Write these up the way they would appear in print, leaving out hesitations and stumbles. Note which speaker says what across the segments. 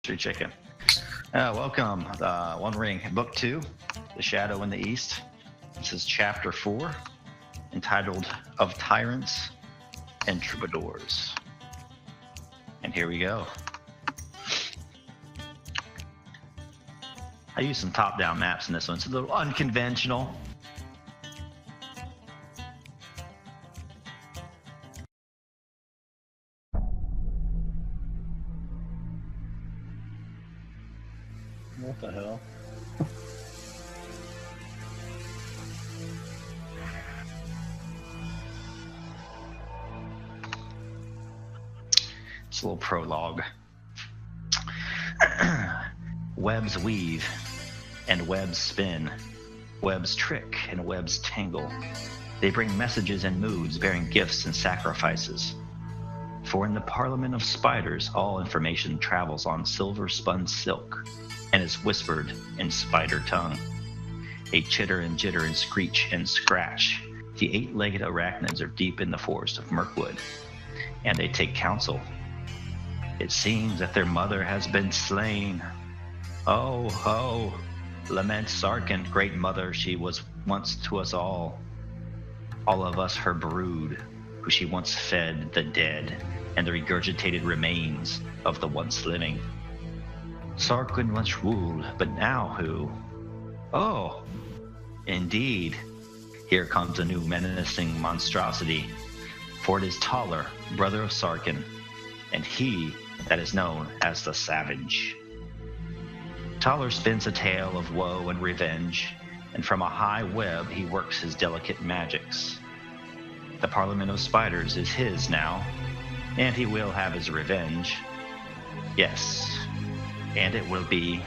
Speaker 1: Street Chicken. Welcome, One Ring, Book 2, The Shadow in the East. This is Chapter 4, entitled Of Tyrants and Troubadours. And here we go. I use some top-down maps in this one. It's a little unconventional. What the hell? It's a little prologue. Webs weave, and webs spin. Webs trick, and webs tangle. They bring messages and moods, bearing gifts and sacrifices. For in the Parliament of Spiders, all information travels on silver-spun silk, and is whispered in spider tongue. They chitter and jitter and screech and scratch. The eight-legged arachnids are deep in the forest of Mirkwood, and they take counsel. It seems that their mother has been slain. Oh, oh, lament Sarqin, great mother she was once to us all of us her brood, who she once fed the dead and the regurgitated remains of the once living. Sarqin once ruled, but now who? Oh, indeed. Here comes a new menacing monstrosity, for it is Taller, brother of Sarqin, and he that is known as the Savage. Taller spins a tale of woe and revenge, and from a high web he works his delicate magics. The Parliament of Spiders is his now, and he will have his revenge. Yes. And it will be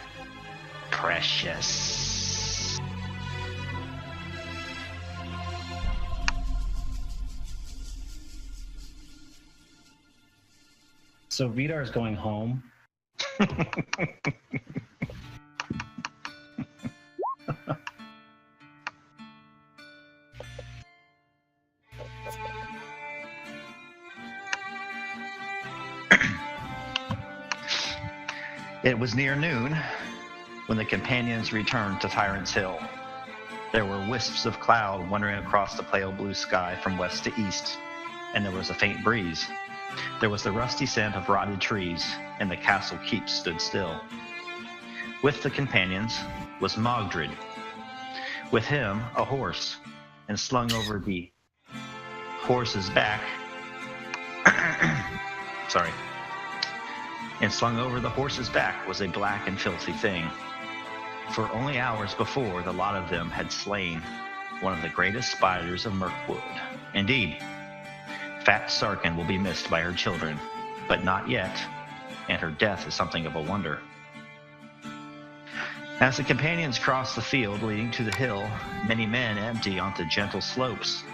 Speaker 1: precious.
Speaker 2: So Vidar is going home.
Speaker 1: It was near noon when the companions returned to Tyrant's Hill. There were wisps of cloud wandering across the pale blue sky from west to east, and there was a faint breeze. There was the rusty scent of rotted trees, and the castle keep stood still. With the companions was Mogdred. With him, a horse, and slung over the horse's back... And slung over the horse's back was a black and filthy thing. For only hours before, the lot of them had slain one of the greatest spiders of Mirkwood. Indeed, fat Sarqin will be missed by her children, but not yet, and her death is something of a wonder. As the companions cross the field leading to the hill, many men empty onto gentle slopes.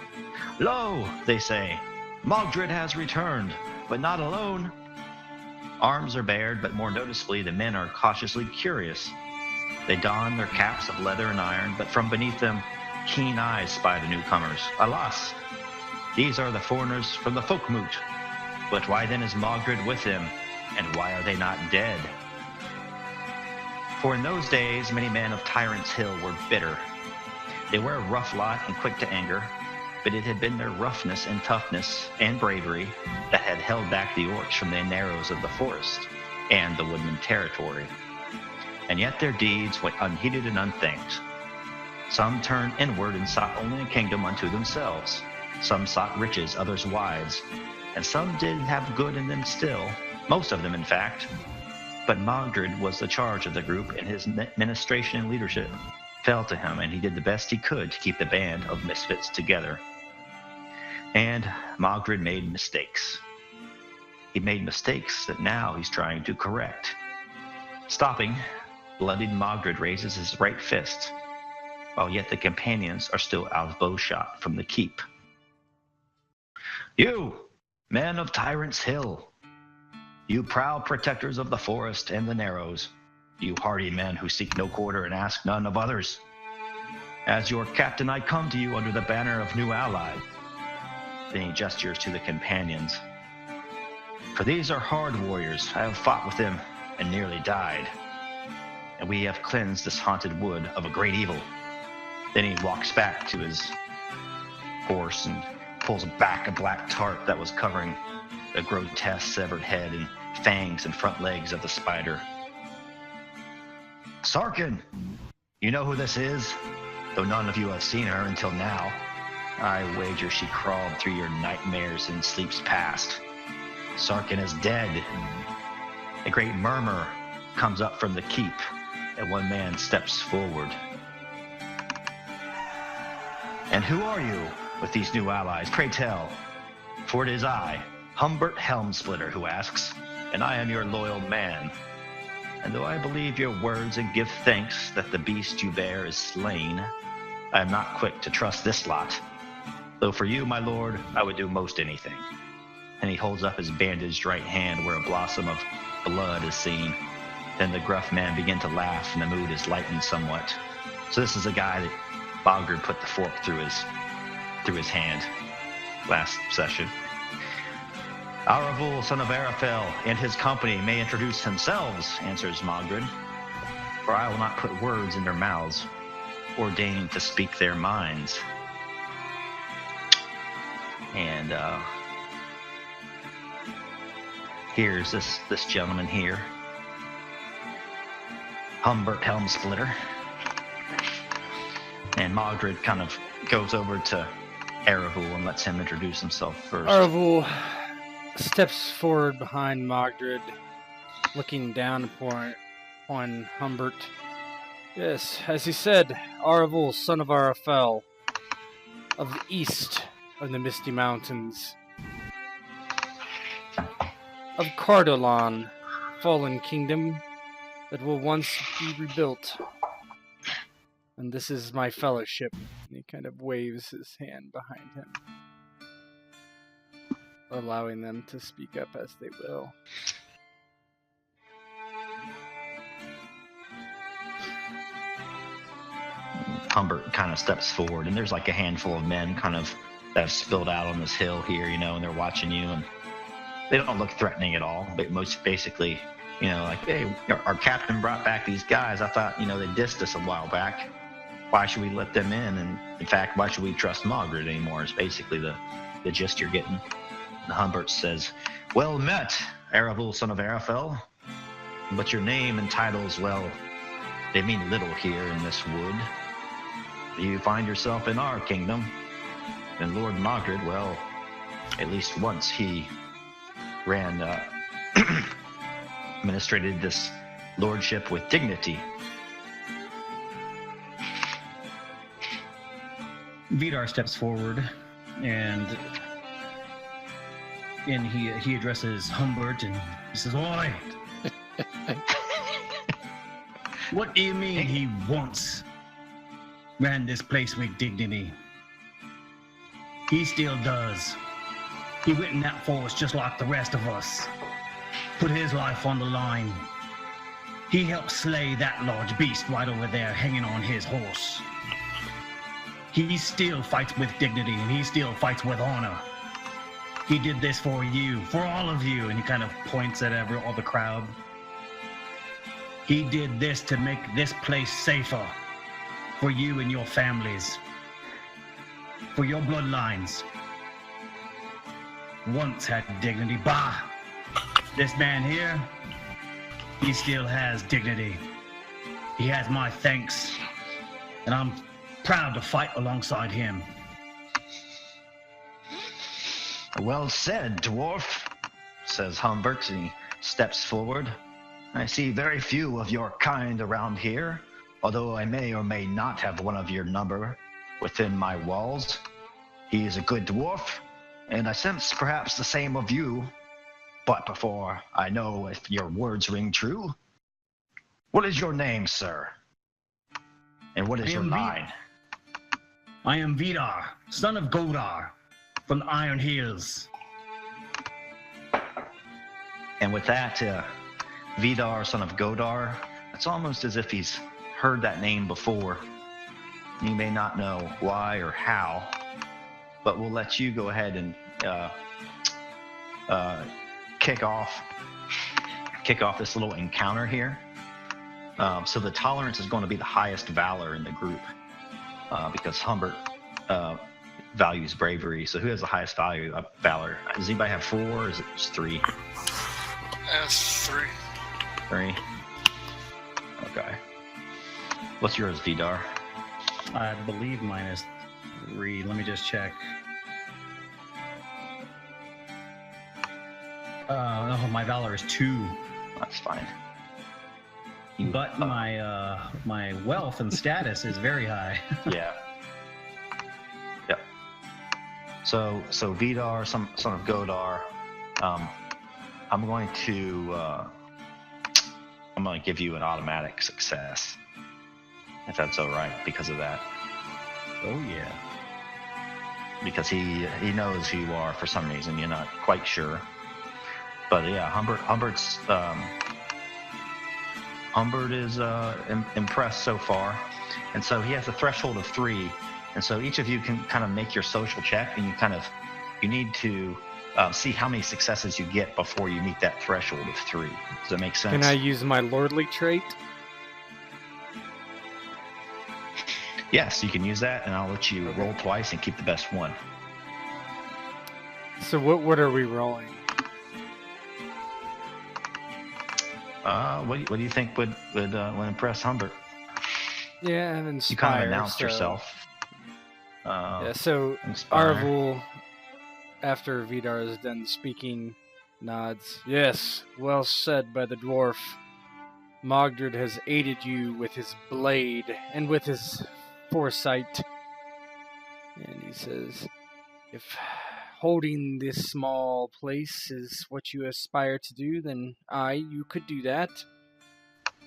Speaker 1: Lo, they say, Mogdred has returned, but not alone. Arms are bared, but more noticeably the men are cautiously curious. They don their caps of leather and iron, but from beneath them keen eyes spy the newcomers. Alas, these are the foreigners from the Folkmoot. But why then is Mogdred with them, and why are they not dead? For in those days many men of Tyrant's Hill were bitter. They were a rough lot and quick to anger, but it had been their roughness and toughness and bravery that had held back the orcs from the narrows of the forest and the woodland territory. And yet their deeds went unheeded and unthanked. Some turned inward and sought only a kingdom unto themselves. Some sought riches, others wives, and some did have good in them still, most of them in fact. But Mogdred was the charge of the group, and his administration and leadership fell to him, and he did the best he could to keep the band of misfits together. And Mogdred made mistakes. He made mistakes that now he's trying to correct. Stopping, bloodied Mogdred raises his right fist, while yet the companions are still out of bowshot from the keep. You, men of Tyrant's Hill, you proud protectors of the forest and the narrows, you hardy men who seek no quarter and ask none of others. As your captain, I come to you under the banner of new ally. Then he gestures to the companions. For these are hard warriors. I have fought with them and nearly died. And we have cleansed this haunted wood of a great evil. Then he walks back to his horse and pulls back a black tarp that was covering the grotesque severed head and fangs and front legs of the spider. Sarqin, you know who this is? Though none of you have seen her until now, I wager she crawled through your nightmares in sleeps past. Sarqin is dead. A great murmur comes up from the keep, and one man steps forward. And who are you with these new allies? Pray tell. For it is I, Humbert Helmsplitter, who asks, and I am your loyal man. And though I believe your words and give thanks that the beast you bear is slain, I am not quick to trust this lot. Though for you, my lord, I would do most anything. And he holds up his bandaged right hand where a blossom of blood is seen. Then the gruff man begins to laugh, and the mood is lightened somewhat. So this is a guy that Mogdred put the fork through his hand last session. Aravul, son of Arafel, and his company may introduce themselves, answers Mogdred. For I will not put words in their mouths, or deign to speak their minds. And here's this gentleman here, Humbert Helmsplitter. And Mogdred kind of goes over to Aravul and lets him introduce himself first.
Speaker 3: Aravul steps forward behind Mogdred, looking down upon Humbert. Yes, as he said, Aravul, son of Arafel, of the east of the Misty Mountains, of Cardolan, fallen kingdom that will once be rebuilt. And this is my fellowship. And he kind of waves his hand behind him, allowing them to speak up as they will.
Speaker 1: Humbert kind of steps forward, and there's like a handful of men kind of that have spilled out on this hill here, you know, and they're watching you, and they don't look threatening at all, but most basically, you know, like, hey, our captain brought back these guys. I thought, you know, they dissed us a while back. Why should we let them in? And in fact, why should we trust Mogdred anymore is basically the gist you're getting. And Humbert says, well met, Aravul, son of Arafel. But your name and titles, well, they mean little here in this wood. You find yourself in our kingdom. And Lord Mogdred, well, at least once he ran, administrated this lordship with dignity.
Speaker 2: Vidar steps forward, and he addresses Humbert, and he says, "Oi! What do you mean he once ran this place with dignity? He still does. He went in that force just like the rest of us. Put his life on the line. He helped slay that large beast right over there hanging on his horse. He still fights with dignity, and he still fights with honor. He did this for you, for all of you," and he kind of points at all the crowd. "He did this to make this place safer for you and your families, for your bloodlines. Once had dignity. Bah! This man here, he still has dignity. He has my thanks, and I'm proud to fight alongside him."
Speaker 1: Well said, dwarf, says Humbert, and he steps forward. I see very few of your kind around here, although I may or may not have one of your number within my walls. He is a good dwarf, and I sense perhaps the same of you. But before I know if your words ring true, what is your name, sir? And what is your line?
Speaker 2: I am Vidar, son of Gondor, from the Iron Hills.
Speaker 1: And with that, Vidar, son of Gondor, it's almost as if he's heard that name before. You may not know why or how, but we'll let you go ahead and kick off kick off this little encounter here. So the tolerance is going to be the highest valor in the group because Humbert values bravery. So who has the highest value of valor? Does anybody have 4 or is it just 3?
Speaker 4: That's 3.
Speaker 1: 3? Okay. What's yours, Vidar?
Speaker 2: I believe mine is 3. Let me just check. Oh, my valor is 2.
Speaker 1: That's fine.
Speaker 2: But my wealth and status is very high.
Speaker 1: Yeah. Yep. So Vidar, son of Godar, I'm going to give you an automatic success, if that's all right, because of that.
Speaker 2: Oh yeah.
Speaker 1: Because he knows who you are for some reason. You're not quite sure. But yeah, Humbert is impressed so far, and so he has a threshold of 3, and so each of you can kind of make your social check, and you need to see how many successes you get before you meet that threshold of 3. Does that make sense?
Speaker 3: Can I use my lordly trait?
Speaker 1: Yes, you can use that, and I'll let you roll twice and keep the best one.
Speaker 3: So what are we rolling?
Speaker 1: What do you think would impress Humbert?
Speaker 3: Yeah, and inspire.
Speaker 1: You kind of announced yourself.
Speaker 3: Yeah, so
Speaker 1: Inspire.
Speaker 3: Arvul, after Vidar is done speaking, nods. Yes, well said by the dwarf. Mogdred has aided you with his blade and with his foresight. And he says, if holding this small place is what you aspire to do, then you could do that.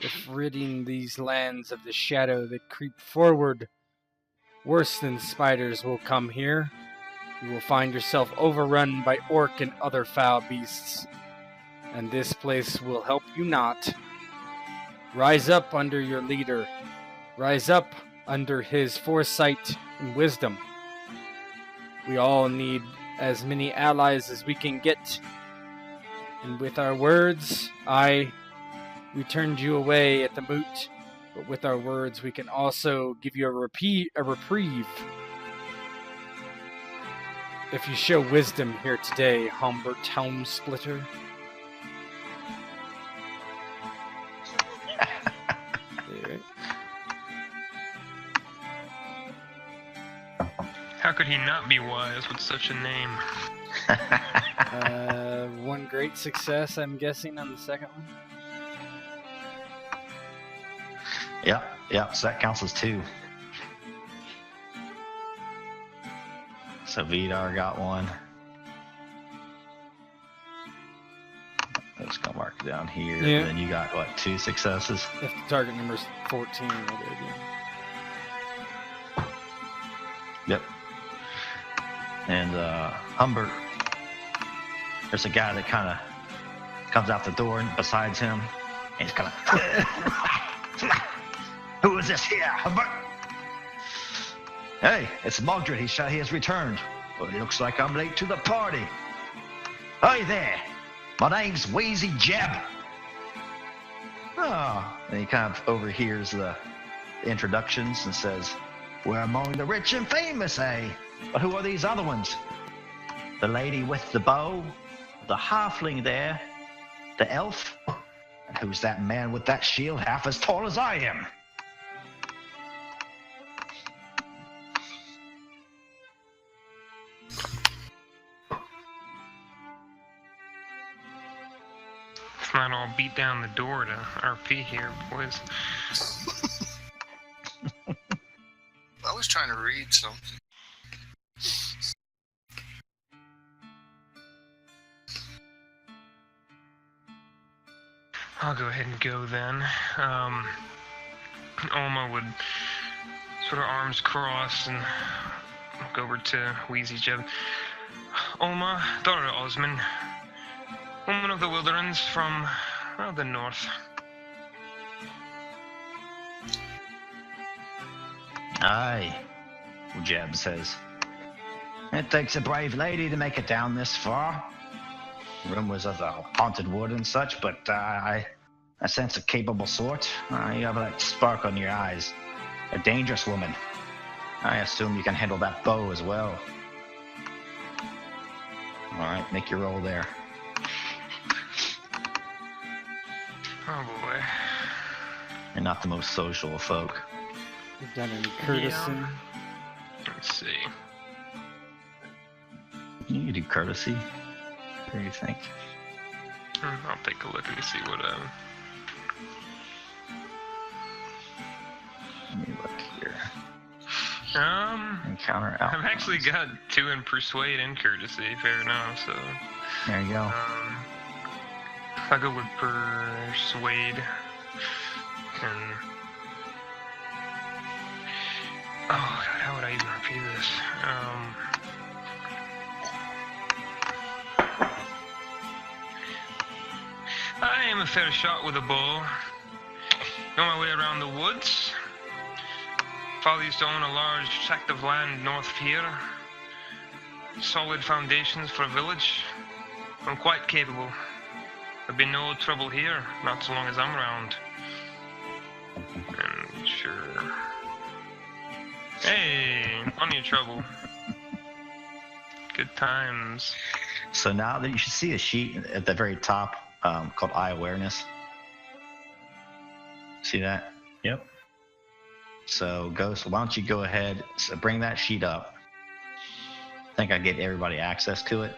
Speaker 3: If ridding these lands of the shadow that creep forward, worse than spiders will come here. You will find yourself overrun by orc and other foul beasts, and this place will help you not. Rise up under your leader. Rise up under his foresight and wisdom. We all need as many allies as we can get. And with our words, we turned you away at the moot, but with our words we can also give you a reprieve. If you show wisdom here today, Humbert Helmsplitter.
Speaker 4: How could he not be wise with such a name?
Speaker 3: One great success, I'm guessing, on the second one.
Speaker 1: Yeah, so that counts as 2. So Vidar got 1. I'm just gonna mark it down here.
Speaker 3: Yeah.
Speaker 1: And then you got, 2 successes?
Speaker 3: If the target number's 14, we'll do it again.
Speaker 1: Yep. And Humbert, there's a guy that kind of comes out the door besides him, and he's kind of, who is this here, Humbert? Hey, it's Mogdred. He has returned. Well, it looks like I'm late to the party. Hey there, my name's Wheezy Jeb. Oh, and he kind of overhears the introductions and says, we're among the rich and famous, eh? But who are these other ones? The lady with the bow, the halfling there, the elf, and who's that man with that shield half as tall as I am?
Speaker 4: Let's not all beat down the door to RP here, boys.
Speaker 5: I was trying to read something.
Speaker 4: I'll go ahead and go then. Alma would sort of arms crossed and look over to Wheezy Jeb. Alma, daughter of Osman, woman of the wilderness from the north.
Speaker 1: Aye, Jeb says. It takes a brave lady to make it down this far. rumors of the haunted wood and such, but I sense a capable sort. You have that spark on your eyes. A dangerous woman. I assume you can handle that bow as well. Alright, make your roll there.
Speaker 4: Oh boy.
Speaker 1: You're not the most social of folk.
Speaker 3: You've done any courtesy?
Speaker 4: Yeah. Let's see.
Speaker 1: You can do courtesy. What do you think?
Speaker 4: I'll take a look and see what
Speaker 1: Let me look here. Encounter outcomes.
Speaker 4: I've actually got 2 in persuade and courtesy, fair enough, so
Speaker 1: There you go.
Speaker 4: I'll go with persuade and oh god, how would I even repeat this? I am a fair shot with a bow. Know my way around the woods. Father used to own a large tract of land north of here. Solid foundations for a village. I'm quite capable. There'll be no trouble here, not so long as I'm around. And sure. Hey, plenty of trouble. Good times.
Speaker 1: So now that you should see a sheet at the very top called Eye Awareness. See that?
Speaker 2: Yep.
Speaker 1: So Ghost, why don't you go ahead, so bring that sheet up. I think I gave everybody access to it.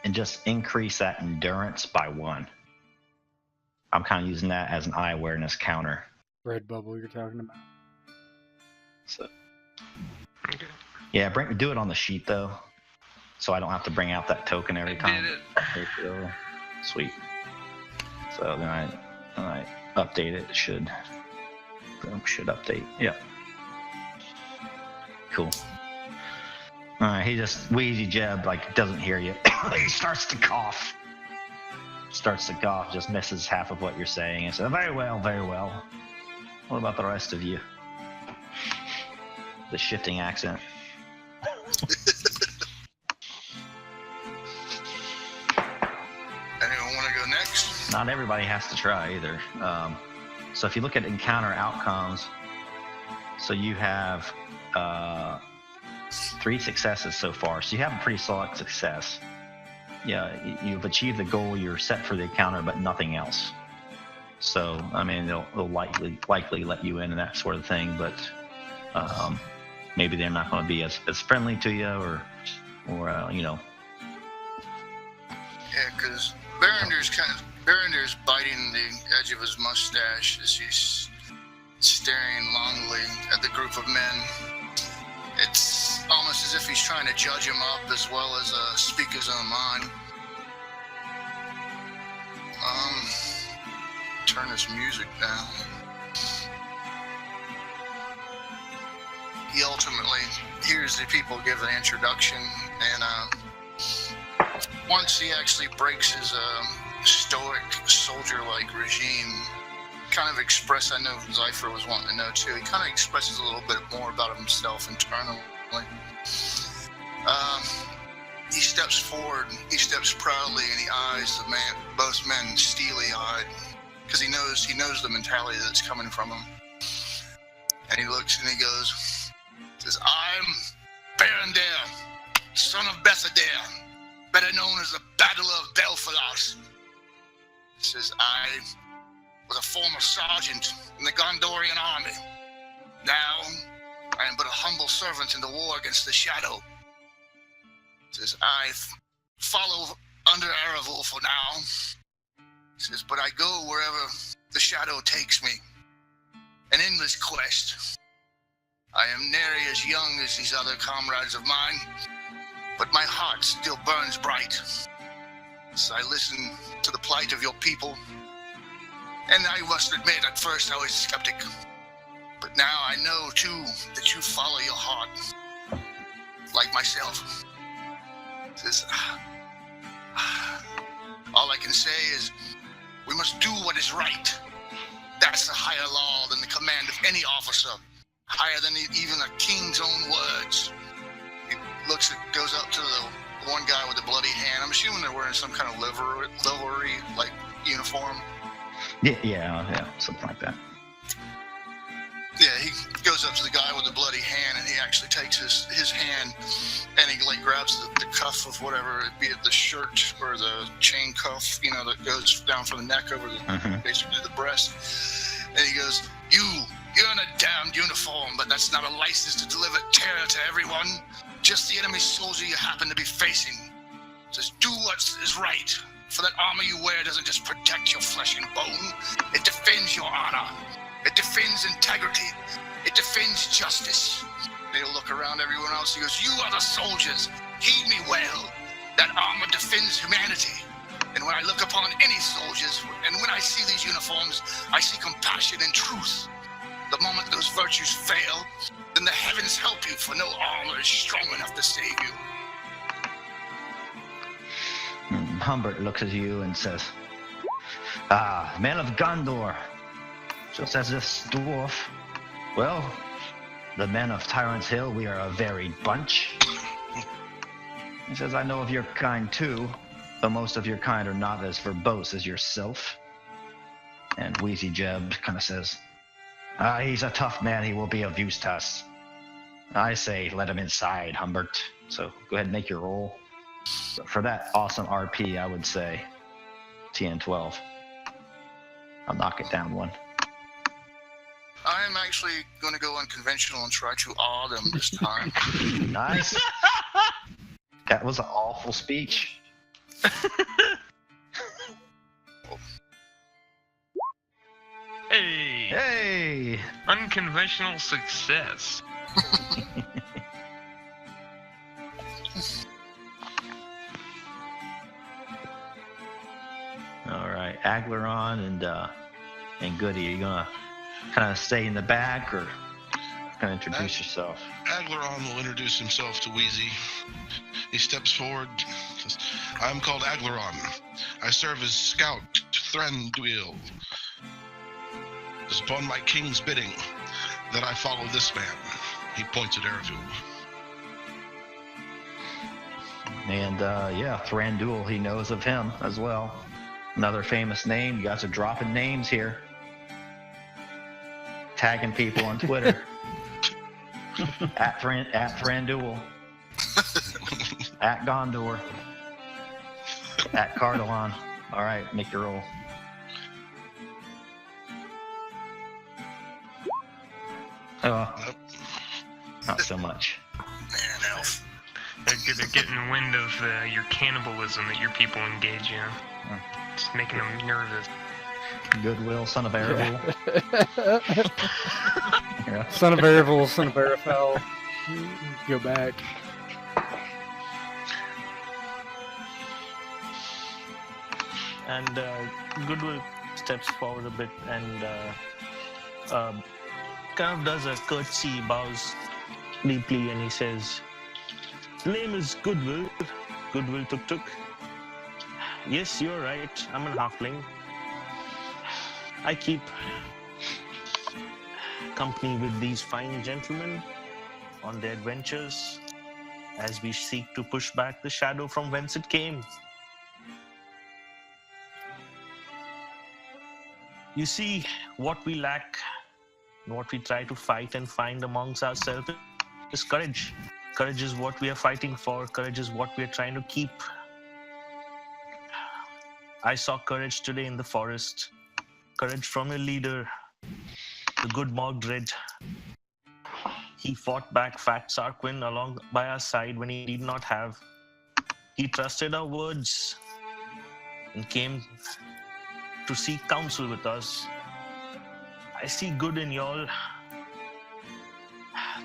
Speaker 1: And just increase that endurance by 1. I'm kind of using that as an eye awareness counter.
Speaker 3: Red bubble you're talking about.
Speaker 1: So
Speaker 4: Okay.
Speaker 1: yeah, do it on the sheet though, so I don't have to bring out that token every time.
Speaker 4: Did it.
Speaker 1: There you go. Sweet. So then I update it. It should update. Yep. Cool. Alright, he just wheezy Jeb, like doesn't hear you. He starts to cough. Just misses half of what you're saying and says, very well, very well. What about the rest of you? The shifting accent.
Speaker 5: Anyone want to go next?
Speaker 1: Not everybody has to try either. So if you look at encounter outcomes, so you have 3 successes so far. So you have a pretty solid success. Yeah, you've achieved the goal you're set for the encounter, but nothing else. So I mean, they'll likely let you in and that sort of thing, but maybe they're not going to be as friendly to you, or you know.
Speaker 5: Yeah, because Berendir's biting the edge of his mustache as he's staring longingly at the group of men. It's almost as if he's trying to judge him up as well as speak his own mind. Turn this music down. He ultimately hears the people give an introduction, and once he actually breaks his stoic, soldier-like regime, kind of I know Zypher was wanting to know too, he kind of expresses a little bit more about himself internally. He steps forward, he steps proudly, and he eyes both men steely-eyed, because he knows the mentality that's coming from him. And he looks and he says, I'm Berendir, son of Bethadir, better known as the Battle of Belfalas. He says, I was a former sergeant in the Gondorian army. Now, I am but a humble servant in the war against the Shadow. He says, I follow under Eravul for now. He says, but I go wherever the Shadow takes me. And in this quest, I am nary as young as these other comrades of mine, but my heart still burns bright. So I listen to the plight of your people, and I must admit, at first I was a skeptic. But now I know, too, that you follow your heart, like myself. Says, all I can say is, we must do what is right. That's a higher law than the command of any officer, higher than even a king's own words. He goes up to the one guy with a bloody hand. I'm assuming they're wearing some kind of livery like uniform.
Speaker 1: Yeah, something like that.
Speaker 5: Yeah, he goes up to the guy with the bloody hand, and he actually takes his hand, and he like grabs the cuff of whatever, be it the shirt or the chain cuff, that goes down from the neck over basically the breast. And he goes, You're in a damned uniform, but that's not a license to deliver terror to everyone. Just the enemy soldier you happen to be facing. Says, do what is right. For that armor you wear doesn't just protect your flesh and bone. It defends your honor. It defends integrity. It defends justice. He'll look around everyone else. He goes, you are the soldiers. Heed me well. That armor defends humanity. And when I look upon any soldiers, and when I see these uniforms, I see compassion and truth. The moment those virtues fail, then the heavens help you, for no armor is strong enough to save you.
Speaker 1: Humbert looks at you and says, men of Gondor, just as this dwarf. Well, the men of Tyrant's Hill, we are a varied bunch. He says, I know of your kind too, but most of your kind are not as verbose as yourself. And Wheezy Jeb kind of says, he's a tough man, he will be of use to us. I say let him inside, Humbert. So go ahead and make your roll. For that awesome RP, I would say TN12. I'll knock it down one.
Speaker 5: I'm actually going to go unconventional and try to awe them this time.
Speaker 1: Nice. That was an awful speech.
Speaker 4: Hey! Unconventional success.
Speaker 1: All right, Agleron and Goody, are you gonna kind of stay in the back or gonna introduce yourself?
Speaker 6: Agleron will introduce himself to Wheezy. He steps forward. Says, I'm called Agleron. I serve as scout to Thranduil. It is upon my king's bidding that I follow this man. He points at Eravil.
Speaker 1: And Thranduil, he knows of him as well. Another famous name. You guys are dropping names here. Tagging people on Twitter. at Thranduil. At Gondor. At Cardalon. All right, make your roll. Oh, not so much.
Speaker 5: Man, elf.
Speaker 4: They're getting wind of your cannibalism that your people engage in. It's making them nervous.
Speaker 1: Goodwill, son of Eravil.
Speaker 3: Yeah. Son of Eravil, son of Arafel. Go back.
Speaker 7: And Goodwill steps forward a bit and kind of does a curtsy, bows deeply, and he says, "The name is Goodwill. Goodwill Tuk Tuk. Yes, you're right. I'm an halfling. I keep company with these fine gentlemen on their adventures as we seek to push back the shadow from whence it came. You see, what we lack, what we try to fight and find amongst ourselves is courage. Courage is what we are fighting for. Courage is what we are trying to keep. I saw courage today in the forest. Courage from your leader, the good Mogdred. He fought back fat Sarqin along by our side when he did not have. He trusted our words and came to seek counsel with us. I see good in y'all,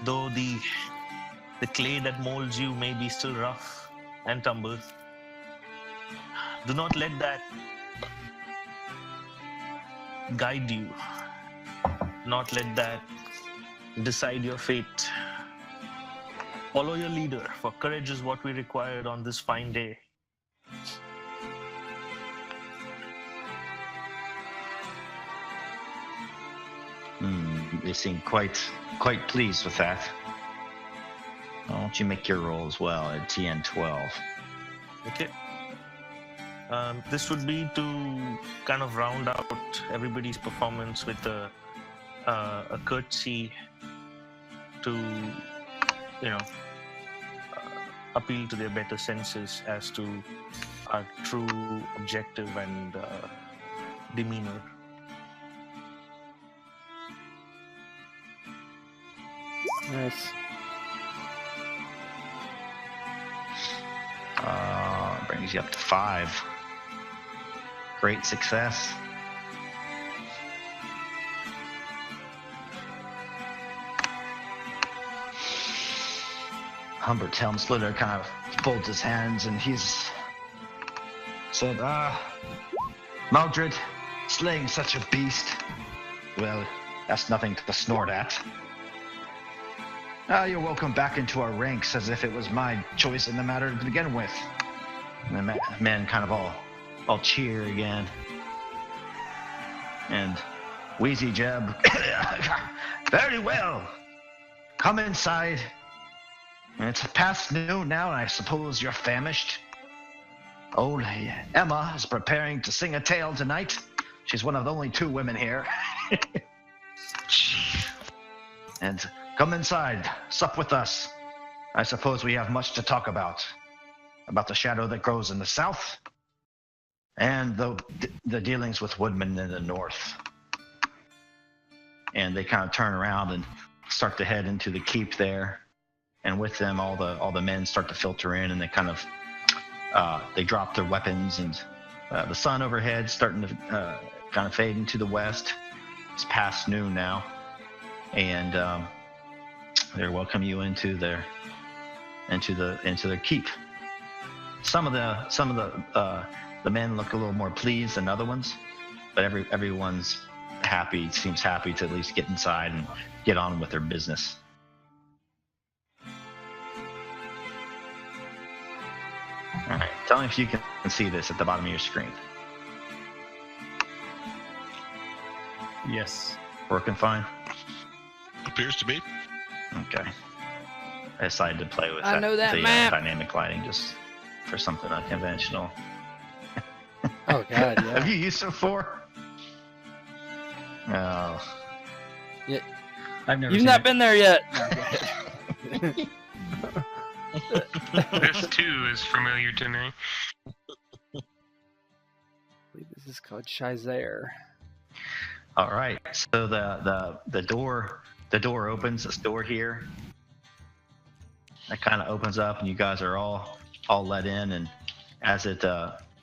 Speaker 7: though the clay that molds you may be still rough and tumble. Do not let that guide you. Not let that decide your fate. Follow your leader, for courage is what we required on this fine day.
Speaker 1: They seem quite pleased with that. Why don't you make your roll as well at TN12?
Speaker 7: Okay. This would be to kind of round out everybody's performance with a courtesy to, appeal to their better senses as to our true objective and demeanor.
Speaker 3: Nice.
Speaker 1: Brings you up to 5. Great success. Humbert's helm slitter kind of folds his hands and he's said, Mogdred, slaying such a beast, well, that's nothing to snort at. You're welcome back into our ranks as if it was my choice in the matter to begin with. And the men kind of all cheer again. And Wheezy Jeb, very well. Come inside. And it's past noon now, and I suppose you're famished. Old Emma is preparing to sing a tale tonight. She's one of the only 2 women here. And come inside, sup with us. I suppose we have much to talk about the shadow that grows in the south, and the dealings with woodmen in the north. And they kind of turn around and start to head into the keep there, and with them, all the men start to filter in, and they kind of they drop their weapons, and the sun overhead starting to kind of fade into the west. It's past noon now, and they welcome you into their keep. Some of the men look a little more pleased than other ones, but everyone's happy. Seems happy to at least get inside and get on with their business. All right, tell me if you can see this at the bottom of your screen.
Speaker 2: Yes.
Speaker 1: Working fine?
Speaker 6: Appears to be.
Speaker 1: Okay. I decided to play with
Speaker 3: I know that
Speaker 1: the
Speaker 3: map.
Speaker 1: Dynamic lighting just for something unconventional.
Speaker 3: Oh God, yeah.
Speaker 1: Have you used it before? No.
Speaker 2: I've never
Speaker 3: You've
Speaker 2: seen
Speaker 3: not
Speaker 2: it.
Speaker 3: been there yet.
Speaker 4: This too is familiar to me.
Speaker 3: I believe this is called Shizare.
Speaker 1: All right. So the door opens. This door here. That kind of opens up, and you guys are all let in. And as it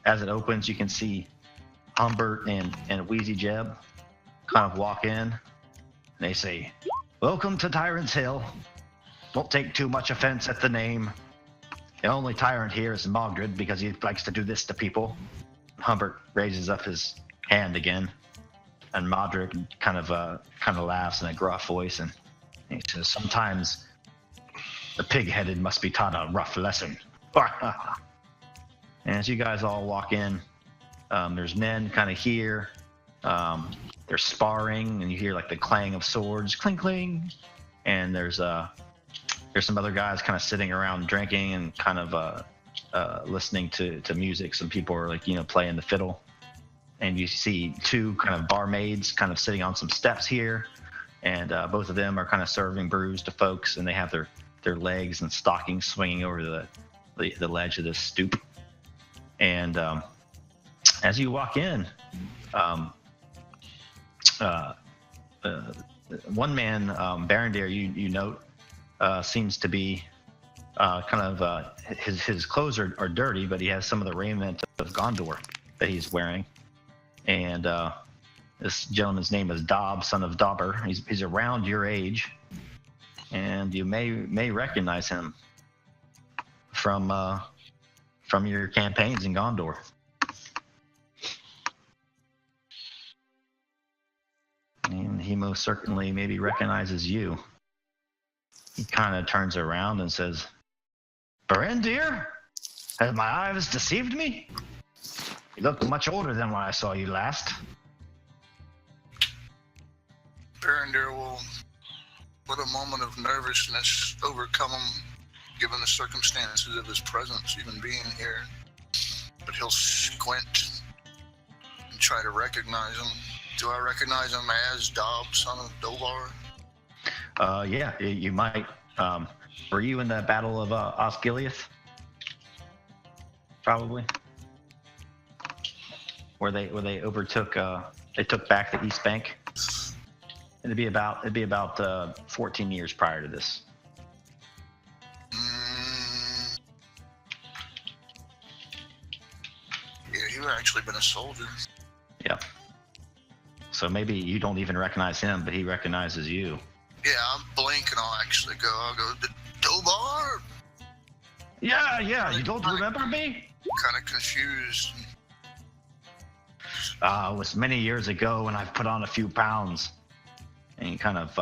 Speaker 1: opens, you can see Humbert and Wheezy Jeb kind of walk in. And they say, "Welcome to Tyrant's Hill. Don't take too much offense at the name. The only tyrant here is Mogdred because he likes to do this to people." Humbert raises up his hand again, and Mogdred kind of laughs in a gruff voice, and he says, "Sometimes the pig-headed must be taught a rough lesson." And as you guys all walk in, there's men kind of here. They're sparring, and you hear like the clang of swords, cling, cling. And there's some other guys kind of sitting around drinking and kind of listening to music. Some people are like, playing the fiddle. And you see 2 kind of barmaids kind of sitting on some steps here. And both of them are kind of serving brews to folks, and they have their legs and stockings swinging over the ledge of this stoop. And as you walk in, one man, Berendir, you note, seems to be his clothes are dirty, but he has some of the raiment of Gondor that he's wearing. And this gentleman's name is Dob, son of Dauber. He's around your age, and you may recognize him from your campaigns in Gondor. And he most certainly maybe recognizes you. He kind of turns around and says, "Berendir? Have my eyes deceived me? You look much older than when I saw you last."
Speaker 5: Berendir will let a moment of nervousness overcome him, given the circumstances of his presence, even being here. but he'll squint and try to recognize him. Do I recognize him as Dob, son of Dobar?
Speaker 1: Yeah, you might. Were you in the Battle of Osgiliath? Probably. Where they overtook, they took back the East Bank. It'd be about 14 years prior to this.
Speaker 5: Yeah, you've actually been a soldier.
Speaker 1: Yeah. So maybe you don't even recognize him, but he recognizes you.
Speaker 5: Yeah, I'm blink and I'll actually go. I'll go, Dobar?
Speaker 1: Yeah, you don't remember me?
Speaker 5: Kind of confused.
Speaker 1: It was many years ago when I've put on a few pounds. And he kind of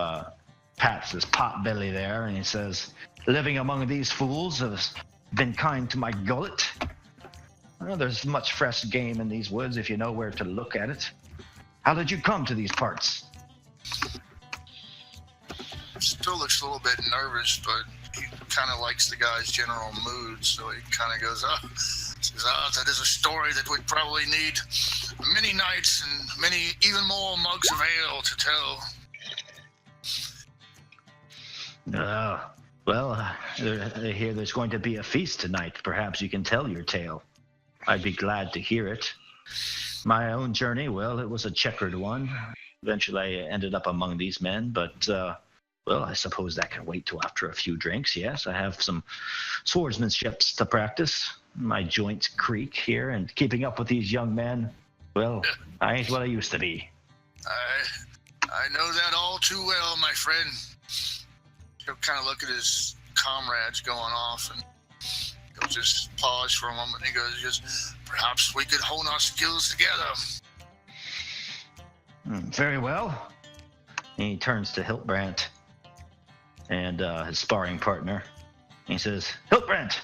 Speaker 1: pats his pot belly there and he says, living among these fools has been kind to my gullet. Well, there's much fresh game in these woods if you know where to look at it. How did you come to these parts?
Speaker 5: Still looks a little bit nervous, but he kind of likes the guy's general mood, so he kind of goes, that is a story that would probably need many nights and many, even more mugs of ale to tell.
Speaker 1: I hear there's going to be a feast tonight. Perhaps you can tell your tale. I'd be glad to hear it. My own journey, well, it was a checkered one. Eventually I ended up among these men, but, I suppose that can wait till after a few drinks, yes. I have some swordsmanship to practice. My joints creak here, and keeping up with these young men, well, I ain't what I used to be.
Speaker 5: I know that all too well, my friend. He'll kind of look at his comrades going off, and he'll just pause for a moment. He goes, perhaps we could hone our skills together.
Speaker 1: Very well. And he turns to Hiltbrand and his sparring partner. And he says, Hiltbrand,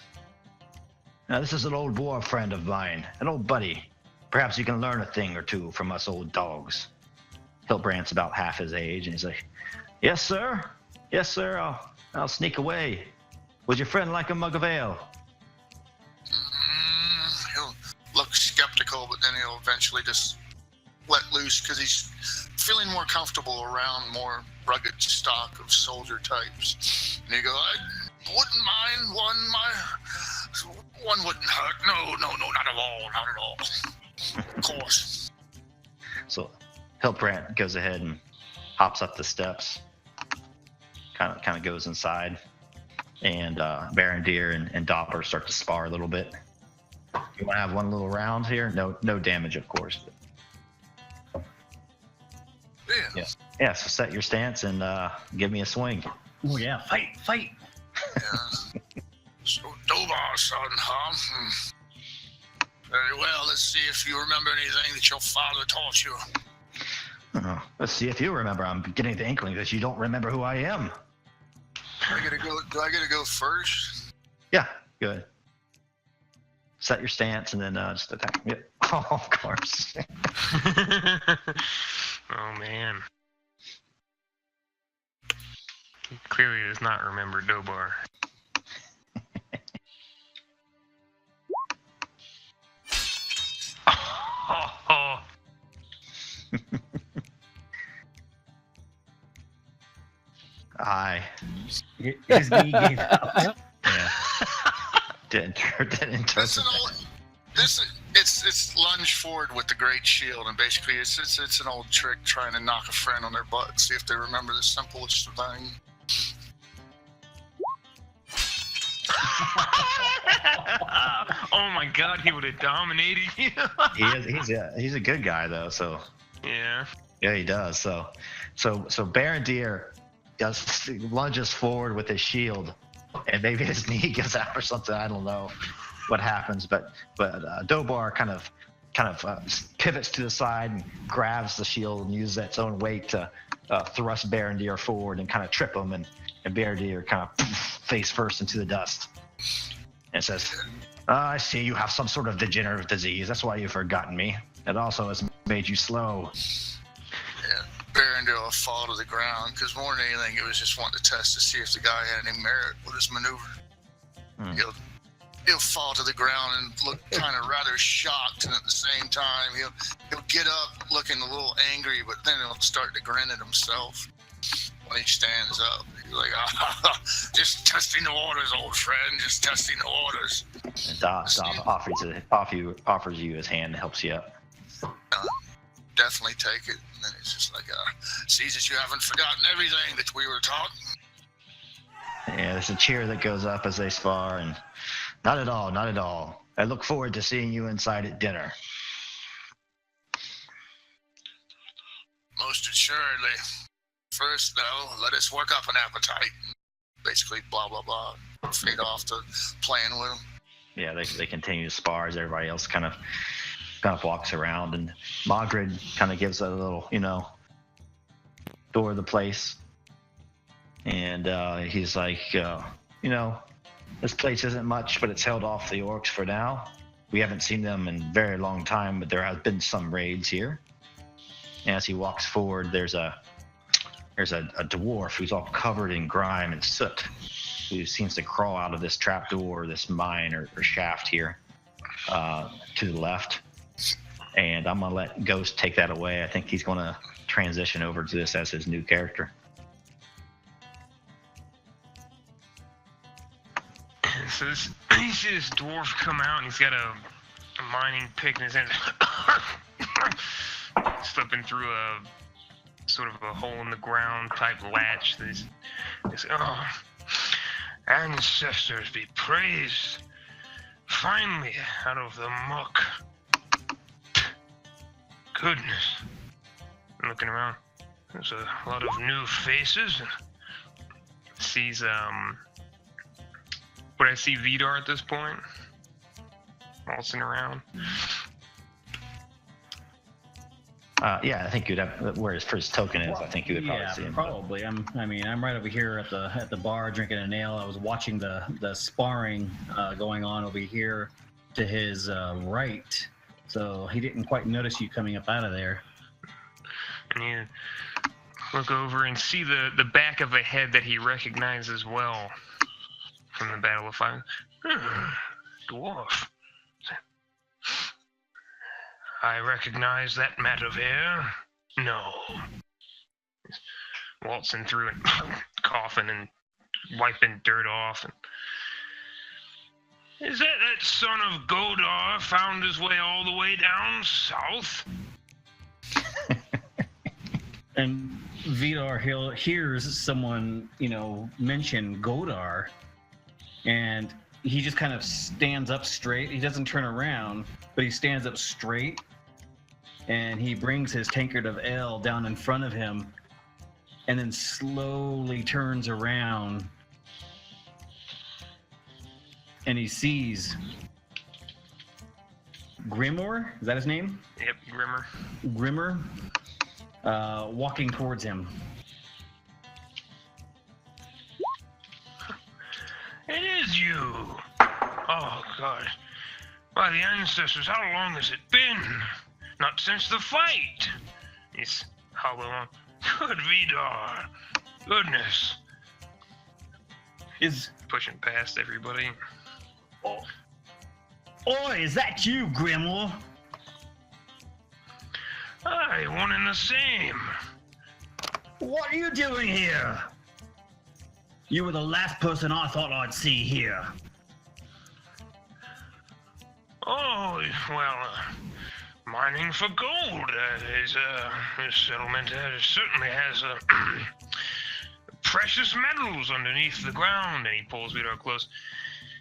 Speaker 1: now this is an old war friend of mine, an old buddy. Perhaps you can learn a thing or two from us old dogs. Hiltbrand's about half his age, and he's like, Yes, sir. I'll sneak away. Would your friend like a mug of ale?
Speaker 5: He'll look skeptical, but then he'll eventually just let loose because he's feeling more comfortable around more rugged stock of soldier types. And he goes, I wouldn't mind one wouldn't hurt. No, not at all. Of course.
Speaker 1: So Hiltbrand goes ahead and hops up the steps, kind of goes inside, and Berendir and Doppler start to spar a little bit. You want to have one little round here? No damage, of course. Yeah. So set your stance and give me a swing.
Speaker 2: Oh yeah, fight.
Speaker 5: Yeah. So Dobar, son, huh? Very well. Let's see if you remember anything that your father taught you.
Speaker 1: Let's see if you remember. I'm getting the inkling that you don't remember who I am.
Speaker 5: Do I get to go first?
Speaker 1: Yeah, good. Set your stance and then just attack. Yeah. Oh, of course.
Speaker 4: Oh, man. He clearly does not remember Dobar. Oh.
Speaker 2: His knee gave out.
Speaker 1: Yeah. Didn't
Speaker 5: It's lunge forward with the great shield, and basically it's an old trick trying to knock a friend on their butt and see if they remember the simplest thing.
Speaker 4: Oh my God, he would have dominated you.
Speaker 1: He's a good guy though, so
Speaker 4: Yeah,
Speaker 1: he does. So Berendir lunges forward with his shield, and maybe his knee gives out or something. I don't know what happens, but Dobar kind of pivots to the side and grabs the shield and uses its own weight to thrust Berendir forward and kind of trip him, and Berendir kind of face first into the dust and says, I see you have some sort of degenerative disease. That's why you've forgotten me. It also has made you slow.
Speaker 5: Yeah, Berendir will fall to the ground because more than anything, it was just wanting to test to see if the guy had any merit with his maneuver. he'll fall to the ground and look kind of rather shocked, and at the same time he'll get up looking a little angry, but then he'll start to grin at himself when he stands up. He's like, just testing the waters, old friend, just testing the waters.
Speaker 1: And Doc offers you his hand and helps you up.
Speaker 5: Definitely take it. And then he's just like, sees that you haven't forgotten everything that we were taught.
Speaker 1: Yeah, there's a cheer that goes up as they spar, and not at all, not at all. I look forward to seeing you inside at dinner.
Speaker 5: Most assuredly. First, though, let us work up an appetite. Basically, blah, blah, blah. Fade off to playing with him.
Speaker 1: Yeah, they continue to spar as everybody else kind of walks around, and Mogdred kind of gives a little, tour of the place. And he's like, this place isn't much, but it's held off the orcs for now. We haven't seen them in a very long time, but there has been some raids here. And as he walks forward, there's a dwarf who's all covered in grime and soot, who seems to crawl out of this trapdoor, this mine or shaft here to the left. And I'm going to let Ghost take that away. I think he's going to transition over to this as his new character.
Speaker 4: So you see this dwarf come out, and he's got a mining pick in his hand, slipping through a sort of a hole in the ground type latch. He's ancestors be praised, finally out of the muck. Goodness. I'm looking around. There's a lot of new faces. Sees Would I see Vidar at this point? Waltzing around.
Speaker 1: Yeah, I think you'd have where his first token is. I think you would probably see him.
Speaker 2: Probably. I'm right over here at the bar drinking an ale. I was watching the sparring going on over here to his right, so he didn't quite notice you coming up out of there.
Speaker 4: And you look over and see the back of a head that he recognizes well from the Battle of Five. Dwarf. I recognize that mat of hair. No. He's waltzing through and coughing and wiping dirt off. Is that son of Gondor found his way all the way down south?
Speaker 2: And Vidar hears someone, mention Gondor, and he just kind of stands up straight. He doesn't turn around, but he stands up straight, and he brings his tankard of ale down in front of him, and then slowly turns around, and he sees Grimoire. Is that his name?
Speaker 4: Yep, Grimmer.
Speaker 2: Grimmer, walking towards him.
Speaker 4: It is you. Oh, God. Why, the ancestors, how long has it been? Not since the fight. He's hollow on. Good Vidar. Goodness.
Speaker 2: Is
Speaker 4: pushing past everybody.
Speaker 2: Oh, is that you, Grimoire?
Speaker 4: Aye, one and the same.
Speaker 2: What are you doing here? You were the last person I thought I'd see here.
Speaker 4: Oh, well, mining for gold. This settlement certainly has precious metals underneath the ground. And he pulls Vidar close.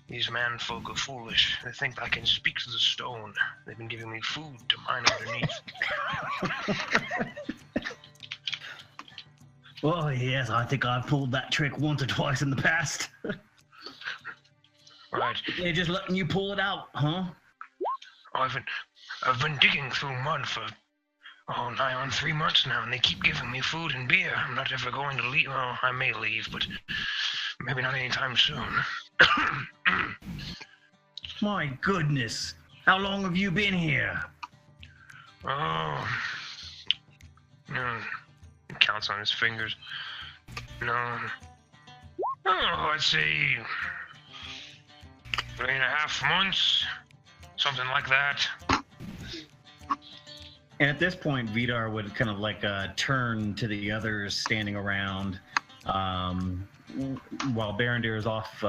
Speaker 4: These manfolk are foolish. They think I can speak to the stone. They've been giving me food to mine underneath.
Speaker 2: Oh, yes, I think I've pulled that trick once or twice in the past.
Speaker 4: Right.
Speaker 2: They're just letting you pull it out, huh?
Speaker 4: I've been digging through mud for nigh on 3 months now, and they keep giving me food and beer. I'm not ever going to leave. Well, I may leave, but maybe not anytime soon.
Speaker 2: My goodness. How long have you been here?
Speaker 4: He counts on his fingers. No. Oh, I'd say 3.5 months, something like that.
Speaker 2: And at this point, Vidar would kind of like turn to the others standing around, while Berendir is off,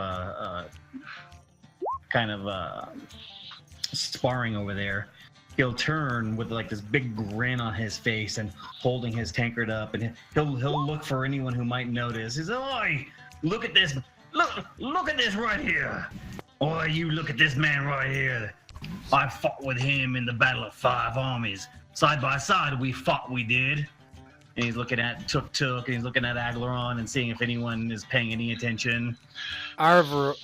Speaker 2: kind of sparring over there. He'll turn with like this big grin on his face and holding his tankard up, and he'll look for anyone who might notice. He says, "Oi, look at this! Look at this right here! Oi, you look at this man right here! I fought with him in the Battle of Five Armies. Side by side, we fought. We did." And he's looking at Tuk, and he's looking at Aglaron and seeing if anyone is paying any attention.
Speaker 3: Arvel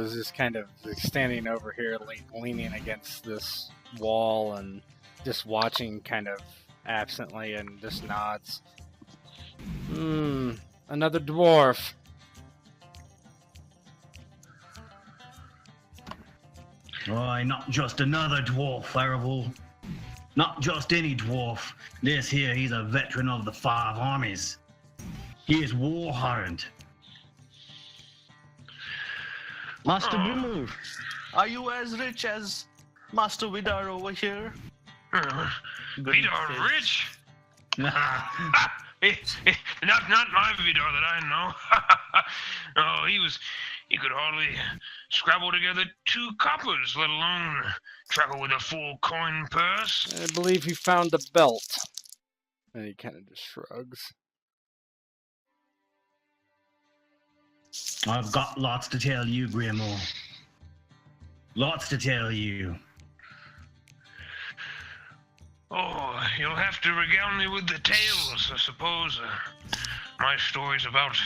Speaker 3: is just kind of standing over here, leaning against this wall and just watching kind of absently and just nods. Another dwarf.
Speaker 2: Why, not just another dwarf, Arvel. Not just any dwarf. This here, he's a veteran of the Five Armies. He is war-hardened.
Speaker 7: Master Grimur, are you as rich as Master Vidar over here?
Speaker 4: Vidar rich? Not my Vidar that I know. No, he could hardly scrabble together 2 coppers, let alone travel with a full coin purse.
Speaker 3: I believe he found a belt. And he kind of just shrugs.
Speaker 2: I've got lots to tell you, Grimur. Lots to tell you.
Speaker 4: Oh, you'll have to regale me with the tales, I suppose. My stories about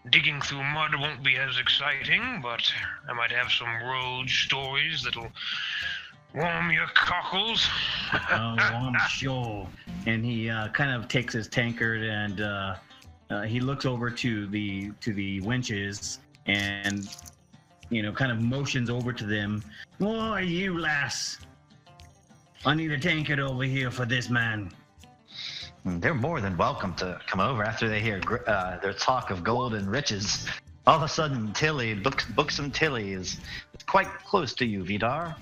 Speaker 4: digging through mud won't be as exciting, but I might have some road stories that'll warm your cockles.
Speaker 2: Oh, I'm sure. And he kind of takes his tankard and he looks over to the winches and, kind of motions over to them. Why, you lass? I need a tankard over here for this man.
Speaker 1: They're more than welcome to come over after they hear their talk of gold and riches. All of a sudden, Tilly, Buxom Tilly, is quite close to you, Vidar,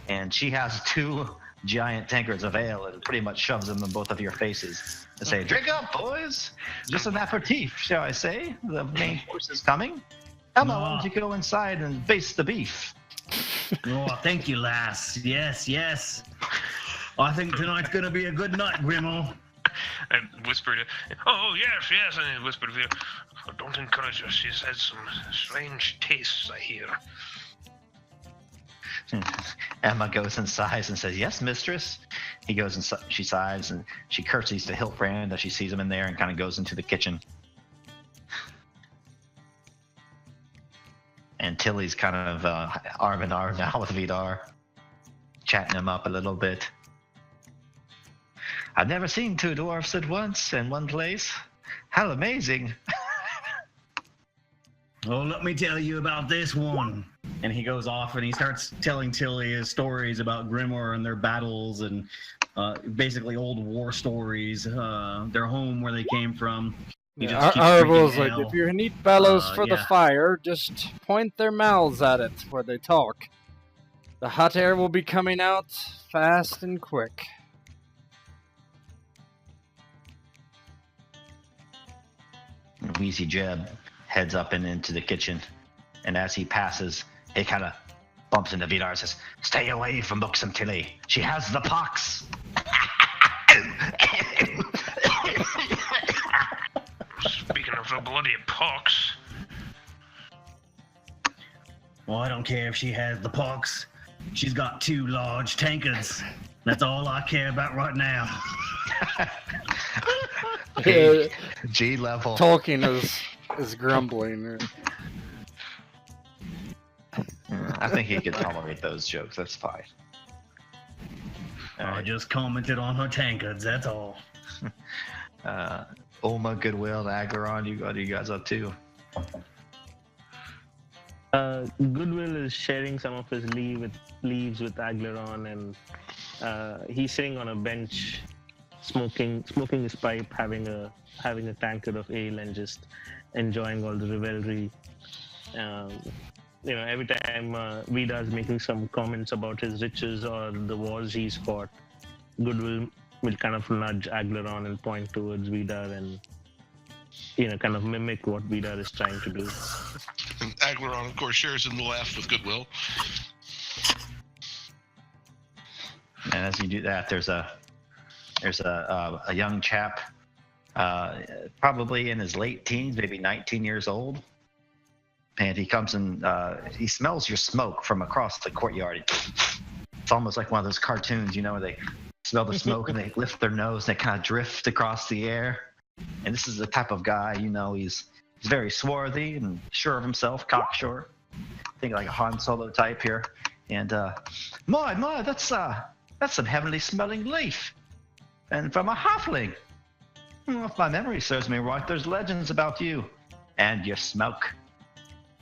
Speaker 1: and she has 2 giant tankards of ale and pretty much shoves them in both of your faces and say, "Drink up, boys! Just an aperitif, shall I say? The main course is coming. Emma, why don't you go inside and baste the beef?"
Speaker 2: Oh, thank you, lass. Yes. I think tonight's gonna be a good night, Grimur.
Speaker 4: I whispered, "Oh, yes," and I whispered, "Oh, don't encourage her. She's had some strange tastes, I hear."
Speaker 1: Emma goes and sighs and says, "Yes, mistress." He goes and she sighs and she curtsies to Hiltbrand as she sees him in there and kind of goes into the kitchen. And Tilly's kind of arm in arm now with Vidar, chatting him up a little bit. "I've never seen 2 dwarfs at once in one place. How amazing."
Speaker 2: Oh, let me tell you about this one. And he goes off and he starts telling Tilly his stories about Grimur and their battles and basically old war stories, their home, where they came from.
Speaker 3: Our rules like, if you need bellows for the fire, just point their mouths at it where they talk. The hot air will be coming out fast and quick.
Speaker 1: Wheezy Jeb heads up and into the kitchen, and as he passes, he kind of bumps into Vidar and says, "Stay away from Buxom Tilly. She has the pox."
Speaker 4: Speaking of the bloody pox.
Speaker 2: Well, I don't care if she has the pox. She's got 2 large tankards. That's all I care about right now.
Speaker 1: G level.
Speaker 3: Tolkien is grumbling.
Speaker 1: I think he can tolerate those jokes. That's fine.
Speaker 2: I just commented on her tankards, that's all.
Speaker 1: Oma, Goodwill, Aglaron, what are you guys up to?
Speaker 7: Goodwill is sharing some of his leaves with Aglaron, and he's sitting on a bench, smoking his pipe, having a tankard of ale, and just enjoying all the revelry. every time Vidar's making some comments about his riches or the wars he's fought, Goodwill will kind of nudge Aglaron and point towards Vidar and kind of mimic what Vidar is trying to do.
Speaker 6: And Aglaron, of course, shares in the laugh with Goodwill.
Speaker 1: And as you do that, there's a young chap, probably in his late teens, maybe 19 years old, and he comes and he smells your smoke from across the courtyard. It's almost like one of those cartoons, where they smell the smoke and they lift their nose and they kind of drift across the air. And this is the type of guy, he's very swarthy and sure of himself, cocksure. Think like a Han Solo type here. And my, that's some heavenly smelling leaf, and from a halfling. If my memory serves me right, there's legends about you and your smoke.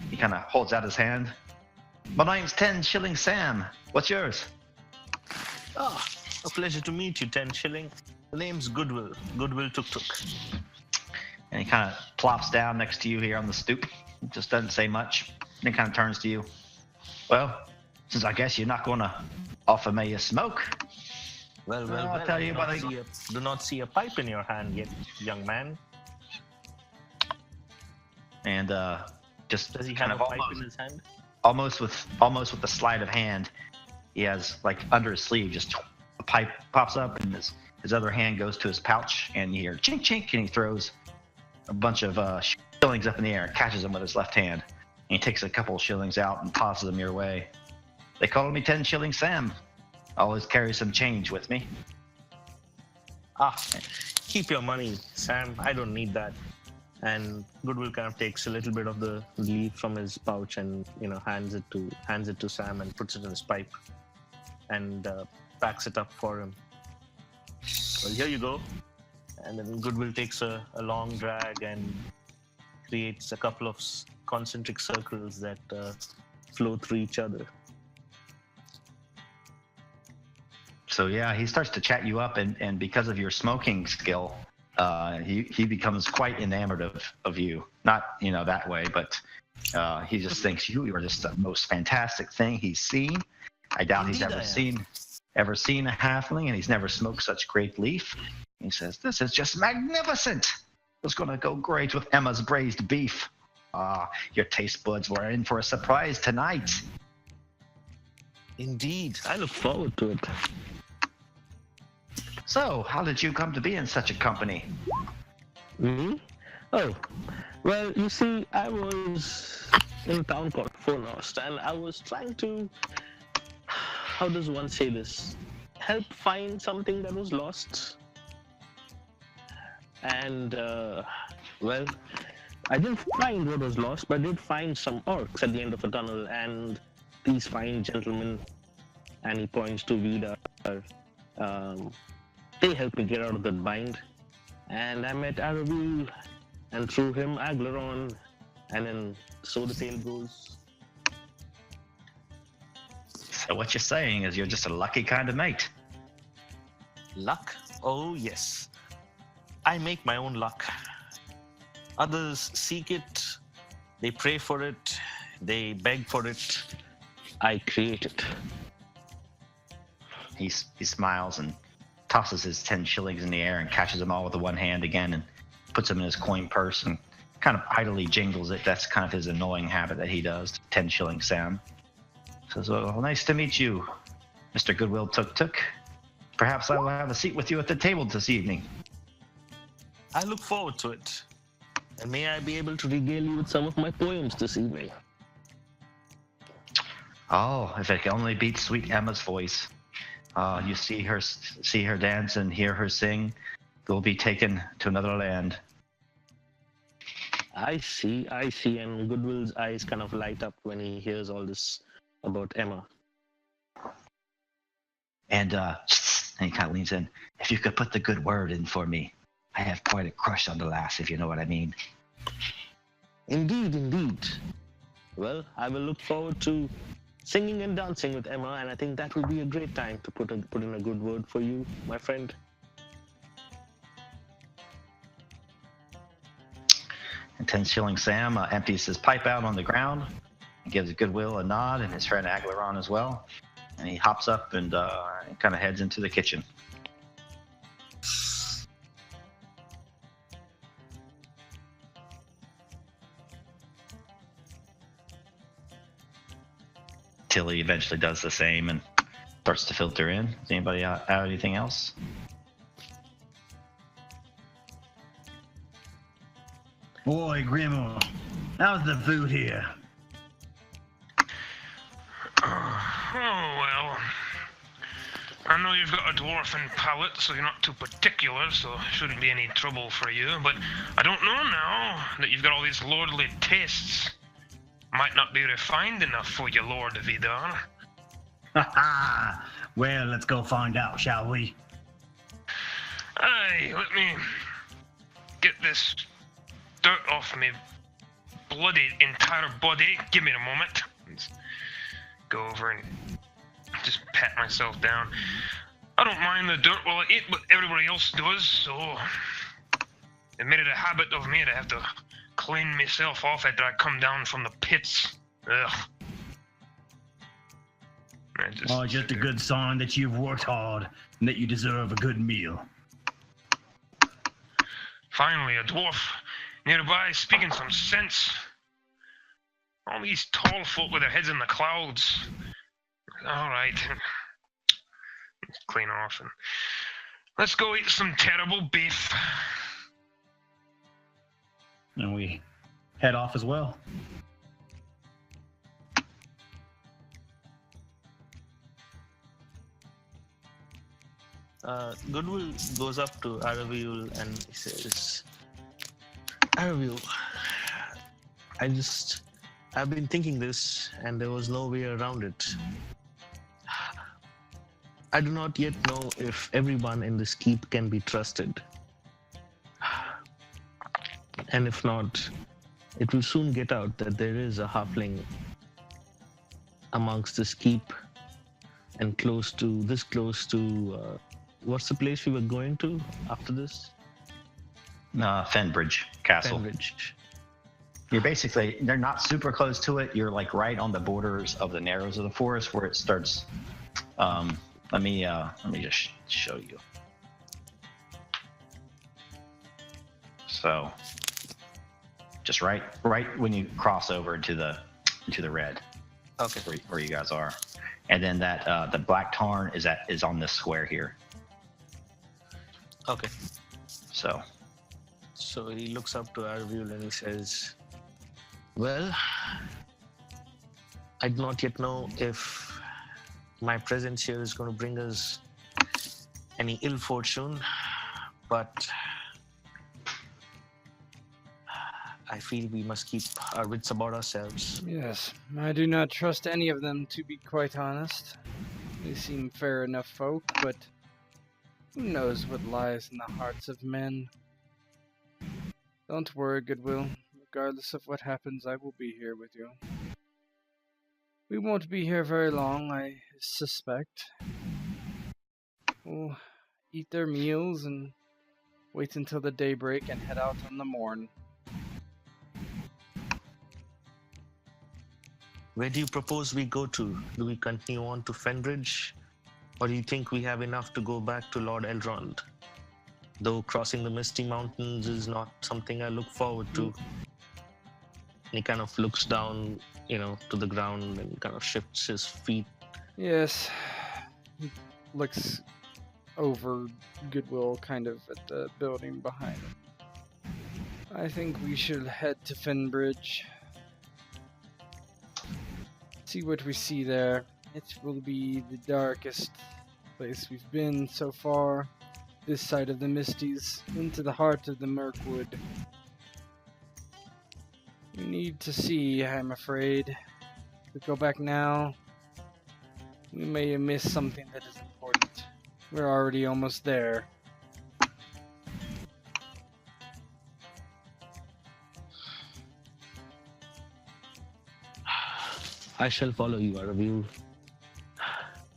Speaker 1: He kind of holds out his hand. My name's 10 Shilling Sam. What's yours?
Speaker 7: Ah, a pleasure to meet you, 10 Shilling. The name's Goodwill. Goodwill Tuk Tuk.
Speaker 1: And he kind of plops down next to you here on the stoop. Just doesn't say much. Then kind of turns to you. Well, since I guess you're not going to offer me a smoke.
Speaker 7: Well,
Speaker 1: I'll tell you about
Speaker 7: do not see a pipe in your hand yet, young man.
Speaker 1: And just
Speaker 7: Does he
Speaker 1: kind
Speaker 7: have
Speaker 1: of
Speaker 7: a pipe in his hand?
Speaker 1: almost with the sleight of hand, he has like under his sleeve just a pipe pops up, and his other hand goes to his pouch, and you hear chink chink, and he throws a bunch of shillings up in the air and catches them with his left hand. And he takes a couple of shillings out and tosses them your way. They call me 10 Shilling Sam. I always carry some change with me.
Speaker 7: Ah, keep your money, Sam. I don't need that. And Goodwill kind of takes a little bit of the leaf from his pouch and hands it to Sam and puts it in his pipe and packs it up for him. Well, here you go. And then Goodwill takes a long drag and creates a couple of concentric circles that flow through each other.
Speaker 1: So yeah, he starts to chat you up, and because of your smoking skill, he becomes quite enamored of you. Not that way, but he just thinks you are just the most fantastic thing he's seen. I doubt he's ever seen a halfling, and he's never smoked such great leaf. He says, "This is just magnificent. It's going to go great with Emma's braised beef. Your taste buds were in for a surprise tonight."
Speaker 7: Indeed, I look forward to it.
Speaker 1: So, how did you come to be in such a company?
Speaker 7: Me? Oh, well, you see, I was in a town called Fornost, and I was trying to, how does one say this, help find something that was lost. And, well, I didn't find what was lost, but I did find some orcs at the end of a tunnel, and these fine gentlemen, and he points to Vidar, they helped me get out of that bind. And I met Aravul, and through him Aglaron, and then so the tale goes.
Speaker 1: So what you're saying is you're just a lucky kind of mate.
Speaker 7: Luck? Oh yes. I make my own luck. Others seek it, they pray for it, they beg for it. I create it.
Speaker 1: He smiles and tosses his 10 shillings in the air and catches them all with the one hand again and puts them in his coin purse and kind of idly jingles it. That's kind of his annoying habit that he does. 10 Shilling Sam. Says, well, nice to meet you, Mr. Goodwill Tuk Tuk. Perhaps I will have a seat with you at the table this evening.
Speaker 7: I look forward to it. And may I be able to regale you with some of my poems this evening.
Speaker 1: Oh, if it could only beat sweet Emma's voice. You see her dance and hear her sing, you'll be taken to another land. I see, and Goodwill's eyes kind of light up when he hears all this about Emma. And he kind of leans in. If you could put the good word in for me, I have quite a crush on the lass, if you know what I mean. Indeed. Well, I will look forward to singing and dancing with Emma, and I think that will be a great time to put in a good word for you, my friend. And 10 Shilling Sam empties his pipe out on the ground He gives Goodwill a nod and his friend Aglaron as well. And he hops up and kind of heads into the kitchen. Tilly eventually does the same and starts to filter in. Does anybody have anything else?
Speaker 2: Boy, Grimo, how's the food here?
Speaker 4: Oh, well. I know you've got a dwarfen palate, so you're not too particular, so shouldn't be any trouble for you. But I don't know now that you've got all these lordly tastes. Might not be refined enough for you, Lord Vidar.
Speaker 2: Ha ha! Well, let's go find out, shall we?
Speaker 4: Aye, let me get this dirt off me bloody entire body. Give me a moment. Let's go over and just pat myself down. I don't mind the dirt while I eat, but everybody else does, so it made it a habit of me to have to clean myself off after I come down from the pits. Ugh.
Speaker 2: Just a good sign that you've worked hard and that you deserve a good meal.
Speaker 4: Finally, a dwarf nearby speaking some sense. All these tall folk with their heads in the clouds. All right. Let's clean off and let's go eat some terrible beef.
Speaker 2: And we head off as well.
Speaker 7: Goodwill goes up to Araviul and he says, Araviul, I've been thinking this and there was no way around it. I do not yet know if everyone in this keep can be trusted. And if not, it will soon get out that there is a halfling amongst this keep and close to what's the place we were going to after this?
Speaker 1: Fenbridge Castle.
Speaker 7: Fenbridge.
Speaker 1: They're not super close to it. You're like right on the borders of the narrows of the forest where it starts. Let me just show you. So, just right when you cross over into the red.
Speaker 7: Okay.
Speaker 1: Where you guys are, and then that the Black Tarn is on this square here.
Speaker 7: Okay.
Speaker 1: So
Speaker 7: he looks up to Araviul and he says, well, I do not yet know if my presence here is going to bring us any ill fortune, but I feel we must keep our wits about ourselves.
Speaker 3: Yes, I do not trust any of them, to be quite honest. They seem fair enough folk, but who knows what lies in the hearts of men? Don't worry, Goodwill. Regardless of what happens, I will be here with you. We won't be here very long, I suspect. We'll eat their meals and wait until the daybreak and head out on the morn.
Speaker 7: Where do you propose we go to? Do we continue on to Fenbridge? Or do you think we have enough to go back to Lord Elrond? Though crossing the Misty Mountains is not something I look forward to. He kind of looks down, to the ground and kind of shifts his feet.
Speaker 3: Yes. He looks over Goodwill kind of at the building behind him. I think we should head to Fenbridge. See what we see there. It will be the darkest place we've been so far. This side of the Misties, into the heart of the Mirkwood. We need to see, I'm afraid. If we go back now, we may miss something that is important. We're already almost there.
Speaker 7: I shall follow you, Araviul.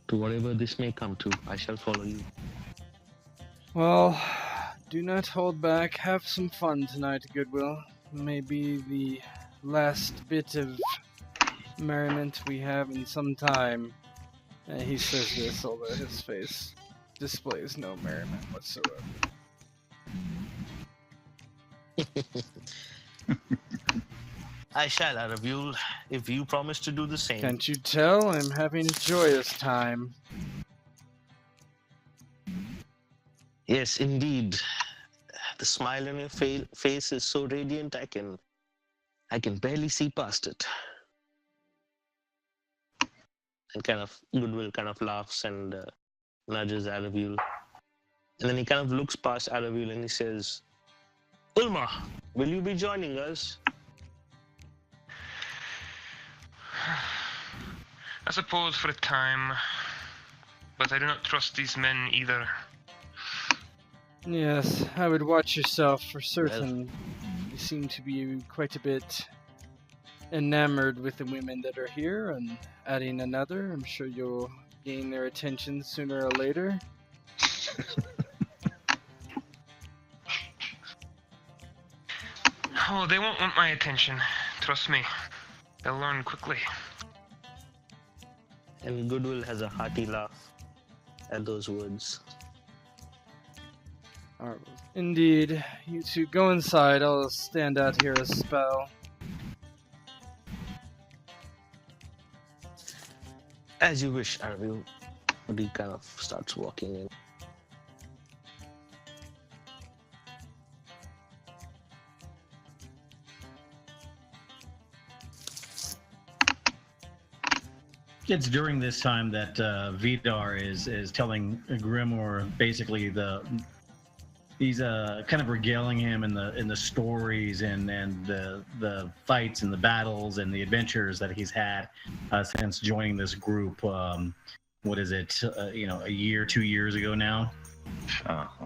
Speaker 7: To whatever this may come to, I shall follow you.
Speaker 3: Well, do not hold back. Have some fun tonight, Goodwill. Maybe the last bit of merriment we have in some time. And he says this, although his face displays no merriment whatsoever.
Speaker 7: I shall, Aravul, if you promise to do the same.
Speaker 3: Can't you tell? I'm having a joyous time.
Speaker 7: Yes, indeed. The smile on your face is so radiant, I can barely see past it. And Goodwill kind of laughs and nudges Aravul. And then he kind of looks past Aravul and he says, Ulma, will you be joining us?
Speaker 4: I suppose for a time, but I do not trust these men either.
Speaker 3: Yes, I would watch yourself for certain. You seem to be quite a bit enamored with the women that are here, and adding another, I'm sure you'll gain their attention sooner or later.
Speaker 4: Oh, they won't want my attention. Trust me. They'll learn quickly.
Speaker 7: And Goodwill has a hearty laugh at those words.
Speaker 3: Indeed. You two go inside. I'll stand out here a spell.
Speaker 7: As you wish, Aravul. He kind of starts walking in.
Speaker 2: It's during this time that Vidar is telling Grimoire basically he's kind of regaling him in the stories and the fights and the battles and the adventures that he's had since joining this group. What is it? A year, 2 years ago now.
Speaker 1: Probably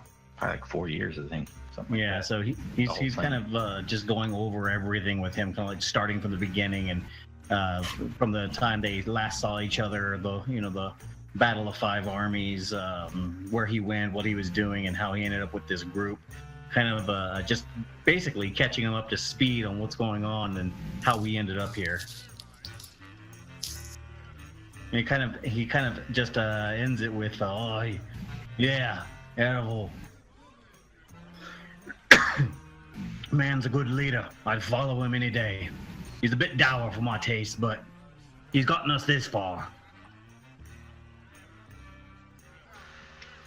Speaker 1: like 4 years, I think. Something
Speaker 2: Yeah,
Speaker 1: like
Speaker 2: so he's kind of just going over everything with him, kind of like starting from the beginning and from the time they last saw each other, the Battle of Five Armies, where he went, what he was doing, and how he ended up with this group. Kind of just basically catching him up to speed on what's going on and how we ended up here. And he kind of just ends it with, yeah, Errol. Man's a good leader. I'd follow him any day. He's a bit dour for my taste, but he's gotten us this far.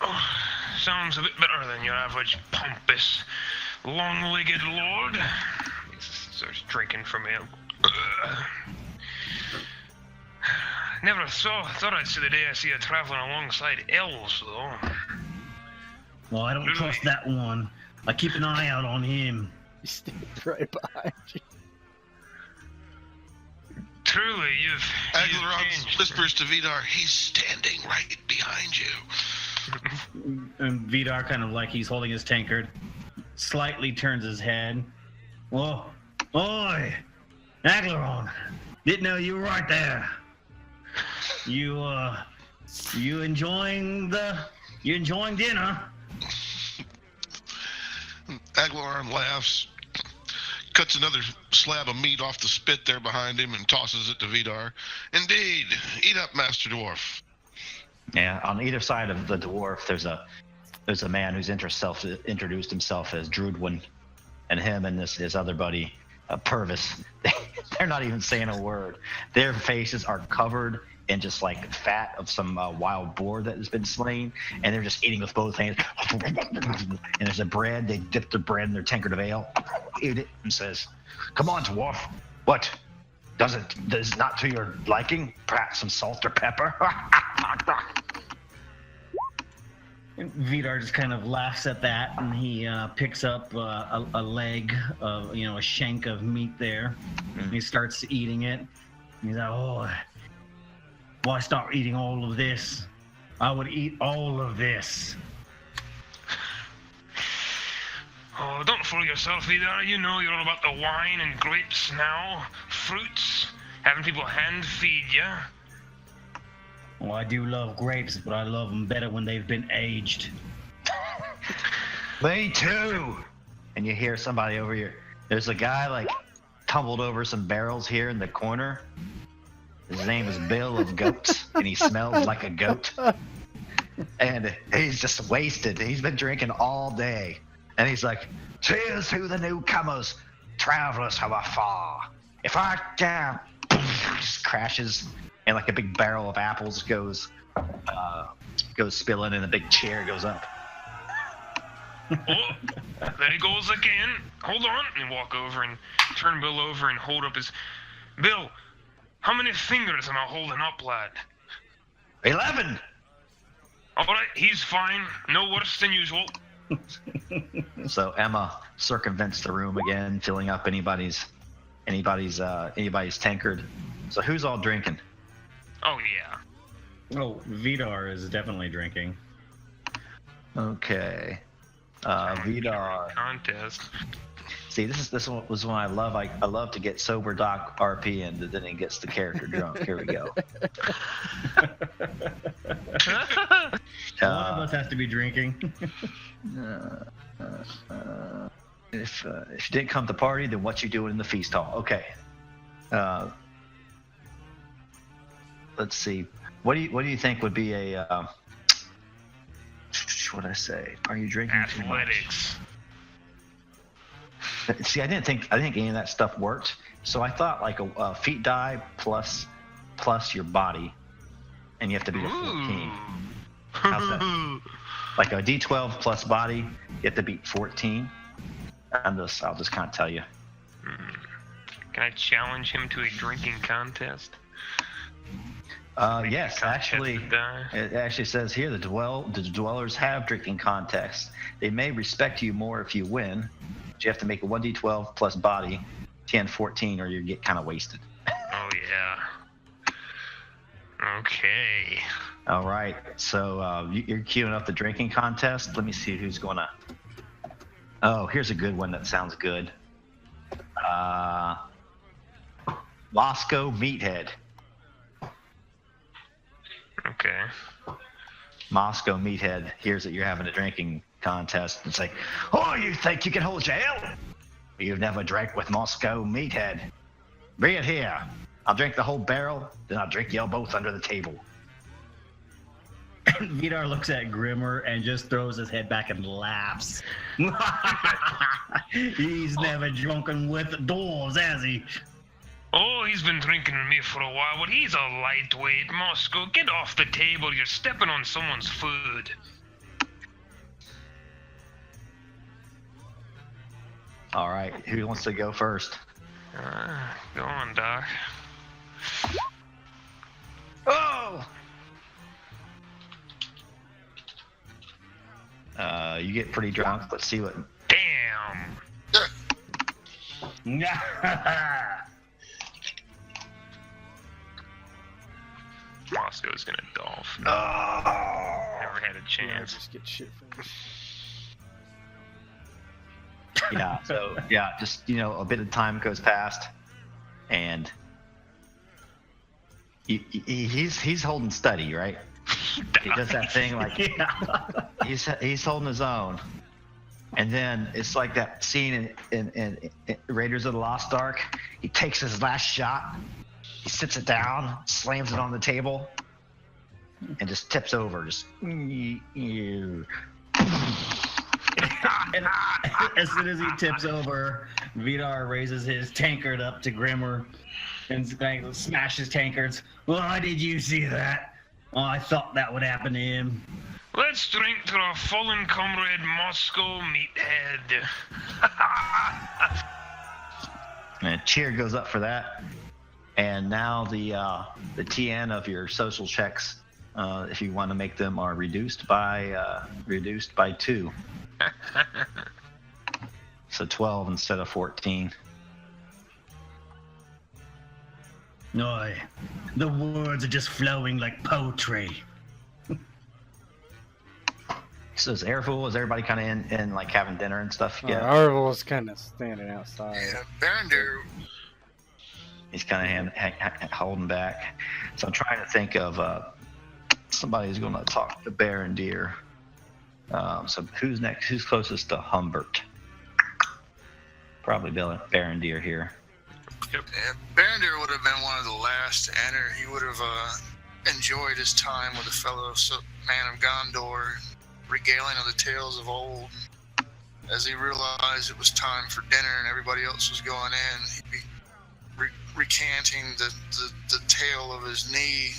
Speaker 4: Oh, sounds a bit better than your average pompous, long-legged lord. He starts drinking from me. Never thought I'd see the day I see a traveling alongside elves, though.
Speaker 2: Well, I don't trust that one. I keep an eye out on him.
Speaker 3: He stayed right behind you.
Speaker 4: Truly, you've
Speaker 6: Aglaron
Speaker 4: changed.
Speaker 6: whispers to Vidar, he's standing right behind you.
Speaker 2: And Vidar, kind of like he's holding his tankard, slightly turns his head. Whoa, oi, Aglaron! Didn't know you were right there. You enjoying dinner?
Speaker 6: Aglaron laughs, cuts another slab of meat off the spit there behind him and tosses it to Vidar. Indeed, eat up, Master Dwarf.
Speaker 1: Yeah, on either side of the dwarf, there's a man who's introduced himself as Drudwin, and him and his other buddy, Purvis. They're not even saying a word. Their faces are covered in just like fat of some wild boar that has been slain, and they're just eating with both hands. And there's a bread. They dip the bread in their tankard of ale, eat it, and says, "Come on, dwarf. What? Does it not to your liking? Perhaps some salt or pepper?"
Speaker 2: And Vidar just kind of laughs at that, and he picks up a leg of, a shank of meat there. And he starts eating it. And he's like, "Oh, why start eating all of this? I would eat all of this."
Speaker 4: Oh, don't fool yourself, Vidar. You know you're all about the wine and grapes now. Fruits. Having people hand feed you.
Speaker 2: Well, I do love grapes, but I love them better when they've been aged.
Speaker 1: Me too. And you hear somebody over here. There's a guy like tumbled over some barrels here in the corner. His name is Bill of Goats, and he smells like a goat. And he's just wasted. He's been drinking all day. And he's like, cheers to the newcomers, travelers from afar. If I can, just crashes, and like a big barrel of apples goes spilling, and a big chair goes up.
Speaker 4: Oh, there he goes again. Hold on. And walk over and turn Bill over and hold up his... Bill, how many fingers am I holding up, lad?
Speaker 1: 11.
Speaker 4: All right, he's fine. No worse than usual.
Speaker 1: So Emma circumvents the room again, filling up anybody's tankard. So who's all drinking?
Speaker 4: Oh, yeah.
Speaker 2: Oh, Vidar is definitely drinking.
Speaker 1: Okay. Vidar.
Speaker 4: Contest.
Speaker 1: See, this one was one I love. I love to get sober Doc RP in, but then he gets the character drunk. Here we go.
Speaker 2: One of us has to be drinking.
Speaker 1: If you didn't come to the party, then what you doing in the feast hall? Okay. Let's see. What do you think would be a what'd I say? Are you drinking too much?
Speaker 4: Athletics.
Speaker 1: See, I didn't think any of that stuff worked. So I thought like a feet die plus your body, and you have to beat a 14. How's that? Like a D12 plus body, you have to beat 14. I'll just kind of tell you.
Speaker 4: Can I challenge him to a drinking contest?
Speaker 1: Yes, actually, it actually says here the dwellers have drinking contests. They may respect you more if you win, but you have to make a 1d12 plus body, 10, 14, or you get kind of wasted.
Speaker 4: Oh yeah. Okay.
Speaker 1: All right, so you're queuing up the drinking contest. Let me see who's gonna. Oh, here's a good one that sounds good. Moscow Meathead.
Speaker 4: Okay.
Speaker 1: Moscow Meathead hears that you're having a drinking contest and say, "Oh, you think you can hold your ale? You've never drank with Moscow Meathead. Bring it here. I'll drink the whole barrel, then I'll drink y'all both under the table."
Speaker 2: Vidar looks at Grimmer and just throws his head back and laughs. He's never drunken with dwarves, has he?
Speaker 4: Oh, he's been drinking with me for a while, but he's a lightweight. Moscow, get off the table. You're stepping on someone's food.
Speaker 1: All right, who wants to go first?
Speaker 4: Go on, Doc.
Speaker 1: Oh! You get pretty drunk. Let's see what.
Speaker 4: Damn. Moscow's gonna dolph.
Speaker 1: Oh!
Speaker 4: Never had a
Speaker 3: Yeah,
Speaker 4: chance.
Speaker 3: just get shit faced.
Speaker 1: Yeah. So yeah, just a bit of time goes past, and he's holding steady, right? He does that thing like he's holding his own, and then it's like that scene in Raiders of the Lost Ark. He takes his last shot, he sits it down, slams it on the table, and just tips over. Just
Speaker 2: And as soon as he tips over, Vidar raises his tankard up to Grimmer and smashes tankards. Why did you see that? Oh, I thought that would happen to him.
Speaker 4: Let's drink to our fallen comrade Moscow Meathead.
Speaker 1: And a cheer goes up for that. And now the TN of your social checks, if you want to make them, are reduced by 2. So 12 instead of 14.
Speaker 2: No, the words are just flowing like poetry.
Speaker 1: So is Airful, is everybody kind of in like having dinner and stuff?
Speaker 3: Yeah. Arvel's kind of standing outside.
Speaker 5: Yeah, Berendir.
Speaker 1: He's kind of holding back. So I'm trying to think of somebody who's going to talk to Berendir. So who's next? Who's closest to Humbert? Probably Berendir here.
Speaker 4: Yep.
Speaker 5: Yeah, Berendir would have been one of the last to enter. He would have enjoyed his time with a fellow man of Gondor, regaling of the tales of old. As he realized it was time for dinner and everybody else was going in, he'd be recanting the tale of his knee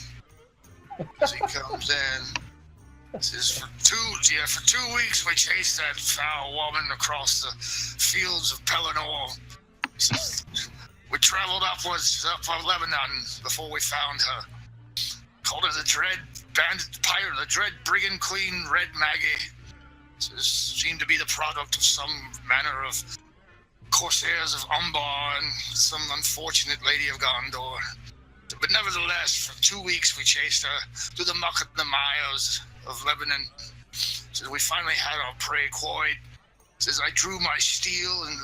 Speaker 5: as he comes in. He says, for 2 weeks we chased that foul woman across the fields of Pelennor. He says, we traveled upwards up from Lebanon before we found her. Called her the Dread Bandit Pirate, the Dread Brigand Queen Red Maggie. This seemed to be the product of some manner of corsairs of Umbar and some unfortunate lady of Gondor. But nevertheless, for 2 weeks we chased her through the muck and the mires of Lebanon. So we finally had our prey quite. Says I drew my steel and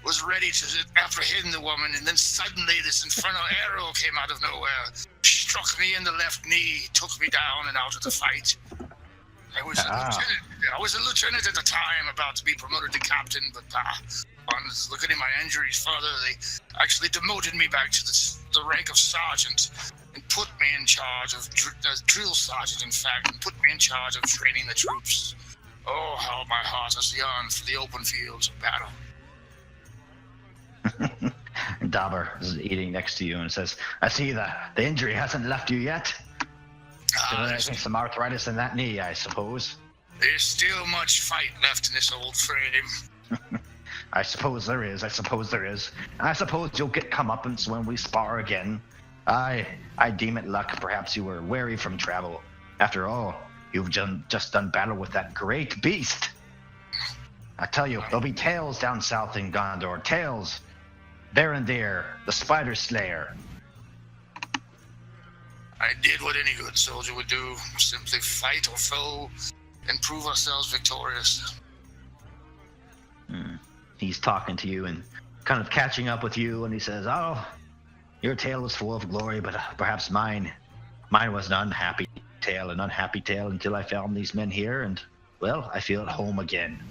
Speaker 5: was ready to apprehend the woman, and then suddenly this infernal arrow came out of nowhere, struck me in the left knee, took me down and out of the fight. I was a lieutenant at the time, about to be promoted to captain, but on looking at my injuries further, they actually demoted me back to the rank of sergeant and put me in charge of drill sergeant, in fact, and put me in charge of training the troops. Oh, how my heart has yearned for the open fields of battle.
Speaker 1: Dauber is eating next to you and says, I see the injury hasn't left you yet. There's some arthritis in that knee, I suppose.
Speaker 5: There's still much fight left in this old frame.
Speaker 1: I suppose there is. I suppose you'll get comeuppance when we spar again. I deem it luck. Perhaps you were weary from travel. After all, you've just done battle with that great beast. I tell you, there'll be tales down south in Gondor. Tales. Berendir, the Spider Slayer.
Speaker 5: I did what any good soldier would do. Simply fight our foe and prove ourselves victorious.
Speaker 1: He's talking to you and kind of catching up with you, and he says, oh, your tale was full of glory, but perhaps mine was an unhappy tale until I found these men here, and, well, I feel at home again.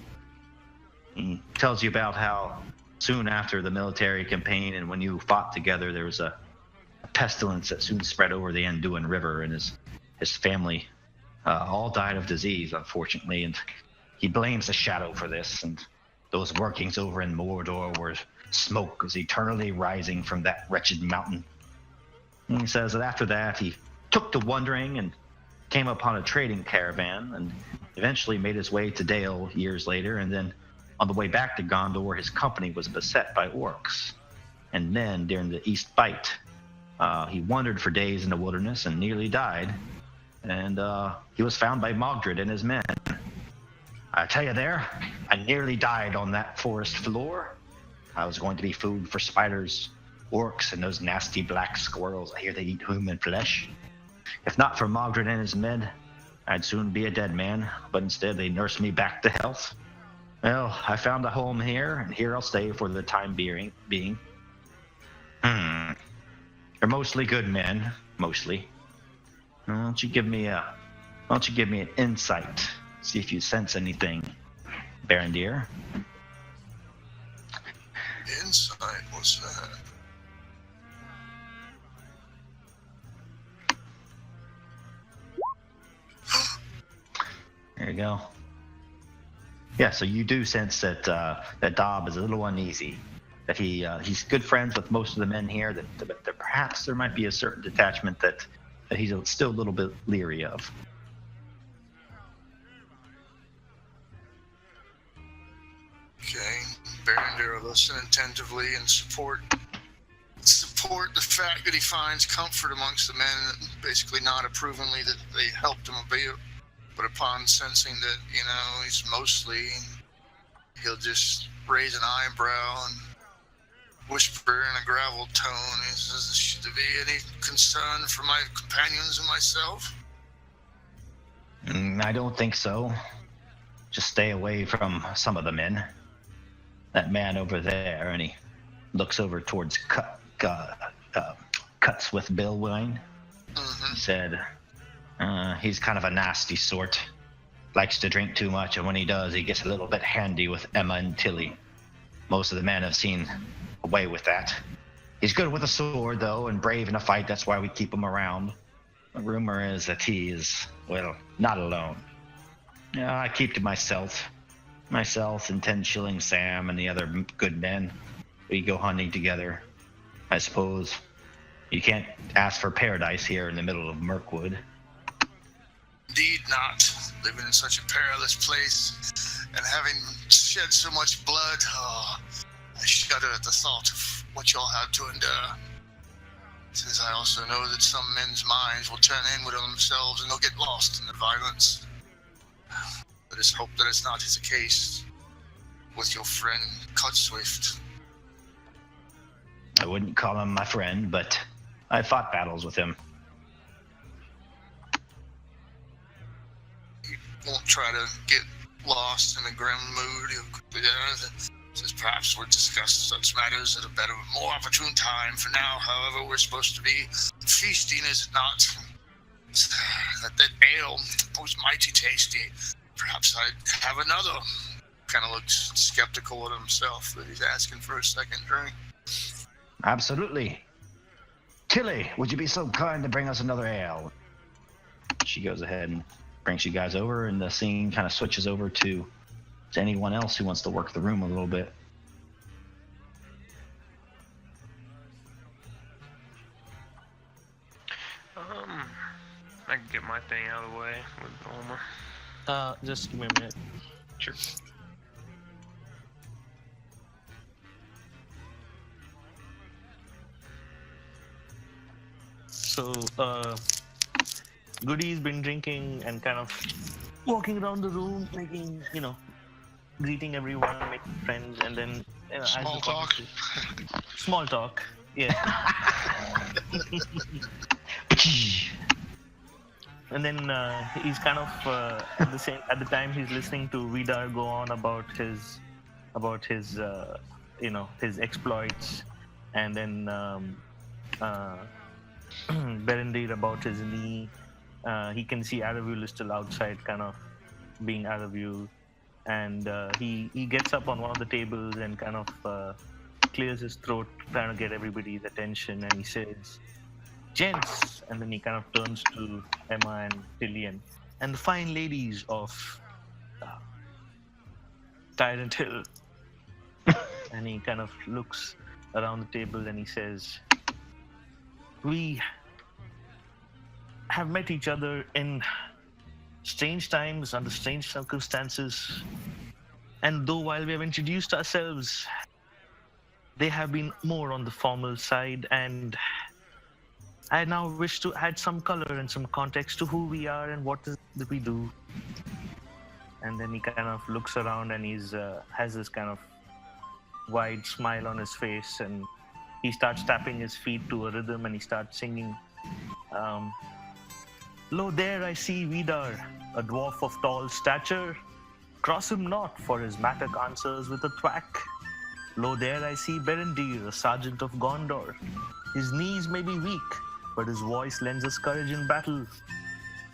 Speaker 1: He tells you about how soon after the military campaign and when you fought together, there was a pestilence that soon spread over the Anduin River, and his family all died of disease, unfortunately, and he blames the shadow for this, and those workings over in Mordor where smoke was eternally rising from that wretched mountain. And he says that after that he took to wandering and came upon a trading caravan and eventually made his way to Dale years later, and then on the way back to Gondor his company was beset by orcs. And then during the East Bite, he wandered for days in the wilderness and nearly died, and he was found by Mogdred and his men. I tell you there, I nearly died on that forest floor. I was going to be food for spiders, orcs, and those nasty black squirrels. I hear they eat human flesh. If not for Mogdred and his men, I'd soon be a dead man, but instead they nursed me back to health. Well, I found a home here, and here I'll stay for the time being. They're mostly good men, mostly. Why don't you give me an insight? See if you sense anything, Berendir.
Speaker 5: Insight? What's that?
Speaker 1: There you go. Yeah, so you do sense that that Dob is a little uneasy. That he's good friends with most of the men here. That perhaps there might be a certain detachment that he's still a little bit leery of.
Speaker 5: Okay, Berendir will listen attentively and support the fact that he finds comfort amongst the men, that basically not approvingly that they helped him but upon sensing that, he's mostly, he'll just raise an eyebrow and whisper in a gravel tone. He says, should there be any concern for my companions and myself?
Speaker 1: I don't think so. Just stay away from some of the men. That man over there, and he looks over towards Cuts with Billwine. He said, he's kind of a nasty sort. Likes to drink too much, and when he does, he gets a little bit handy with Emma and Tilly. Most of the men have seen away with that. He's good with a sword, though, and brave in a fight. That's why we keep him around. The rumor is that he is, well, not alone. Yeah, I keep to myself. Myself and 10 Shilling Sam and the other good men. We go hunting together. I suppose you can't ask for paradise here in the middle of Mirkwood.
Speaker 5: Indeed not. Living in such a perilous place and having shed so much blood, I shudder at the thought of what y'all have to endure. Since I also know that some men's minds will turn inward on themselves and they'll get lost in the violence. Let us hope that it's not the case with your friend Cutswift.
Speaker 1: I wouldn't call him my friend, but I fought battles with him.
Speaker 5: You won't try to get lost in a grim mood. Says perhaps we'll discuss such matters at a better, more opportune time. For now, however, we're supposed to be feasting, is it not? That ale was mighty tasty. Perhaps I'd have another. Kind of looks skeptical at himself that he's asking for a second drink.
Speaker 1: Absolutely. Tilly, would you be so kind to bring us another ale? She goes ahead and brings you guys over, and the scene kind of switches over to anyone else who wants to work the room a little bit.
Speaker 4: I can get my thing out of the way with Olma.
Speaker 7: Just give me a minute.
Speaker 4: Sure.
Speaker 7: So, Goody's been drinking and kind of walking around the room, making, greeting everyone, making friends, and then
Speaker 6: Small talk.
Speaker 7: Small talk, yeah. And then he's kind of at the time he's listening to Vidar go on about his his exploits, and then Berendir about his knee. He can see Aravul is still outside, kind of being Aravul, and he gets up on one of the tables and kind of clears his throat, trying to get everybody's attention, and he says, "Gents," and then he kind of turns to Emma and Tillian and the fine ladies of Tyrant Hill, and he kind of looks around the table and he says, "We have met each other in strange times, under strange circumstances, and though while we have introduced ourselves, they have been more on the formal side, and I now wish to add some color and some context to who we are and what is it that we do." And then he kind of looks around and he's has this kind of wide smile on his face, and he starts tapping his feet to a rhythm and he starts singing, "Lo, there I see Vidar, a dwarf of tall stature. Cross him not, for his mattock answers with a thwack. Lo, there I see Berendir, a sergeant of Gondor. His knees may be weak, but his voice lends us courage in battle.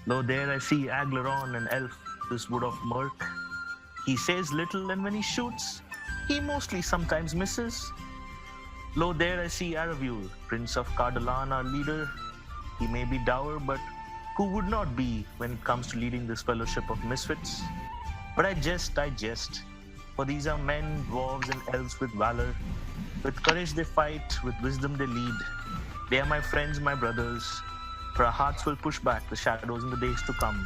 Speaker 7: Lo, there I see Aglaron, an elf, this wood of murk. He says little, and when he shoots, he mostly sometimes misses. Lo, there I see Aravul, prince of Cardalan, our leader. He may be dour, but who would not be when it comes to leading this fellowship of misfits? But I jest, for these are men, dwarves, and elves with valor. With courage they fight, with wisdom they lead. They are my friends, my brothers, for our hearts will push back the shadows in the days to come.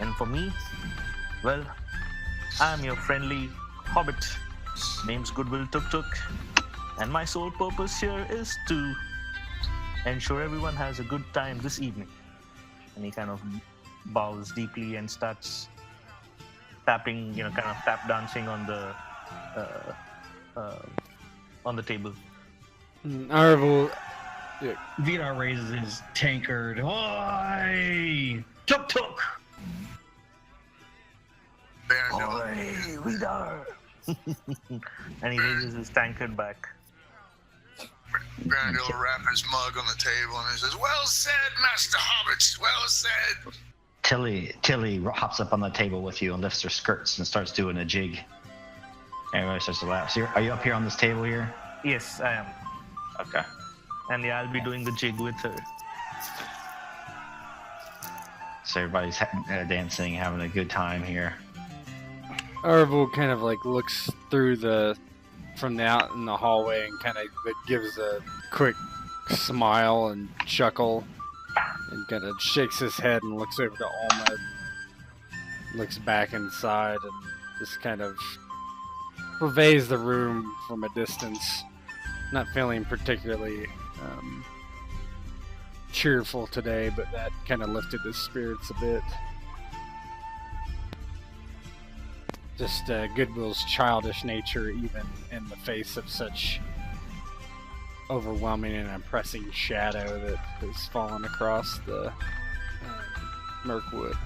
Speaker 7: And for me, well, I am your friendly hobbit. Name's Goodwill Tuk Tuk, and my sole purpose here is to ensure everyone has a good time this evening." And he kind of bows deeply and starts tapping, kind of tap dancing on the table.
Speaker 3: Arvel,
Speaker 2: Vidar raises his tankard. Oi! Tuk Tuk!
Speaker 7: Oi, Vidar! And he raises his tankard back.
Speaker 5: Berendir will wrap his mug on the table and he says, "Well said, Master Hobbit, well said."
Speaker 1: Tilly hops up on the table with you and lifts her skirts and starts doing a jig. Everybody starts to laugh. So are you up here on this table here?
Speaker 7: Yes, I am.
Speaker 1: Okay.
Speaker 7: And yeah, I'll be doing the jig with her.
Speaker 1: So everybody's dancing, having a good time here.
Speaker 3: Arvel kind of like looks through from out in the hallway and kind of gives a quick smile and chuckle and kind of shakes his head and looks over to Alma, looks back inside and just kind of pervades the room from a distance, not feeling particularly cheerful today, but that kind of lifted his spirits a bit. Just Goodwill's childish nature, even in the face of such overwhelming and impressing shadow that has fallen across the Mirkwood.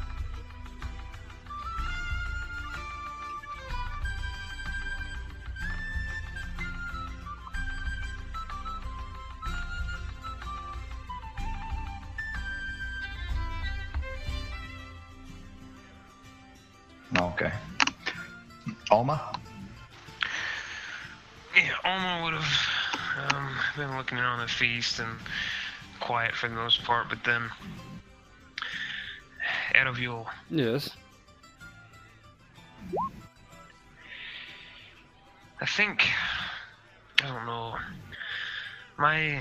Speaker 1: Okay. Alma?
Speaker 4: Yeah, Alma would have been looking in on the feast and quiet for the most part, but then Ereviel.
Speaker 3: Yes.
Speaker 4: I think, I don't know, my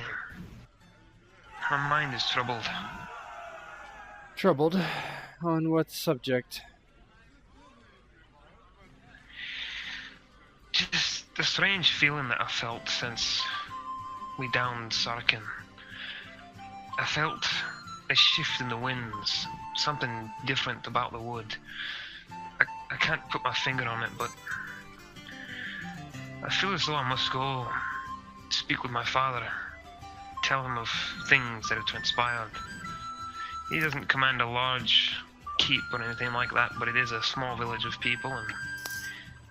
Speaker 4: mind is troubled.
Speaker 3: Troubled? On what subject?
Speaker 4: Just the strange feeling that I felt since we downed Sarqin. I felt a shift in the winds, something different about the wood. I can't put my finger on it, but I feel as though I must go speak with my father, tell him of things that have transpired. He doesn't command a large keep or anything like that, but it is a small village of people, and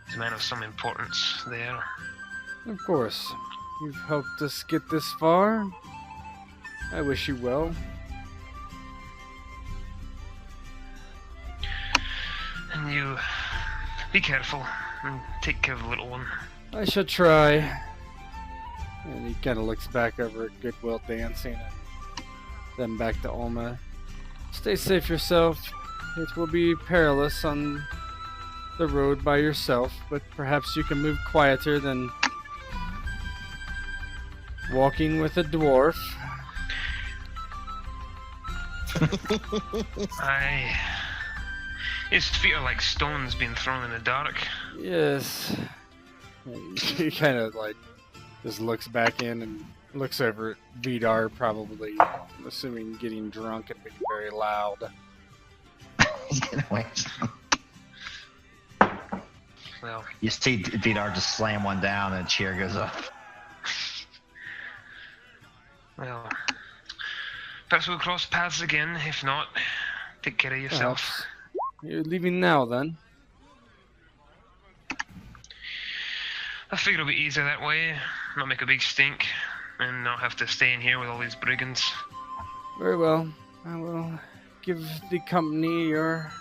Speaker 4: he's a man of some importance there.
Speaker 3: Of course. You've helped us get this far. I wish you well.
Speaker 4: And you be careful and take care of the little one.
Speaker 3: I shall try. And he kind of looks back over at Goodwill dancing and then back to Alma. Stay safe yourself. It will be perilous on the road by yourself, but perhaps you can move quieter than walking with a dwarf.
Speaker 4: His feet are like stones being thrown in the dark.
Speaker 3: Yes. He kind of like just looks back in and looks over at Vidar, probably, I'm assuming getting drunk and being very loud.
Speaker 4: Well,
Speaker 1: You see Vidar just slam one down and a chair goes up.
Speaker 4: well, perhaps we'll cross paths again. If not, take care of yourself.
Speaker 3: Perhaps. You're leaving now, then?
Speaker 4: I figure it'll be easier that way, not make a big stink, and not have to stay in here with all these brigands.
Speaker 3: Very well. I will give the company your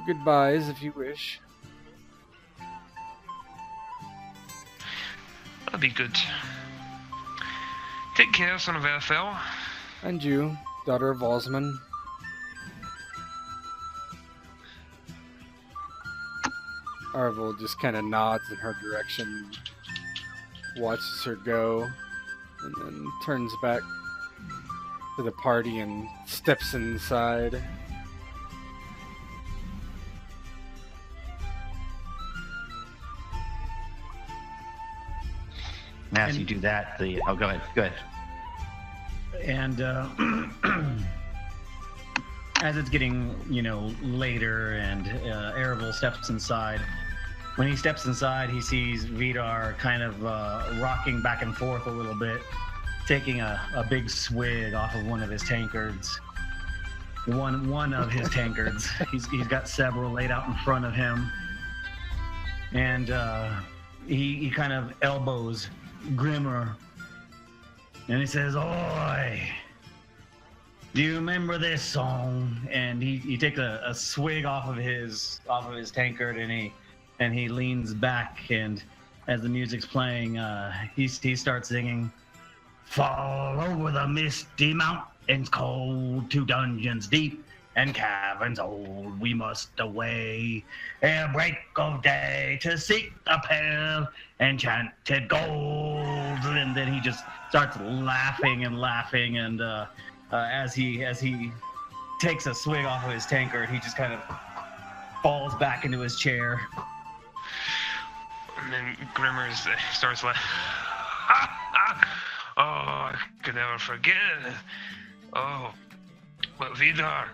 Speaker 3: goodbyes if you wish.
Speaker 4: That'll be good. Take care, son of Erfel.
Speaker 3: And you, daughter of Osman. Arvel just kind of nods in her direction, watches her go, and then turns back to the party and steps inside.
Speaker 1: Now, as you do that, oh, go ahead.
Speaker 2: And as it's getting, later and Ereviel steps inside, when he steps inside, he sees Vidar kind of rocking back and forth a little bit, taking a big swig off of one of his tankards. One of his tankards. He's got several laid out in front of him. And he kind of elbows Grimmer, and he says, "Oi, do you remember this song?" And he takes a swig off of his tankard, and he leans back and as the music's playing, he starts singing, "Fall over the misty mountains cold, to dungeons deep and caverns old, we must away ere break of day to seek the pale enchanted gold." And then he just starts laughing, and as he takes a swig off of his tankard, he just kind of falls back into his chair.
Speaker 4: And then Grimmer starts laughing. Oh, I could never forget it. Oh, but Vidar,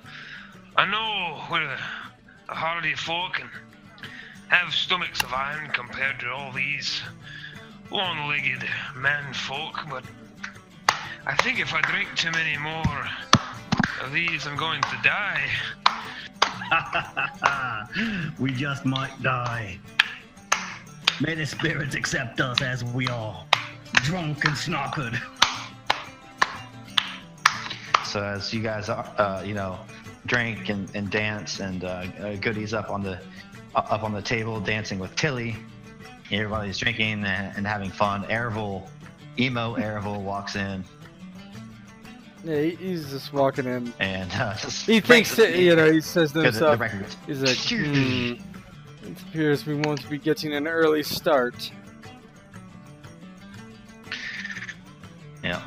Speaker 4: I know we're a hardy folk and have stomachs of iron compared to all these one-legged man folk, but I think if I drink too many more of these, I'm going to die.
Speaker 2: We just might die. May the spirits accept us as we are, drunk and snockered.
Speaker 1: So as you guys, drink and dance, and Goody's up on the table dancing with Tilly. Everybody's drinking and having fun. Emo Ervil walks in.
Speaker 3: Yeah, he's just walking in.
Speaker 1: And
Speaker 3: he thinks that, he says to himself,
Speaker 1: the
Speaker 3: he's like, it appears we won't be getting an early start.
Speaker 1: Yeah.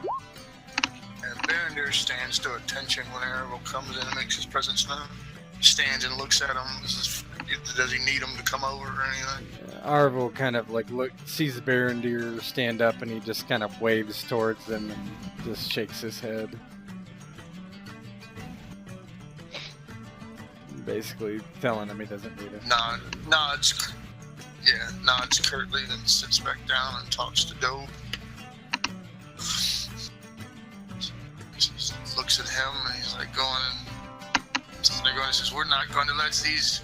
Speaker 5: And Berendir stands to attention when Ervil comes in and makes his presence known. Stands and looks at him. Does he need him to come over or anything?
Speaker 3: Arvel kind of sees Berendir stand up, and he just kind of waves towards them and just shakes his head. Basically telling him he doesn't need it.
Speaker 5: Nods curtly, then sits back down and talks to Doe. Looks at him and he's like they're going and says, "We're not going to let these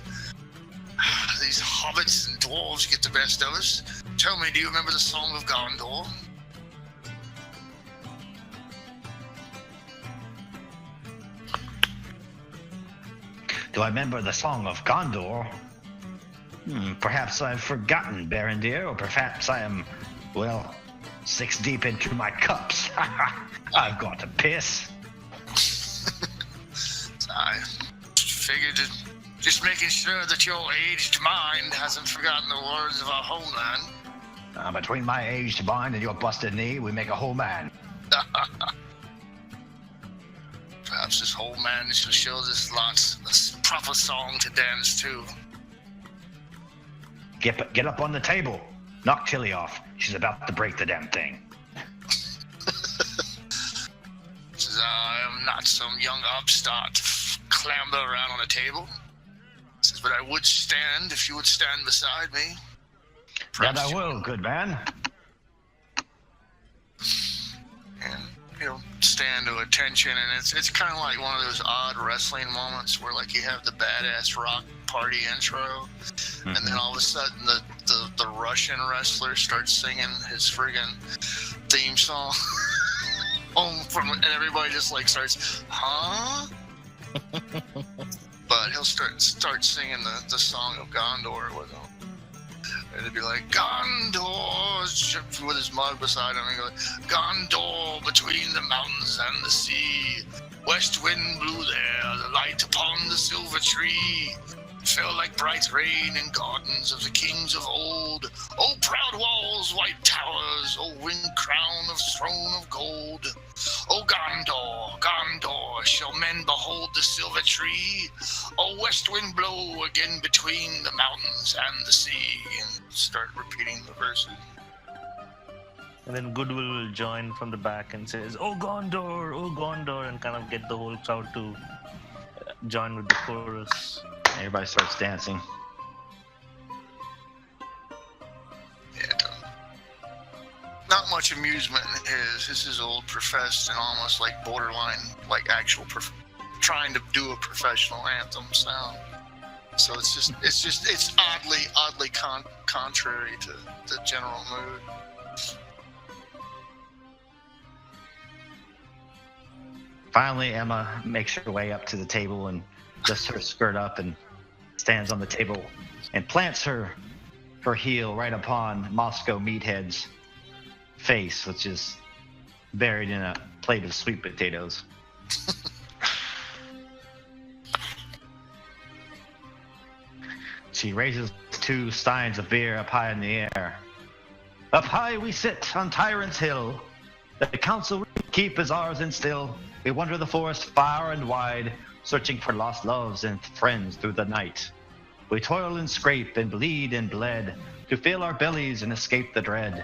Speaker 5: hobbits and dwarves get the best of us. Tell me, do you remember the Song of Gondor?"
Speaker 1: Do I remember the Song of Gondor? Perhaps I've forgotten, Berendir, or perhaps I am, 6 deep into my cups. I've got to piss.
Speaker 5: I figured just making sure that your aged mind hasn't forgotten the words of our homeland.
Speaker 1: Between my aged mind and your busted knee, we make a whole man.
Speaker 5: Perhaps this whole man shall show this lots a proper song to dance to.
Speaker 1: Get up on the table. Knock Tilly off. She's about to break the damn thing.
Speaker 5: Says, I am not some young upstart to clamber around on a table. Says, but I would stand if you would stand beside me.
Speaker 1: That I will, good man.
Speaker 5: And he'll stand to attention, and it's kind of like one of those odd wrestling moments where like you have the badass rock party intro, and then all of a sudden the Russian wrestler starts singing his friggin' theme song. And everybody just like starts, huh? But he'll start singing the Song of Gondor with him. And it'd be like, Gondor, with his mug beside him, and go, Gondor between the mountains and the sea. West wind blew there, the light upon the silver tree. Fell like bright rain in gardens of the kings of old. Oh, proud walls, white towers, oh, winged crown of throne of gold. Oh, Gondor, Gondor, shall men behold the silver tree? Oh, west wind blow again between the mountains and the sea. And start repeating the verses.
Speaker 7: And then Goodwill will join from the back and says, oh Gondor, and kind of get the whole crowd to join with the chorus.
Speaker 1: Everybody starts dancing.
Speaker 5: Yeah. Not much amusement in his. This is old professed and almost like borderline, like actual trying to do a professional anthem sound. So it's oddly contrary to the general mood.
Speaker 1: Finally, Emma makes her way up to the table and lifts her skirt up and stands on the table and plants her her heel right upon Moscow Meathead's face, which is buried in a plate of sweet potatoes. She raises 2 steins of beer up high in the air. Up high we sit on Tyrant's Hill. The council we keep is ours and still. We wander the forest far and wide, searching for lost loves and friends through the night. We toil and scrape and bleed and bled to fill our bellies and escape the dread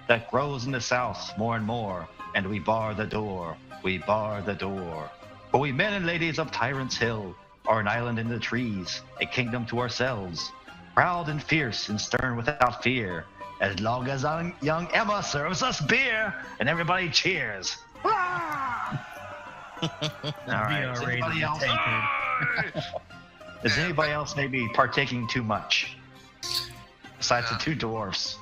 Speaker 1: that grows in the south more and more, and we bar the door, we bar the door. For we men and ladies of Tyrant's Hill are an island in the trees, a kingdom to ourselves, proud and fierce and stern without fear, as long as young Emma serves us beer and everybody cheers. All right. Is anybody else? Is anybody else maybe partaking too much? Besides the 2 dwarfs.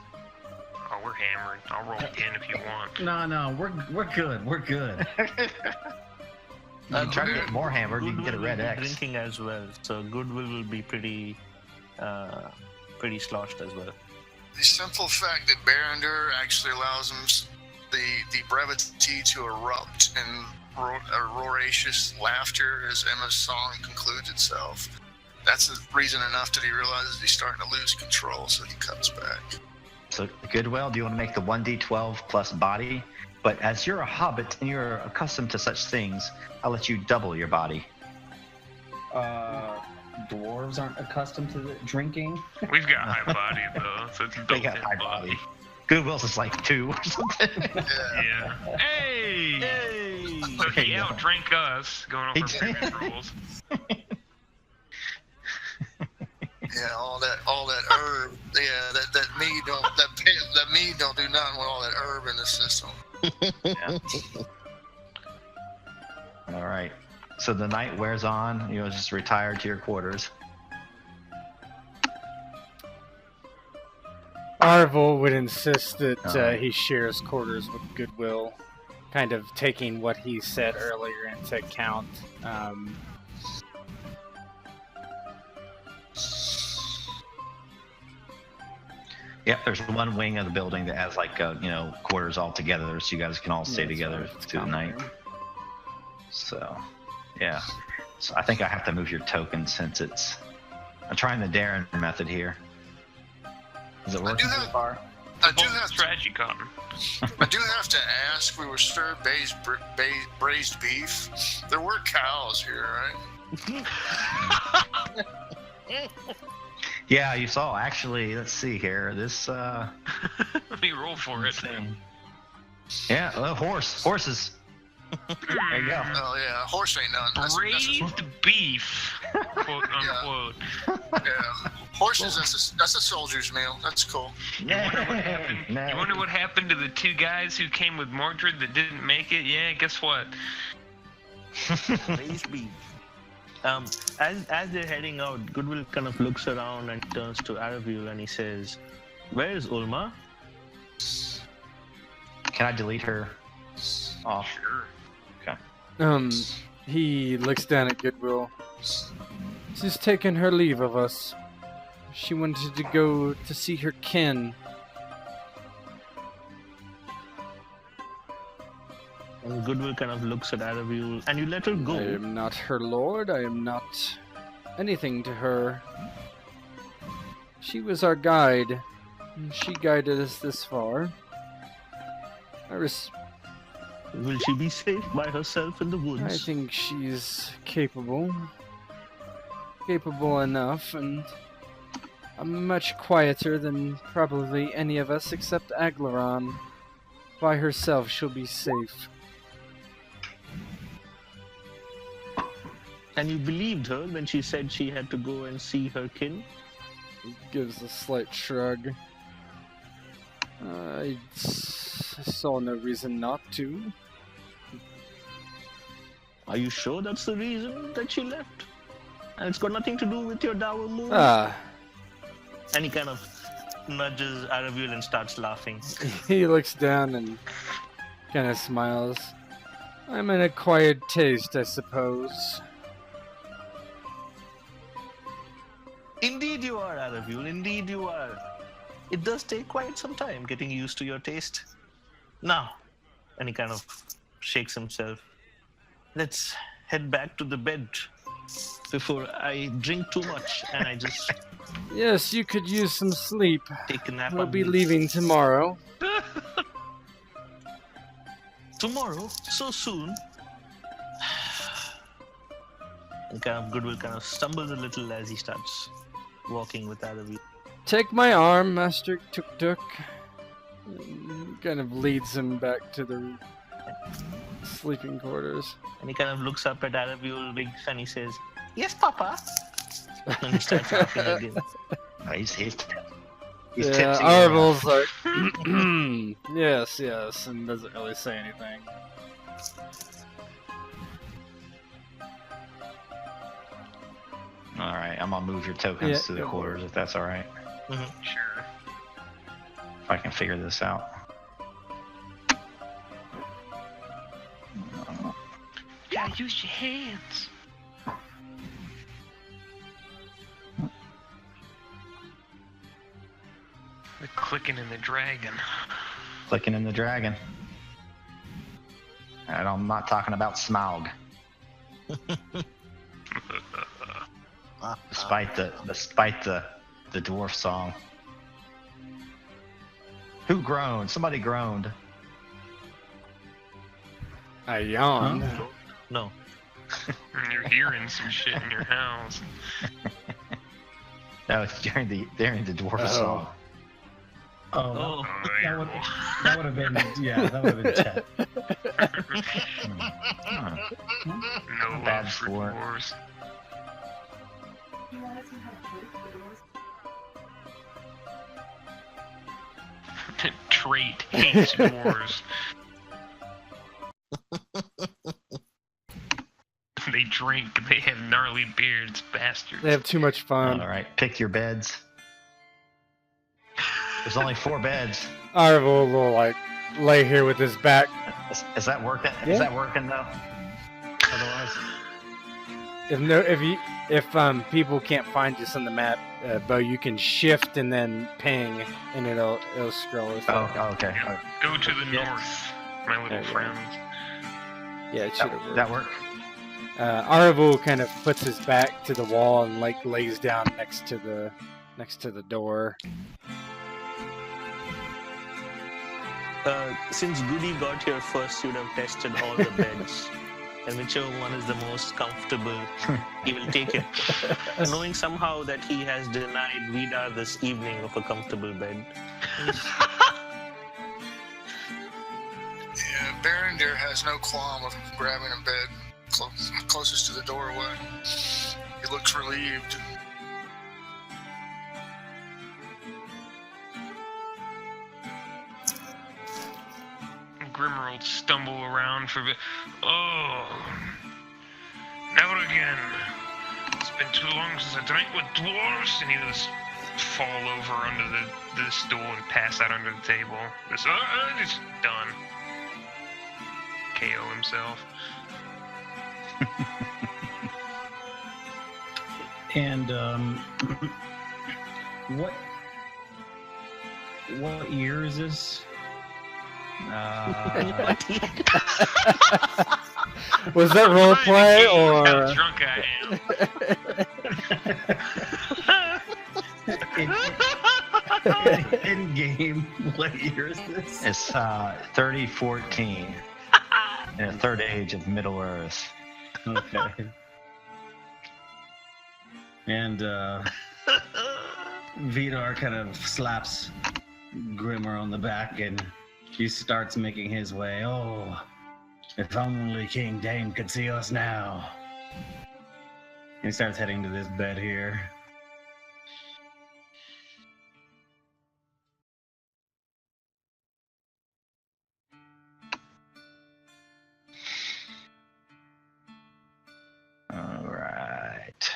Speaker 4: Oh, we're hammered. I'll roll again if you want.
Speaker 2: No, we're good. We're good.
Speaker 1: Try to get more hammered, you can get a red X.
Speaker 7: Drinking as well, so Goodwill will be pretty sloshed as well.
Speaker 5: The simple fact that Berendir actually allows him the brevity to erupt in a roracious laughter as Emma's song concludes itself. That's reason enough that he realizes he's starting to lose control, so he cuts back.
Speaker 1: So, Goodwill, do you want to make the 1d12 plus body? But as you're a hobbit and you're accustomed to such things, I'll let you double your body.
Speaker 8: Dwarves aren't accustomed to drinking.
Speaker 4: We've got high body though, so it's
Speaker 1: They got high body. Goodwill's is like 2 or something.
Speaker 4: Yeah. Hey! So he outdrank us going over previous rules.
Speaker 5: Yeah, all that herb. Yeah, that mead don't do nothing with all that herb in the system.
Speaker 1: Yeah. All right. So the night wears on. You just retire to your quarters.
Speaker 3: Arvel would insist that he shares quarters with Goodwill, kind of taking what he said earlier into account.
Speaker 1: Yeah, there's one wing of the building that has like quarters all together, so you guys can all stay together through the night. So, yeah. So I think I have to move your token since I'm trying the Darren method here. Is it working so far?
Speaker 5: I do have
Speaker 4: strategy, Cotton.
Speaker 5: I do have to ask. We were served braised beef. There were cows here, right?
Speaker 1: Yeah, you saw. Actually, let's see here. This.
Speaker 4: Let me roll for it.
Speaker 1: Yeah, horses. There you go.
Speaker 5: Oh yeah, horse ain't none.
Speaker 4: Braised beef, quote unquote.
Speaker 5: Yeah, horses. That's a soldier's meal. That's cool.
Speaker 4: You wonder what happened to the 2 guys who came with Mogdred that didn't make it? Yeah, guess what?
Speaker 7: Braised beef. As they're heading out, Goodwill kind of looks around and turns to Aravil and he says, "Where is Ulma?"
Speaker 1: Can I delete her off?
Speaker 4: Sure.
Speaker 1: Okay.
Speaker 3: He looks down at Goodwill. She's taken her leave of us. She wanted to go to see her kin.
Speaker 7: And Goodwill kind of looks at Aravil, and you let her go.
Speaker 3: I am not her lord. I am not anything to her. She was our guide. And she guided us this far.
Speaker 7: Will she be safe by herself in the woods?
Speaker 3: I think she's capable. Capable enough, and much quieter than probably any of us except Aglaron. By herself, she'll be safe.
Speaker 7: And you believed her when she said she had to go and see her kin?
Speaker 3: He gives a slight shrug. I saw no reason not to.
Speaker 7: Are you sure that's the reason that she left? And it's got nothing to do with your dour mood? And he kind of nudges Aravil and starts laughing.
Speaker 3: He looks down and kind of smiles. I'm an acquired taste, I suppose.
Speaker 7: Indeed you are, Aravil. Indeed you are. It does take quite some time getting used to your taste. Now, and he kind of shakes himself. Let's head back to the bed before I drink too much and I just
Speaker 3: Yes, you could use some sleep.
Speaker 7: take a nap.
Speaker 3: We'll
Speaker 7: on
Speaker 3: be
Speaker 7: this.
Speaker 3: leaving tomorrow.
Speaker 7: Tomorrow? So soon? And kind of Goodwill kind of stumbles a little as he starts walking with Aravi.
Speaker 3: Take my arm, Master Tuk Tuk. Kind of leads him back to the sleeping quarters.
Speaker 7: And he kind of looks up at Aravi, winks, and he says, "Yes, Papa." And he starts laughing again.
Speaker 1: Oh, he's
Speaker 3: Yeah,
Speaker 1: tipsy.
Speaker 3: Arvel's like, yes, and doesn't really say anything.
Speaker 1: All right, I'm gonna move your tokens
Speaker 3: Yeah,
Speaker 1: to the
Speaker 3: go for
Speaker 1: quarters if that's all right.
Speaker 4: Sure.
Speaker 1: If I can figure this out.
Speaker 4: Gotta use your hands. The clicking and the dragon.
Speaker 1: Clicking in the dragon. And I'm not talking about Smaug. Despite the dwarf song. Who groaned? Somebody groaned.
Speaker 3: I yawned.
Speaker 7: No.
Speaker 4: You're hearing some shit in your house.
Speaker 1: No, it's during the dwarf song.
Speaker 2: Oh,
Speaker 7: Oh.
Speaker 2: that would have been, yeah, that would have been Chet.
Speaker 4: No
Speaker 1: Bad
Speaker 4: love for
Speaker 1: sport.
Speaker 4: dwarves. Trait hates dwarves. They drink, they have gnarly beards, bastards.
Speaker 3: They have too much fun.
Speaker 1: All right, pick your beds. There's only 4 beds.
Speaker 3: Arvel will like lay here with his back.
Speaker 1: Is that working?
Speaker 3: Yeah.
Speaker 1: Is that working though? Otherwise,
Speaker 3: If people can't find us on the map, Bo, you can shift and then ping, and it'll scroll us.
Speaker 1: oh, okay.
Speaker 4: Yeah. Go to the
Speaker 1: Yeah.
Speaker 4: north, my little
Speaker 3: There you go.
Speaker 4: friends.
Speaker 3: Yeah, it should have worked.
Speaker 1: That work?
Speaker 3: Arvel kind of puts his back to the wall and like lays down next to the door.
Speaker 7: Since Goody got here first, you'd have tested all the beds. And whichever one is the most comfortable, he will take it. Knowing somehow that he has denied Vidar this evening of a comfortable bed.
Speaker 5: Yeah, Berendir has no qualm of grabbing a bed closest to the doorway. He looks relieved.
Speaker 4: Grimmer will stumble around for a bit. Oh, never again. It's been too long since I drank with dwarves. And he'll just fall over under the stool and pass out under the table. It's done. KO himself.
Speaker 2: And what year is this?
Speaker 3: Was that roleplay
Speaker 4: How
Speaker 3: or?
Speaker 4: drunk I am.
Speaker 2: In game, what year is this?
Speaker 1: It's 3014 in the third age of Middle Earth.
Speaker 2: Okay. And Vidar kind of slaps Grimmer on the back and he starts making his way. Oh, if only King Dane could see us now. And he starts heading to this bed here.
Speaker 1: All right.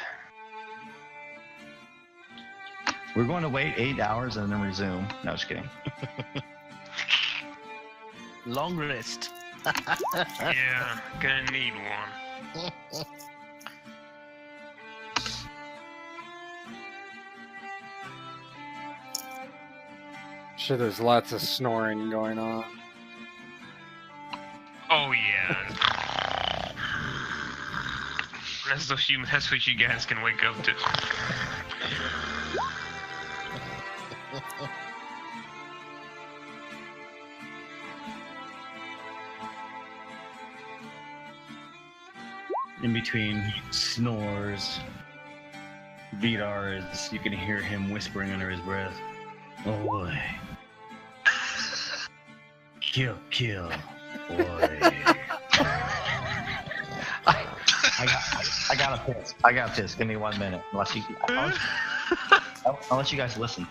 Speaker 1: We're going to wait 8 hours and then resume. No, just kidding.
Speaker 7: Long rest.
Speaker 4: Yeah, gonna need one.
Speaker 3: Sure, there's lots of snoring going on.
Speaker 4: Oh yeah. That's what you guys can wake up to.
Speaker 2: In between snores, Vidar you can hear him whispering under his breath, "Oh boy. Kill, boy."
Speaker 1: I gotta piss. I gotta piss. Give me 1 minute. Unless you guys listen.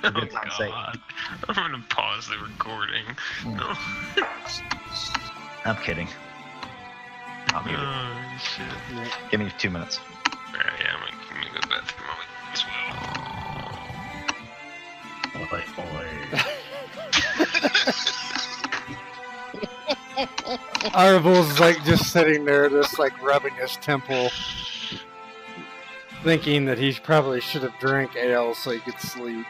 Speaker 1: For good time's sake.
Speaker 4: I'm gonna pause the recording. No.
Speaker 1: I'm kidding. I'll mute it.
Speaker 4: Oh shit.
Speaker 1: Give me 2 minutes.
Speaker 4: Alright, yeah, I'm gonna go to the bathroom as well.
Speaker 3: Arvel's like just sitting there, just like rubbing his temple, thinking that he probably should have drank ale so he could sleep.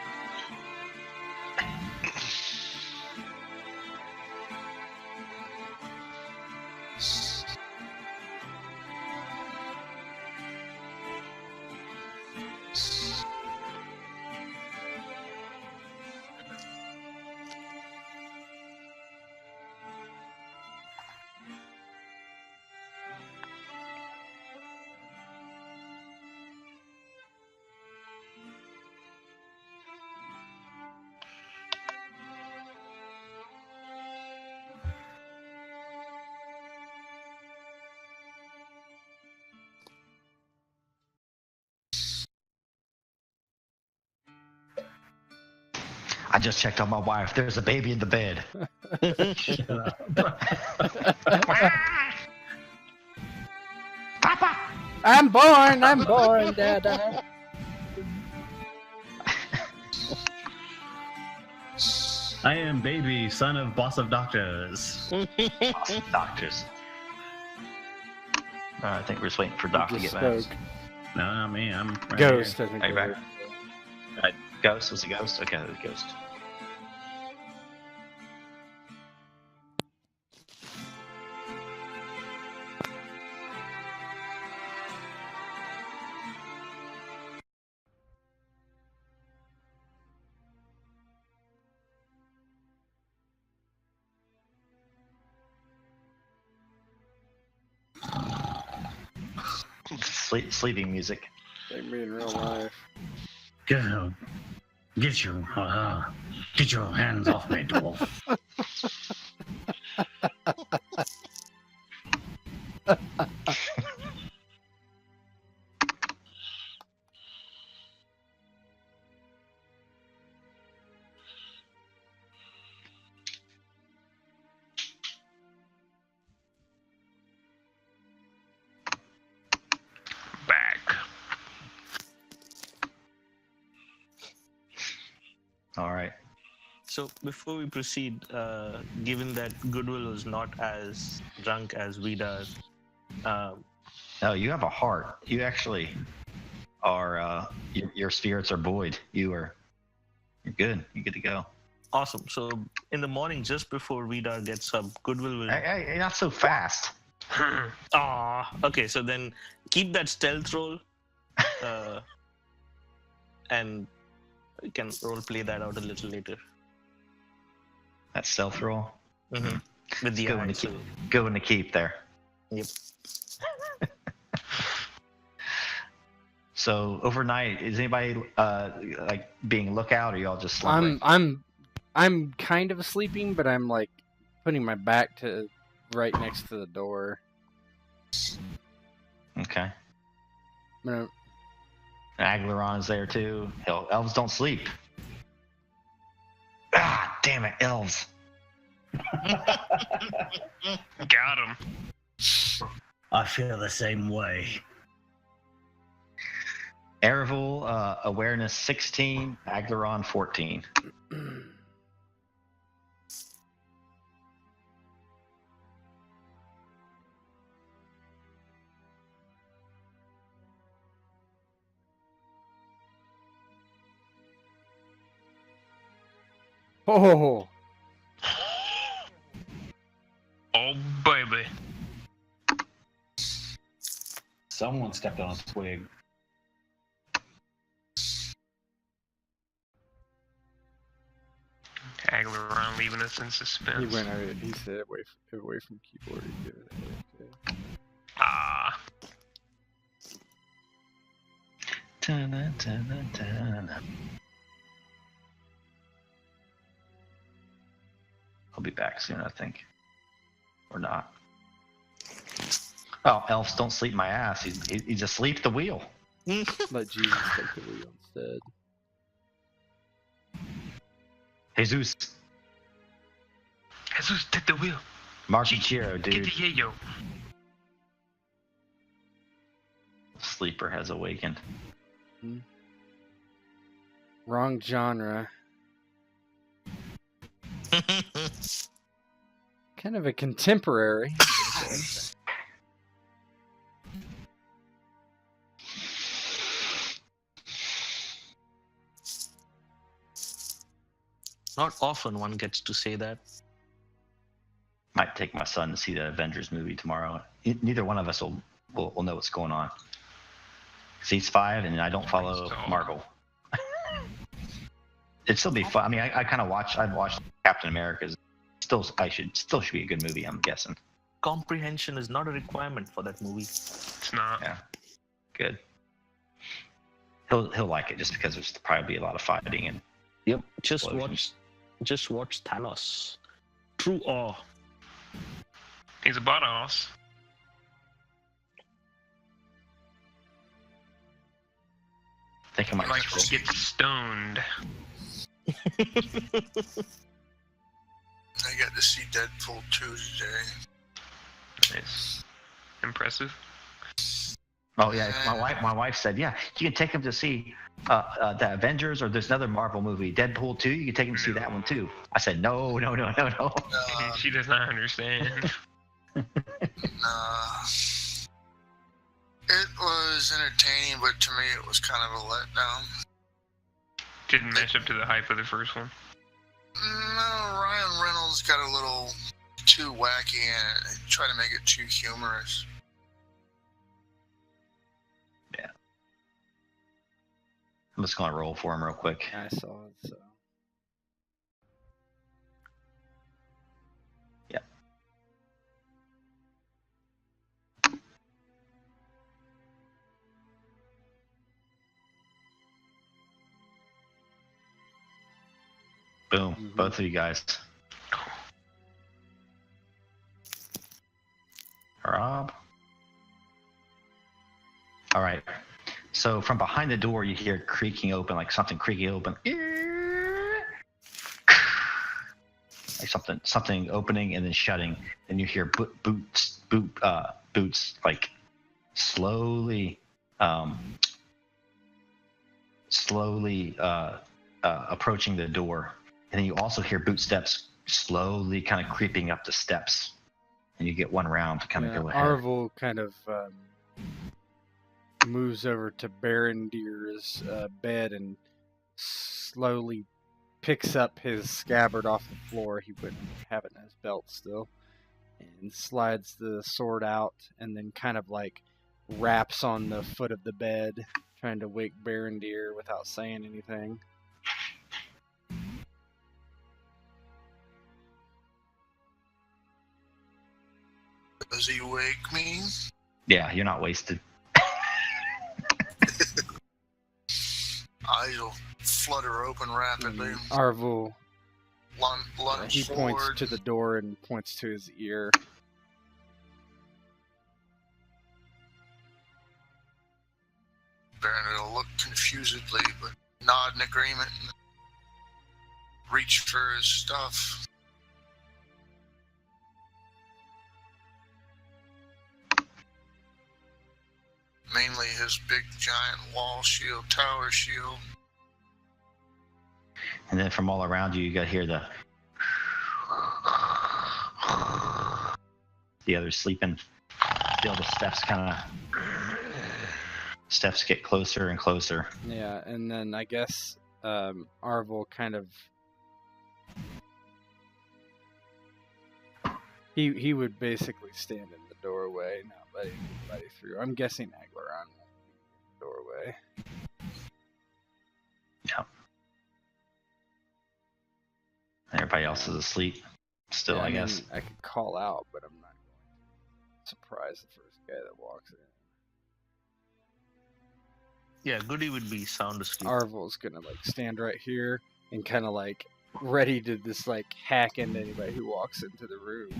Speaker 1: I just checked on my wife. There's a baby in the bed.
Speaker 2: Shut up.
Speaker 1: Papa!
Speaker 3: I'm born, Dada.
Speaker 2: I am baby, son of boss of doctors.
Speaker 1: Awesome doctors. I think we're just waiting for Doc to get back.
Speaker 2: No, not me. I'm right
Speaker 3: Ghost,
Speaker 2: here.
Speaker 3: I think.
Speaker 1: Are you
Speaker 3: it
Speaker 1: back? Ghost? Was it Ghost? Okay, it was Ghost. Sleeping music.
Speaker 3: Like me in real life.
Speaker 2: Get your hands off me, dwarf.
Speaker 4: Back.
Speaker 1: All right.
Speaker 7: So before we proceed, given that Goodwill was not as drunk as Vidar,
Speaker 1: No, you have a heart. You actually are. Your spirits are buoyed. You're good. You're good to go.
Speaker 7: awesome. So in the morning, just before Vidar gets up, Goodwill will.
Speaker 1: Hey, not so fast.
Speaker 7: Okay. So then keep that stealth roll, and we can role play that out a little later.
Speaker 1: That stealth roll.
Speaker 7: Mm-hmm. With the
Speaker 1: Go in
Speaker 7: eye,
Speaker 1: the keep.
Speaker 7: so-
Speaker 1: Go in the keep there.
Speaker 7: Yep.
Speaker 1: So overnight, is anybody like being lookout, or y'all just slumbering?
Speaker 3: I'm kind of sleeping, but I'm like putting my back to right next to the door.
Speaker 1: Okay.
Speaker 3: I'm gonna-
Speaker 1: Aglaron's there too. Hell, elves don't sleep. Ah, damn it, elves.
Speaker 4: Got him.
Speaker 2: I feel the same way.
Speaker 1: Erevel, awareness 16, Aglaron 14.
Speaker 3: Oh,
Speaker 4: Oh, baby.
Speaker 8: Someone stepped on a twig.
Speaker 4: Haggler around, leaving us in
Speaker 3: he
Speaker 4: suspense.
Speaker 3: went over. He said away from keyboard. Okay.
Speaker 4: Ah.
Speaker 1: I'll be back soon, I think. Or not. Oh, elves don't sleep my ass. He's asleep at the wheel.
Speaker 3: Let Jesus take the wheel instead.
Speaker 1: Jesus.
Speaker 4: Jesus, take the wheel.
Speaker 1: Marchichiro,
Speaker 4: Get
Speaker 1: dude.
Speaker 4: the yayo.
Speaker 1: Sleeper has awakened.
Speaker 3: Wrong genre. Kind of a contemporary.
Speaker 7: Not often one gets to say that.
Speaker 1: Might take my son to see the Avengers movie tomorrow. Neither one of us will know what's going on. 'Cause he's 5 and I don't follow Marvel. It'd still be fun. I mean, I kind of watched. I've watched Captain America's. Still should be a good movie. I'm guessing.
Speaker 7: Comprehension is not a requirement for that movie.
Speaker 4: It's not.
Speaker 1: Yeah. Good. He'll like it just because there's probably a lot of fighting and
Speaker 7: Yep. Just
Speaker 1: explosions.
Speaker 7: watch Thanos. True awe.
Speaker 4: He's a badass.
Speaker 1: I think I might
Speaker 4: Like
Speaker 1: scroll.
Speaker 4: to get stoned.
Speaker 5: I got to see Deadpool 2 today.
Speaker 4: It's impressive.
Speaker 1: Oh yeah, my wife said, yeah, you can take him to see the Avengers or there's another Marvel movie, Deadpool 2. You can take him to see that one too. I said, no.
Speaker 4: She does not understand.
Speaker 5: It was entertaining, but to me it was kind of a letdown.
Speaker 4: Didn't match up to the hype of the first one.
Speaker 5: No, Ryan Reynolds got a little too wacky in it. He tried to make it too humorous.
Speaker 1: I'm just gonna roll for him real quick.
Speaker 3: I saw it. So.
Speaker 1: Yep. Boom, both of you guys. Rob. All right. So from behind the door, you hear creaking open, like something creaking open, like something opening and then shutting. Then you hear boots, like slowly approaching the door. And then you also hear boot steps slowly kind of creeping up the steps. And you get one round to kind of go ahead.
Speaker 3: Arvel kind of moves over to Berendir's bed and slowly picks up his scabbard off the floor. He wouldn't have it in his belt still. And slides the sword out and then kind of like raps on the foot of the bed, trying to wake Berendir without saying anything.
Speaker 5: Does he wake me?
Speaker 1: Yeah, you're not wasted.
Speaker 5: Eyes will flutter open rapidly.
Speaker 3: Arvel,
Speaker 5: Lunge
Speaker 3: he
Speaker 5: forward.
Speaker 3: points to the door and points to his ear.
Speaker 5: Baron will look confusedly, but nod in agreement. And reach for his stuff. Mainly his big giant wall shield, tower shield.
Speaker 1: And then from all around you, you got to hear the others sleeping. Feel the steps get closer and closer.
Speaker 3: Yeah, and then I guess Arvel kind of He would basically stand in the doorway, not letting anybody through. I'm guessing Aglaron won't be in the doorway.
Speaker 1: Yeah. Everybody else is asleep still,
Speaker 3: Yeah,
Speaker 1: I guess.
Speaker 3: mean, I could call out, but I'm not going to surprise the first guy that walks in.
Speaker 7: Yeah, Goody would be sound asleep.
Speaker 3: Arvel's gonna like stand right here and kind of like ready to just like hack into anybody who walks into the room.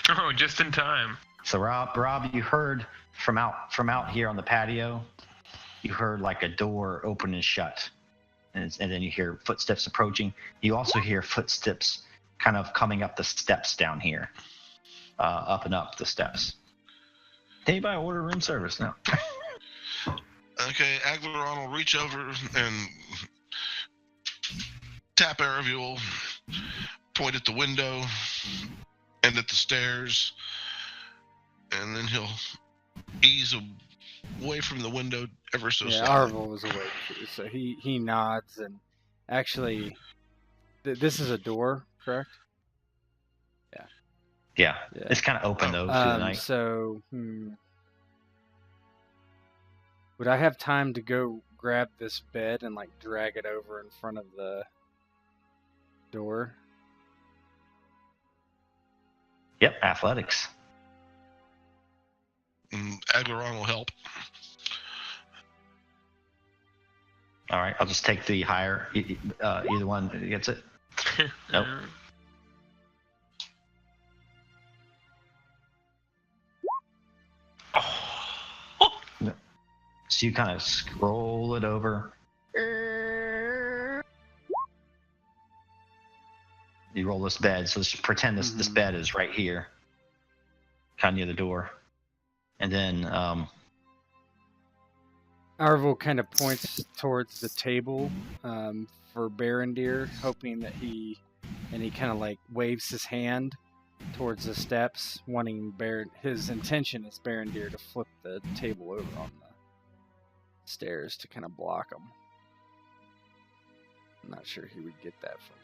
Speaker 4: Oh, just in time.
Speaker 1: So Rob, you heard from out here on the patio, you heard like a door open and shut, and then you hear footsteps approaching. You also hear footsteps kind of coming up the steps down here, up and up the steps. Anybody order room service now?
Speaker 6: Okay, Aglaron will reach over and tap Araviel, point at the window and at the stairs, and then he'll ease away from the window ever so
Speaker 3: Yeah,
Speaker 6: slightly.
Speaker 3: Arvel was awake too, so he nods and actually, this is a door, correct?
Speaker 1: Yeah, it's kind of open though through the night.
Speaker 3: So, would I have time to go grab this bed and like drag it over in front of the door?
Speaker 1: Yep, athletics.
Speaker 6: And Aglaron will help.
Speaker 1: All right, I'll just take the higher. Either one gets it. Nope. So you kind of scroll it over. You roll this bed. So let's pretend this bed is right here, kind of near the door. And then
Speaker 3: Arvel kind of points towards the table for Berendir, hoping that he kind of like waves his hand towards the steps, wanting his intention is Berendir to flip the table over on the stairs to kind of block him. I'm not sure he would get that from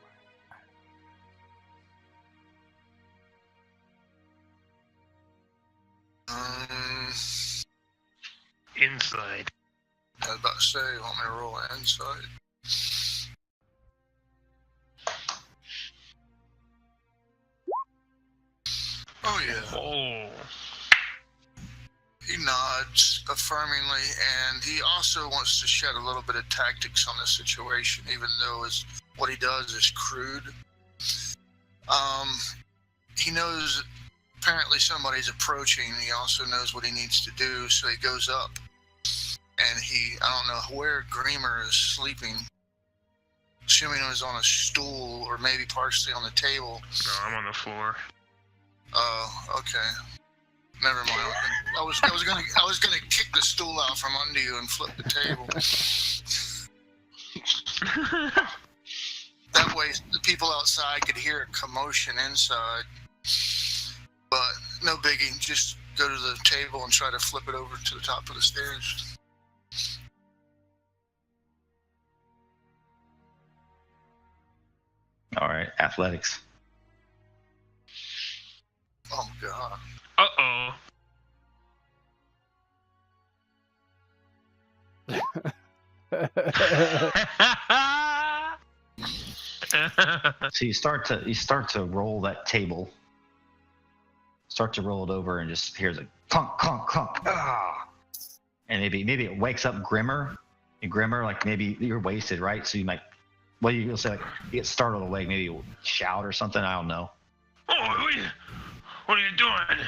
Speaker 4: Inside.
Speaker 5: I was about to say, you want me to roll inside? Oh yeah.
Speaker 4: Oh.
Speaker 5: He nods affirmingly, and he also wants to shed a little bit of tactics on the situation, even though what he does is crude. He knows apparently somebody's approaching. He also knows what he needs to do, so he goes up, and I don't know where Greimer is sleeping. Assuming it was on a stool or maybe partially on the table.
Speaker 4: No, I'm on the floor.
Speaker 5: Oh, okay. Never mind. I was gonna kick the stool out from under you and flip the table. That way, the people outside could hear a commotion inside. But no biggie. Just go to the table and try to flip it over to the top of the stairs.
Speaker 1: All right, athletics.
Speaker 5: Oh god.
Speaker 4: Uh-oh.
Speaker 1: So you start to roll that table. Start to roll it over and just hears a clunk, clunk, clunk. Ah! And maybe it wakes up Grimmer. And Grimmer, like maybe you're wasted, right? So you might, you'll say like you get startled awake, maybe you'll shout or something. I don't know.
Speaker 4: Oh, what are you doing?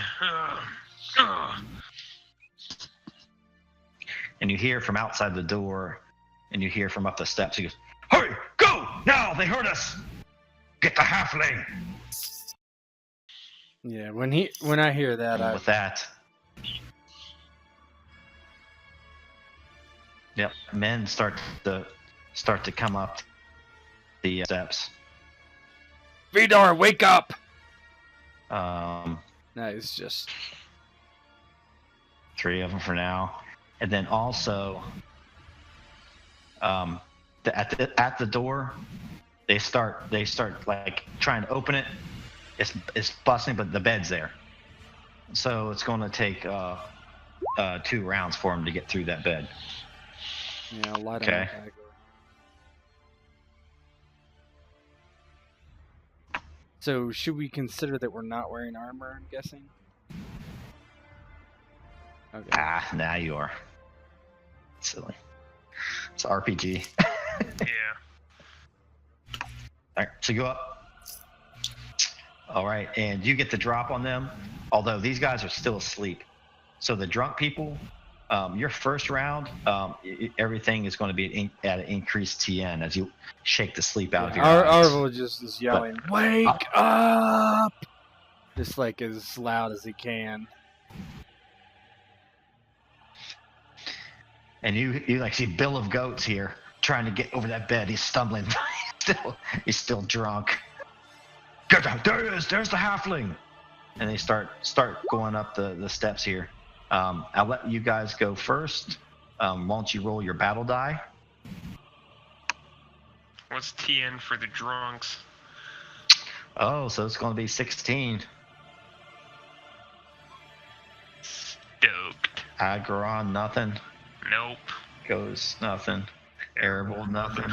Speaker 1: And you hear from outside the door, and you hear from up the steps. He goes, "Hurry, go now! They heard us. Get the halfling."
Speaker 3: Yeah, when I hear that,
Speaker 1: With that, yep, men start to come up the steps.
Speaker 3: Vidar, wake up!
Speaker 1: No,
Speaker 3: it's just
Speaker 1: 3 of them for now, and then also, at the door, they start like trying to open it. It's busting, but the bed's there. So it's going to take 2 rounds for him to get through that bed.
Speaker 3: Yeah, I'll light
Speaker 1: Okay.
Speaker 3: him up. So should we consider that we're not wearing armor, I'm guessing? Okay.
Speaker 1: Ah, now you are. Silly. It's RPG.
Speaker 4: Yeah.
Speaker 1: All right, so go up. All right, and you get the drop on them, although these guys are still asleep. So the drunk people, your first round, everything is going to be at an increased TN as you shake the sleep out of your eyes.
Speaker 3: Arvel just is yelling, "Wake up!" Just like as loud as he can.
Speaker 1: And you like see Bill of Goats here trying to get over that bed. He's stumbling. he's still drunk. Get down. There he is. There's the halfling. And they start going up the steps here. I'll let you guys go first. Why don't you roll your battle die?
Speaker 4: What's TN for the drunks?
Speaker 1: Oh, so it's going to be 16.
Speaker 4: Stoked.
Speaker 1: Agron, nothing.
Speaker 4: Nope.
Speaker 1: Goes nothing. Arable, nothing.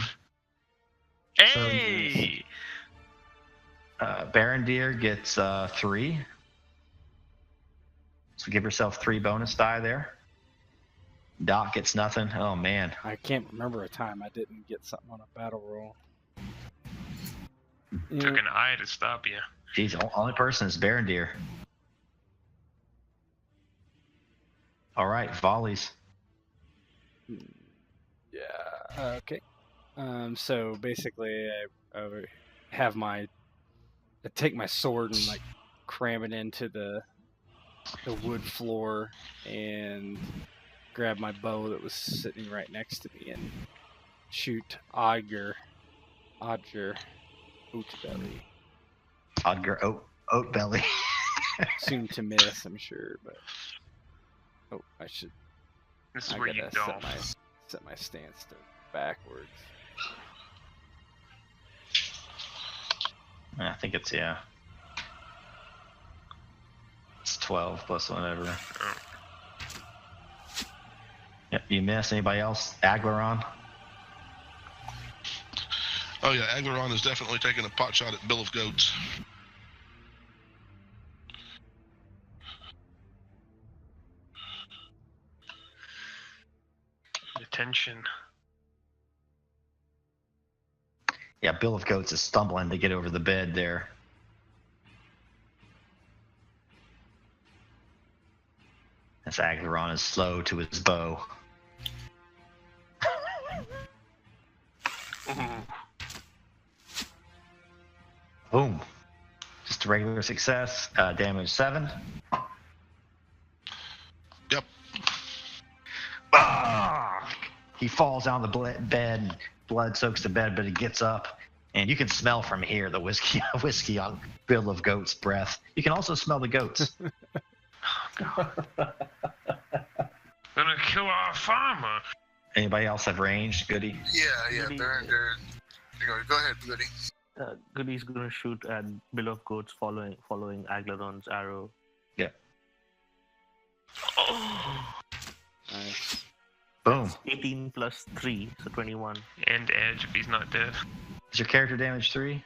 Speaker 4: Hey!
Speaker 1: Berendir gets 3. So give yourself 3 bonus die there. Doc gets nothing. Oh man.
Speaker 3: I can't remember a time I didn't get something on a battle roll.
Speaker 4: Took an eye to stop you.
Speaker 1: Jeez, only person is Berendir. All right, volleys.
Speaker 3: Yeah. Okay. So basically, I have I take my sword and like cram it into the wood floor and grab my bow that was sitting right next to me and shoot Odger Oatbelly.
Speaker 1: Odger Oatbelly.
Speaker 3: Soon to miss, I'm sure, but I should.
Speaker 4: This is
Speaker 3: I
Speaker 4: where you
Speaker 3: gotta
Speaker 4: don't.
Speaker 3: set my stance to backwards.
Speaker 1: I think it's It's 12 plus whatever. Yep, you miss. Anybody else? Aglaron?
Speaker 6: Oh yeah, Aglaron is definitely taking a pot shot at Bill of Goats.
Speaker 4: Attention.
Speaker 1: Yeah, Bill of Goats is stumbling to get over the bed there. As Aglaron is slow to his bow. Boom. Just a regular success. Damage 7.
Speaker 6: Yep.
Speaker 1: Ah! He falls down the bed, and blood soaks the bed, but he gets up, and you can smell from here the whiskey on Bill of Goat's breath. You can also smell the goats.
Speaker 4: Gonna kill our farmer.
Speaker 1: Anybody else have range, Goody?
Speaker 5: Yeah,
Speaker 7: Goody.
Speaker 5: Berendir. Go ahead, Goody.
Speaker 7: Goody's gonna shoot at Bill of Goats following Aglaron's arrow.
Speaker 1: Yeah.
Speaker 4: Oh.
Speaker 3: Nice.
Speaker 1: Boom.
Speaker 7: 18 plus 3, so 21.
Speaker 4: And edge if he's not dead.
Speaker 1: Is your character damage 3?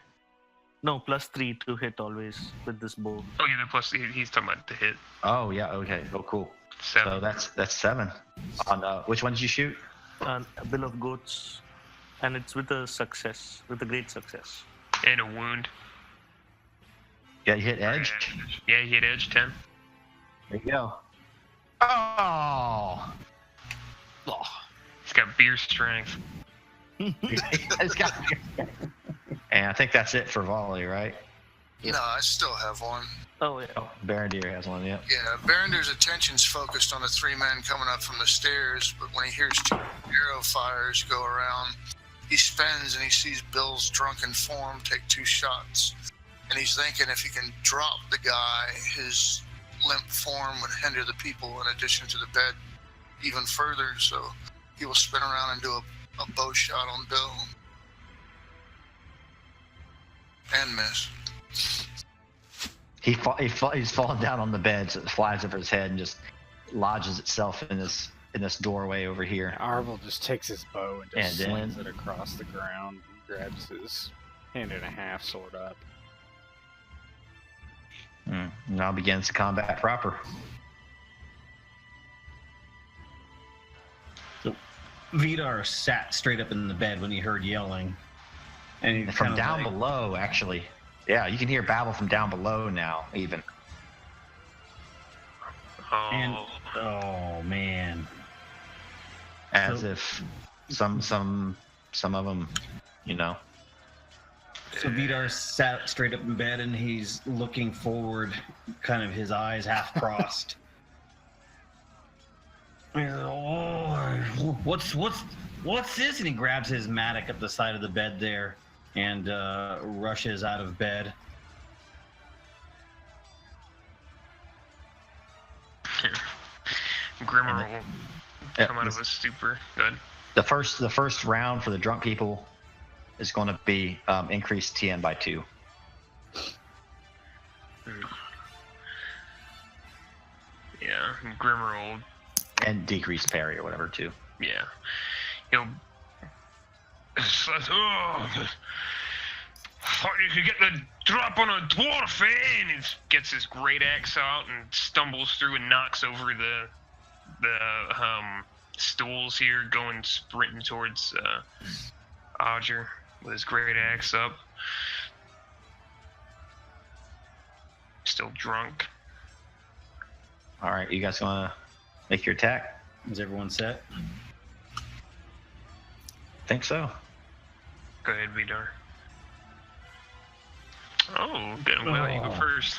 Speaker 7: No, plus 3 to hit always with this bow.
Speaker 4: Oh yeah, the plus he's talking about the hit.
Speaker 1: Oh yeah. Okay. Oh cool.
Speaker 4: 7.
Speaker 1: So that's 7. On which one did you shoot?
Speaker 7: A Bill of Goats, and it's with a great success.
Speaker 4: And a wound.
Speaker 1: Yeah, you hit edge.
Speaker 4: Yeah, he hit edge 10.
Speaker 1: There you go. Oh.
Speaker 4: He's got beer strength.
Speaker 1: It's got. And I think that's it for volley, right?
Speaker 7: Yeah.
Speaker 5: No, I still have one.
Speaker 7: Oh yeah.
Speaker 1: Oh, Berendir has one. Yep.
Speaker 5: Yeah, Berendir's attention's focused on the 3 men coming up from the stairs, but when he hears 2 arrow fires go around, he spins and he sees Bill's drunken form take 2 shots. And he's thinking if he can drop the guy, his limp form would hinder the people in addition to the bed even further, so he will spin around and do a a bow shot on Bill. And miss.
Speaker 1: He's fallen down on the bed, so it flies over his head and just lodges itself in this doorway over here.
Speaker 3: Arvel just takes his bow and just
Speaker 1: And
Speaker 3: slings
Speaker 1: then-
Speaker 3: it across the ground and grabs his hand and a half sword up.
Speaker 1: Now begins the combat proper.
Speaker 2: Vidar sat straight up in the bed when he heard yelling. And he
Speaker 1: From
Speaker 2: kinda
Speaker 1: down
Speaker 2: like-
Speaker 1: below, actually. Yeah, you can hear babble from down below now, even.
Speaker 4: Oh,
Speaker 2: And oh man.
Speaker 1: As
Speaker 2: So-
Speaker 1: if some of them, you know.
Speaker 2: So Vidar sat straight up in bed and he's looking forward, kind of his eyes half crossed. He's like, "Oh, what's this?" And he grabs his mattock at the side of the bed there and rushes out of bed.
Speaker 4: Grimmer will
Speaker 1: Yeah,
Speaker 4: come out of his stupor. Good.
Speaker 1: The first round for the drunk people is going to be increased TN by 2.
Speaker 4: Yeah, Grimmer will.
Speaker 1: And decreased parry or whatever too.
Speaker 4: Yeah, he'll. Oh, thought you could get the drop on a dwarf, eh? And he gets his great axe out and stumbles through and knocks over the stools here, going sprinting towards Odger with his great axe up. Still drunk.
Speaker 1: All right, you guys want to make your attack?
Speaker 2: Is everyone set?
Speaker 1: Think so.
Speaker 4: Go ahead, Vidar. Oh, good. I'm glad you go first.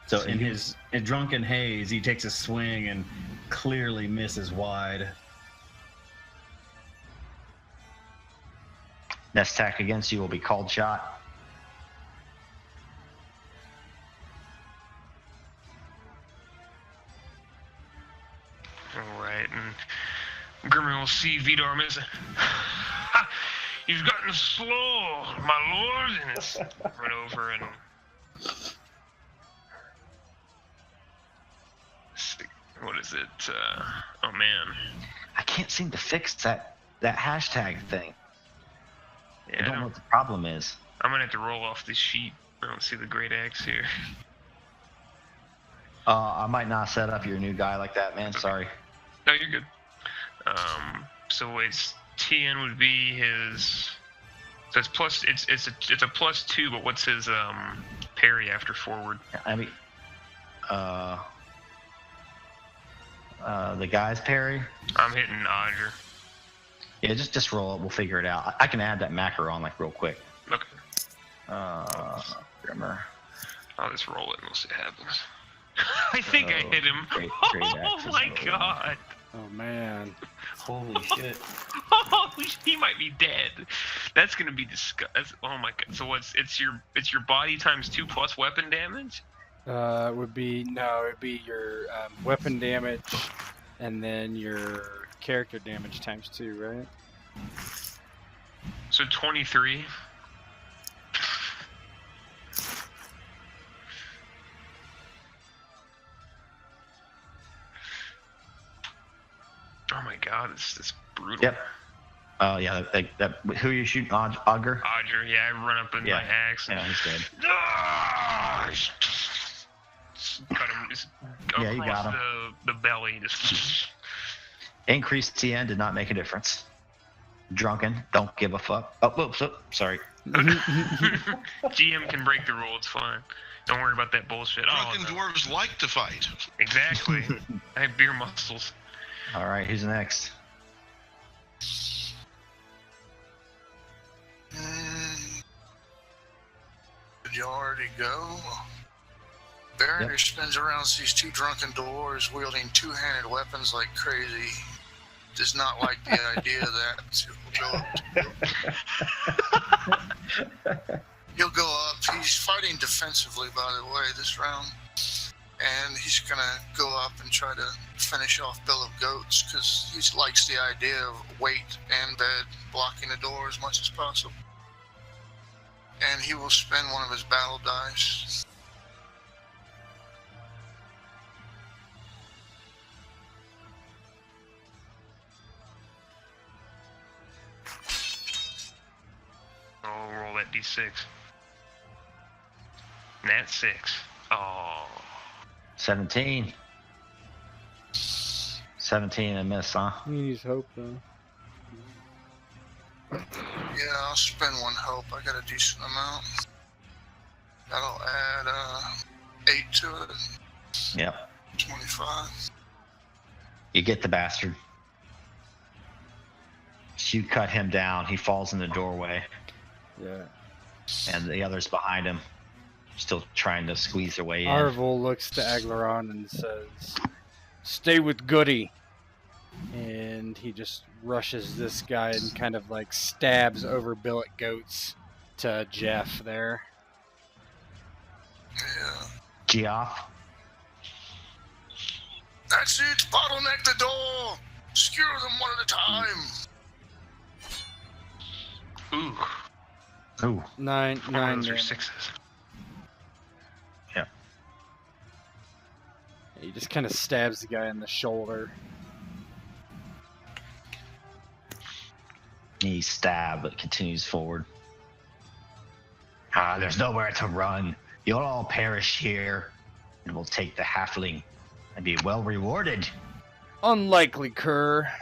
Speaker 2: So in his drunken haze, he takes a swing and clearly misses wide.
Speaker 1: Next attack against you will be called shot.
Speaker 4: All right, and Grimmer will see Vidar miss. You've gotten slow, my lord, and it's run over and. What is it? Oh man.
Speaker 1: I can't seem to fix that hashtag thing. I
Speaker 4: Yeah,
Speaker 1: don't know what the problem is.
Speaker 4: I'm gonna have to roll off this sheet. I don't see the great axe here.
Speaker 1: I might not set up your new guy like that, man. Sorry.
Speaker 4: No, you're good. So it's TN would be his. So it's plus. It's a +2, but what's his parry after forward?
Speaker 1: I mean, the guy's parry.
Speaker 4: I'm hitting Odger.
Speaker 1: Yeah, just roll it. We'll figure it out. I can add that macro on like real quick.
Speaker 4: Okay.
Speaker 1: Grimmer.
Speaker 4: I'll just roll it and we'll see what happens. I think I hit him.
Speaker 1: Great
Speaker 4: Oh
Speaker 1: axes
Speaker 4: my
Speaker 1: roll.
Speaker 4: god.
Speaker 3: Oh man.
Speaker 8: Holy shit.
Speaker 4: Oh, he might be dead. That's gonna be disgusting. Oh my god. So it's your body times 2 plus weapon damage?
Speaker 3: It would be your weapon damage, and then your character damage times 2, right?
Speaker 4: So 23. Oh my god, it's brutal.
Speaker 1: Yep. Oh yeah, who you shooting? Augur?
Speaker 4: Odger, yeah, I run up with
Speaker 1: Yeah.
Speaker 4: my axe.
Speaker 1: Yeah, he's dead.
Speaker 4: Ah! Cut him just
Speaker 1: Yeah, you
Speaker 4: across
Speaker 1: got him.
Speaker 4: the belly. Just
Speaker 1: Increased TN did not make a difference. Drunken, don't give a fuck. Oh, sorry.
Speaker 4: GM can break the rule. It's fine. Don't worry about that bullshit.
Speaker 6: Drunken
Speaker 4: Oh, no.
Speaker 6: dwarves like to fight.
Speaker 4: Exactly. I have beer muscles.
Speaker 1: All right, who's next?
Speaker 5: Did you already go? Berendir spins around, sees 2 drunken dwarves wielding 2-handed weapons like crazy. Does not like the idea of that. So he'll go up. He's fighting defensively, by the way, this round. and he's gonna go up and try to finish off Bill of Goats because he likes the idea of weight and bed blocking the door as much as possible. And he will spend one of his battle dice.
Speaker 4: I'll roll that d6. Nat 6. Oh.
Speaker 1: 17. 17 and miss, huh?
Speaker 3: He needs hope, though.
Speaker 5: Yeah, I'll spend one hope. I got a decent amount. That'll add 8 to it.
Speaker 1: Yep.
Speaker 5: 25.
Speaker 1: You get the bastard. You cut him down. He falls in the doorway.
Speaker 3: Yeah.
Speaker 1: And the others behind him still trying to squeeze their way in.
Speaker 3: Arvul looks to Aglaron and says, "Stay with Goody." And he just rushes this guy and kind of like stabs over Billet Goats to Jeff there.
Speaker 5: Yeah.
Speaker 1: Geoff.
Speaker 5: That's it. Bottleneck the door. Skewer them one at a time.
Speaker 4: Ooh.
Speaker 1: Ooh.
Speaker 3: Nine
Speaker 4: Those are
Speaker 3: damage.
Speaker 4: 6s.
Speaker 1: Yeah.
Speaker 3: He just kind of stabs the guy in the shoulder.
Speaker 1: He stabbed, but continues forward. There's nowhere to run. You'll all perish here, and we'll take the halfling and be well rewarded.
Speaker 3: Unlikely, Kerr.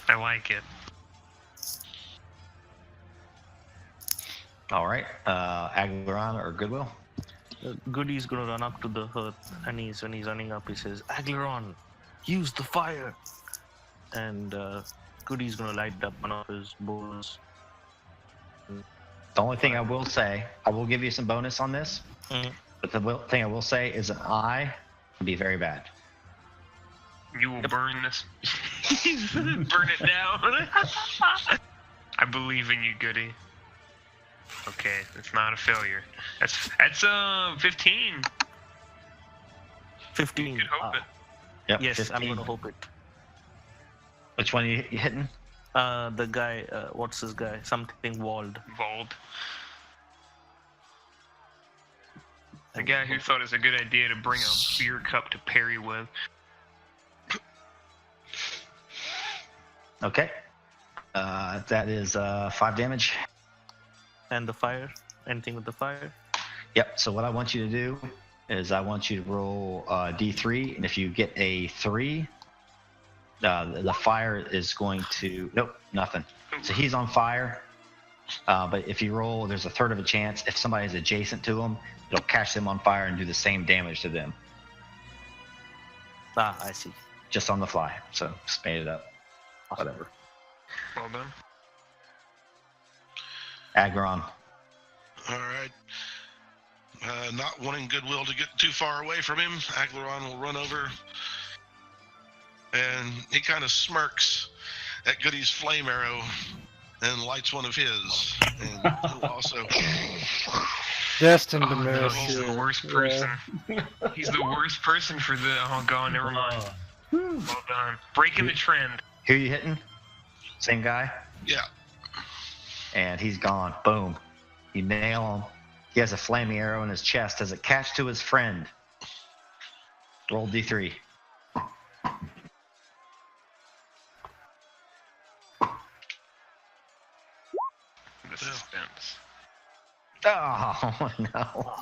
Speaker 4: I like it.
Speaker 1: All right, Aglaron or Goodwill?
Speaker 7: Goody's gonna run up to the hearth, and when he's running up, he says, "Aglaron, use the fire!" And Goody's gonna light up one of his bowls.
Speaker 1: The only thing I will say, I will give you some bonus on this, but the thing I will say is an eye can be very bad.
Speaker 4: You will burn this. Burn it down. I believe in you, Goody. Okay, it's not a failure. That's 15.
Speaker 7: 15.
Speaker 4: You could hope it.
Speaker 1: Yep,
Speaker 7: Yes,
Speaker 1: 15.
Speaker 7: I'm gonna hope it.
Speaker 1: Which one are you hitting?
Speaker 7: The guy, what's his guy? Something walled.
Speaker 4: Vold. The guy who thought it was a good idea to bring a beer cup to parry with.
Speaker 1: Okay. That is 5 damage.
Speaker 7: And the fire? Anything with the fire?
Speaker 1: Yep, so what I want you to do is I want you to roll D3, and if you get a 3, the fire is going to... Nope, nothing. So he's on fire, but if you roll, there's a third of a chance. If somebody's adjacent to him, it'll catch them on fire and do the same damage to them.
Speaker 7: Ah, I see.
Speaker 1: Just on the fly, so just made it up. Whatever.
Speaker 4: Well done.
Speaker 1: Agron.
Speaker 6: All right. Not wanting Goodwill to get too far away from him, Aglaron will run over, and he kind of smirks at Goody's flame arrow and lights one of his. And he'll also...
Speaker 3: Destined to
Speaker 4: Oh, no,
Speaker 3: miss.
Speaker 4: he's the worst person. He's the worst person for the... Oh, God, never mind. Well done. Breaking the trend.
Speaker 1: Who are you hitting? Same guy?
Speaker 6: Yeah.
Speaker 1: And he's gone. Boom. You nail him. He has a flaming arrow in his chest. Does it catch to his friend? Roll D3.
Speaker 4: The suspense.
Speaker 1: Oh, no.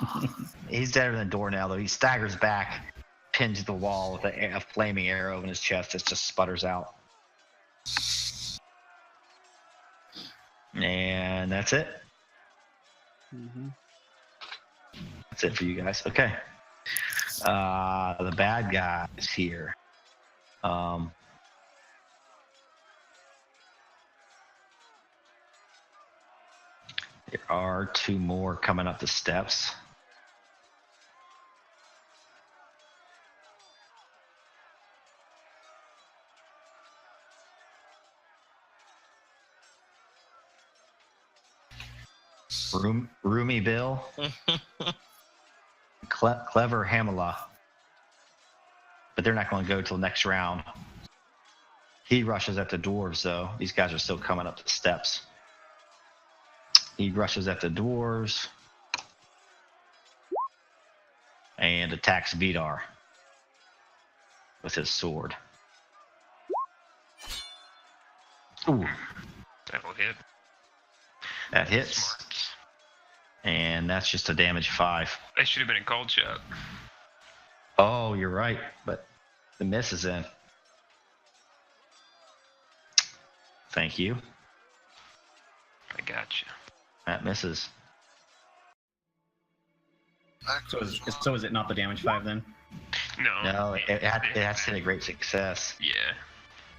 Speaker 1: He's dead in the door now, though. He staggers back, pins to the wall with a flaming arrow in his chest. It just sputters out. And that's it.
Speaker 3: Mm-hmm.
Speaker 1: That's it for you guys. Okay. The bad guy is here. There are 2 more coming up the steps. Roomy Bill. Clever Hamala. But they're not going to go till next round. He rushes at the dwarves, though. These guys are still coming up the steps. He rushes at the dwarves and attacks Vidar with his sword. Ooh.
Speaker 4: That'll hit.
Speaker 1: That hits.
Speaker 4: Smart.
Speaker 1: And that's just a damage 5.
Speaker 4: That should have been a cold shot.
Speaker 1: Oh, you're right, but the miss is in. Thank you.
Speaker 4: I got you.
Speaker 1: That misses.
Speaker 2: So is it not the damage 5 then?
Speaker 1: No, it has to hit a great success
Speaker 4: Yeah,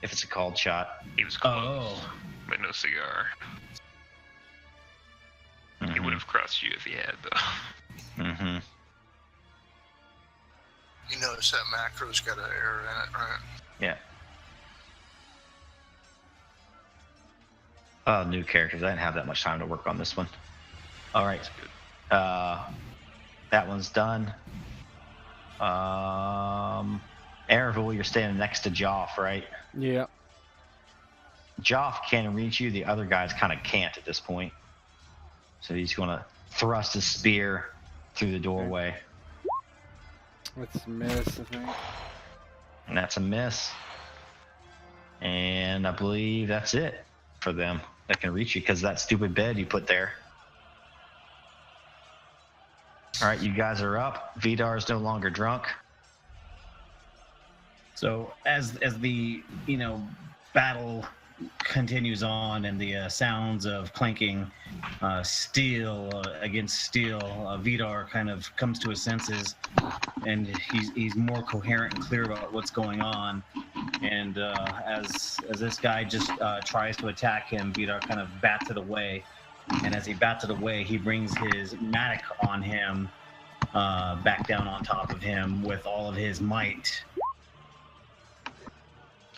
Speaker 1: if it's a called shot.
Speaker 4: he was close, but no cigar. He would have crushed you if he had, though.
Speaker 1: Mm-hmm.
Speaker 5: You notice that macro's got an error in it, right?
Speaker 1: Yeah. New characters. I didn't have that much time to work on this one. All right. That one's done. Erevel, you're standing next to Joff, right?
Speaker 3: Yeah.
Speaker 1: Joff can reach you. The other guys kind of can't at this point. So he's going to thrust his spear through the doorway.
Speaker 3: That's a miss, I think.
Speaker 1: And that's a miss. And I believe that's it for them that can reach you because that stupid bed you put there. All right, you guys are up. Vidar is no longer drunk.
Speaker 2: So as the battle continues on and the sounds of clanking steel against steel, Vidar kind of comes to his senses, and he's more coherent and clear about what's going on. And as this guy just tries to attack him, Vidar kind of bats it away. And as he bats it away, he brings his mattock on him, back down on top of him with all of his might,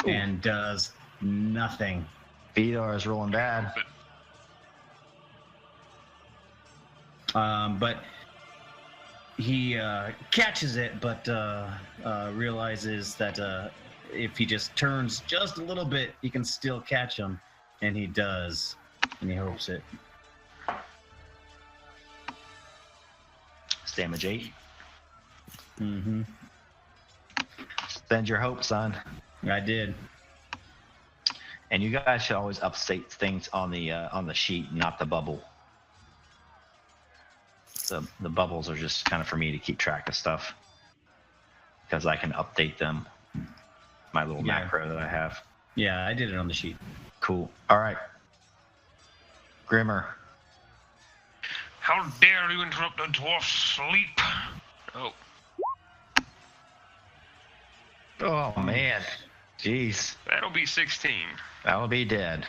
Speaker 2: and does nothing.
Speaker 1: Vidar is rolling bad.
Speaker 2: But he catches it, but realizes that if he just turns just a little bit, he can still catch him, and he does, and he hopes it.
Speaker 1: It's damage 8.
Speaker 2: Mm-hmm.
Speaker 1: Spend your hope, son.
Speaker 2: I did.
Speaker 1: And you guys should always upstate things on the sheet, not the bubble. The bubbles are just kind of for me to keep track of stuff because I can update them. My little macro that I have.
Speaker 2: Yeah, I did it on the sheet.
Speaker 1: Cool. All right. Grimmer.
Speaker 4: How dare you interrupt a dwarf's sleep? Oh.
Speaker 1: Oh, man. Jeez.
Speaker 4: That'll be 16.
Speaker 1: That'll be dead.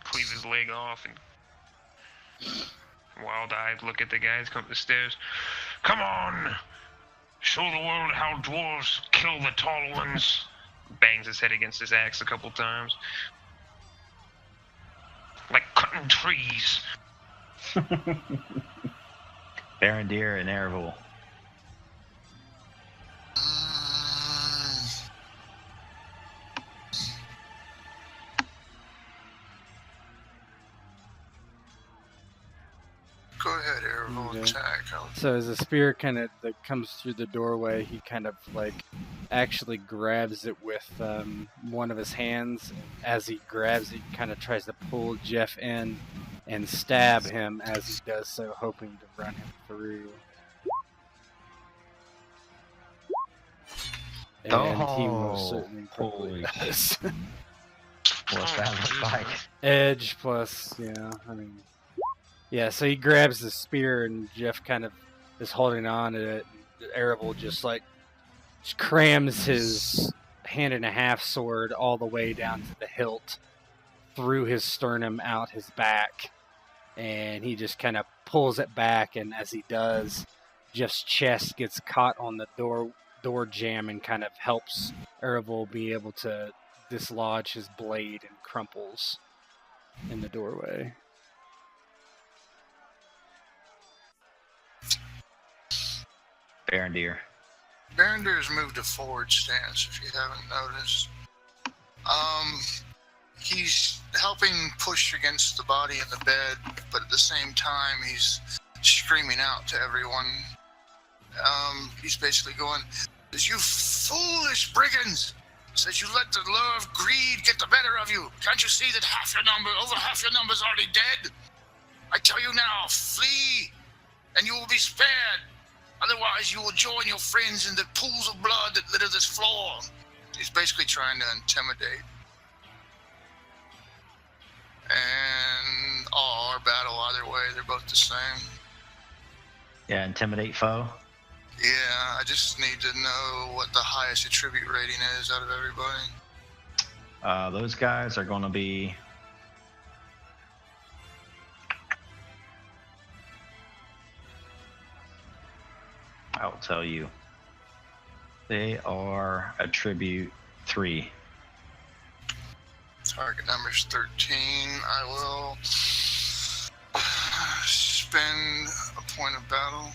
Speaker 4: Cleave his leg off and wild-eyed look at the guys come up the stairs. Come on! Show the world how dwarves kill the tall ones. Bangs his head against his axe a couple times. Like cutting trees.
Speaker 1: Berendir and Erevel.
Speaker 5: Go ahead, Erevel,
Speaker 3: Okay.
Speaker 5: attack.
Speaker 3: So as the spear kind of that comes through the doorway, he kind of actually grabs it with one of his hands. As he grabs it, he kind of tries to pull Jeff in and stab him as he does so, hoping to run him through. And he most certainly probably does.
Speaker 1: What's that look like?
Speaker 3: Edge plus, yeah, so he grabs the spear and Jeff kind of is holding on to it. Erevel just crams his hand and a half sword all the way down to the hilt, through his sternum, out his back, and he just kind of pulls it back, and as he does, Jeff's chest gets caught on the door jamb and kind of helps Erevel be able to dislodge his blade and crumples. in the doorway.
Speaker 1: Berendir.
Speaker 5: Berendir's moved to forward stance, if you haven't noticed. He's helping push against the body in the bed, but at the same time, he's screaming out to everyone. He's basically going, "You foolish brigands! Says you let the lure of greed get the better of you. Can't you see that over half your number's already dead? I tell you now, flee, and you will be spared. Otherwise, you will join your friends in the pools of blood that litter this floor." He's basically trying to intimidate. And or battle either way, they're both the same.
Speaker 1: Yeah, intimidate foe.
Speaker 5: Yeah, I just need to know what the highest attribute rating is out of everybody.
Speaker 1: Those guys are going to be... I'll tell you. They are attribute 3.
Speaker 5: Target number's 13. I will spend a point of battle.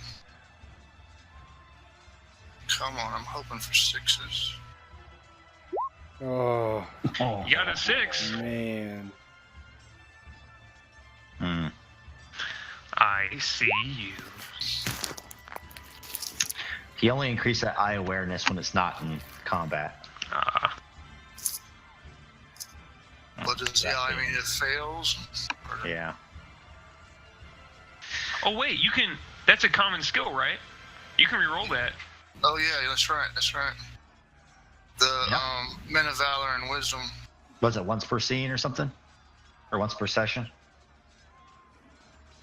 Speaker 5: Come on, I'm hoping for 6s.
Speaker 3: Oh,
Speaker 4: You got a 6.
Speaker 3: man.
Speaker 4: I see you.
Speaker 1: He only increased that eye awareness when it's not in combat.
Speaker 5: What does the eye mean? It fails?
Speaker 1: Yeah.
Speaker 4: Oh wait, you can. That's a common skill, right? You can reroll that.
Speaker 5: Oh yeah, that's right. The Men of Valor and Wisdom.
Speaker 1: Was it once per scene or something? Or once per session?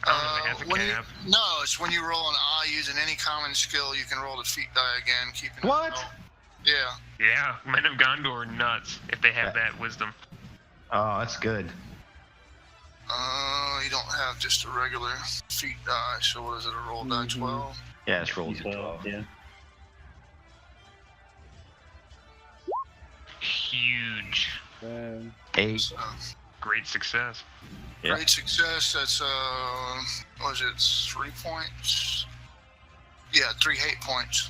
Speaker 4: I don't know if it has a cap.
Speaker 5: No, it's when you roll an eye using any common skill, you can roll the feat die again, keeping
Speaker 1: What?
Speaker 5: it. Yeah.
Speaker 4: Yeah, Men of Gondor are nuts if they have that wisdom.
Speaker 1: Oh, that's good.
Speaker 5: You don't have just a regular feat die, so what is it, a roll die 12?
Speaker 1: Yeah, it's rolled to 12.
Speaker 8: Yeah.
Speaker 4: Huge.
Speaker 1: 8.
Speaker 5: So,
Speaker 4: Great success.
Speaker 1: Yeah.
Speaker 5: great success, that's, what is it, 3 points? Yeah, 3 hate points.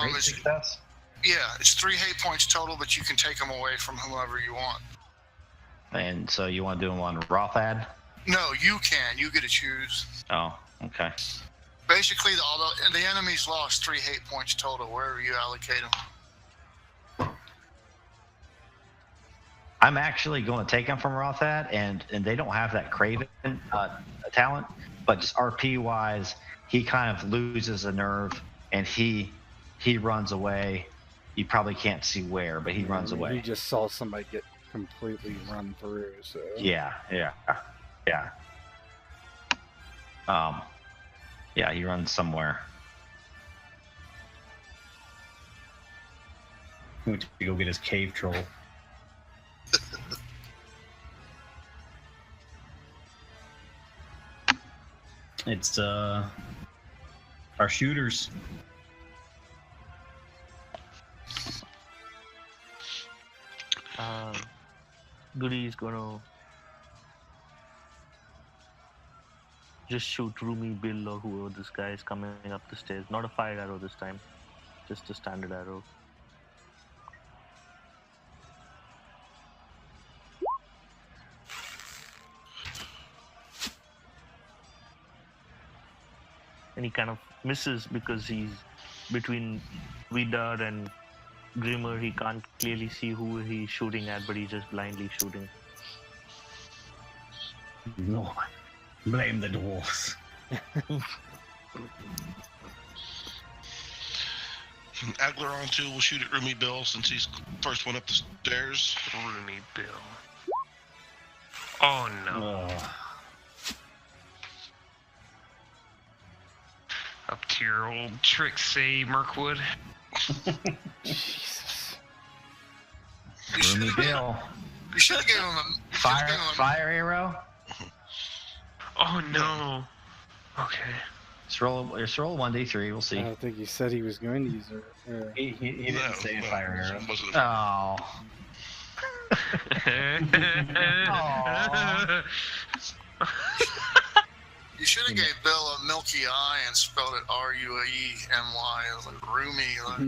Speaker 1: Great
Speaker 5: It's,
Speaker 1: success.
Speaker 5: yeah, it's 3 hate points total, but you can take them away from whoever you want.
Speaker 1: And so you want to do them on Rothad?
Speaker 5: No, you can. You get to choose.
Speaker 1: Oh, okay.
Speaker 5: Basically, the enemies lost 3 hate points total wherever you allocate them.
Speaker 1: I'm actually going to take him from Rothad, and they don't have that Craven talent, but just RP wise, he kind of loses a nerve, and he runs away. You probably can't see where, but he runs away.
Speaker 3: He just saw somebody get completely run through. So
Speaker 1: Yeah. Yeah, he runs somewhere.
Speaker 8: He went to go get his cave troll. It's our shooters.
Speaker 7: Goody's gonna just shoot Rumi, Bill, or whoever this guy is coming up the stairs. Not a fire arrow this time, just a standard arrow. And he kind of misses because he's between Vidar and Grimmer. He can't clearly see who he's shooting at, but he's just blindly shooting.
Speaker 8: No, blame the dwarves.
Speaker 6: Aglaron too will shoot at Rumi Bill since he's first one up the stairs.
Speaker 4: Rumi Bill. Oh no. Up to your old tricks, say Mirkwood.
Speaker 3: Jesus.
Speaker 1: Roomy Bill.
Speaker 5: You should have given him a
Speaker 1: Fire arrow.
Speaker 4: Oh no. Okay.
Speaker 1: Let's roll 1d3. We'll
Speaker 3: I
Speaker 1: see.
Speaker 3: don't think he said he was going to use it.
Speaker 8: He didn't say a fire arrow.
Speaker 6: Wasn't
Speaker 1: Oh.
Speaker 5: You should have gave Bill a milky eye and spelled it R-U-E-M-Y. It was like roomy. Like.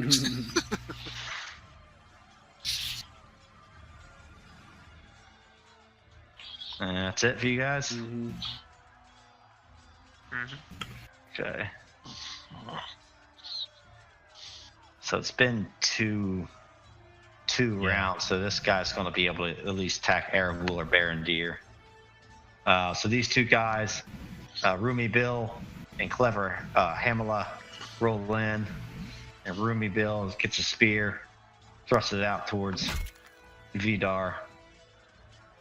Speaker 1: And that's it for you guys?
Speaker 3: Mm-hmm.
Speaker 1: Okay. So it's been two rounds, so this guy's going to be able to at least attack Aravul or Berendir. So these two guys, Roomy Bill and Clever Hamala, roll in, and Roomy Bill gets a spear, thrusts it out towards Vidar,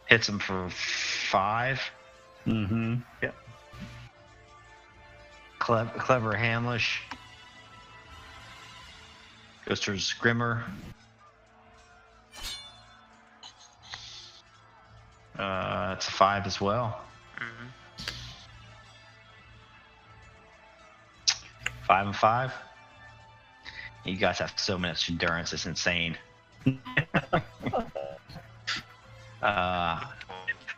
Speaker 1: hits him for 5.
Speaker 8: Mm-hmm.
Speaker 1: Yep. Clever Hamlish goes towards Grimmer. It's a 5 as well. 5 and 5. You guys have so much endurance; it's insane.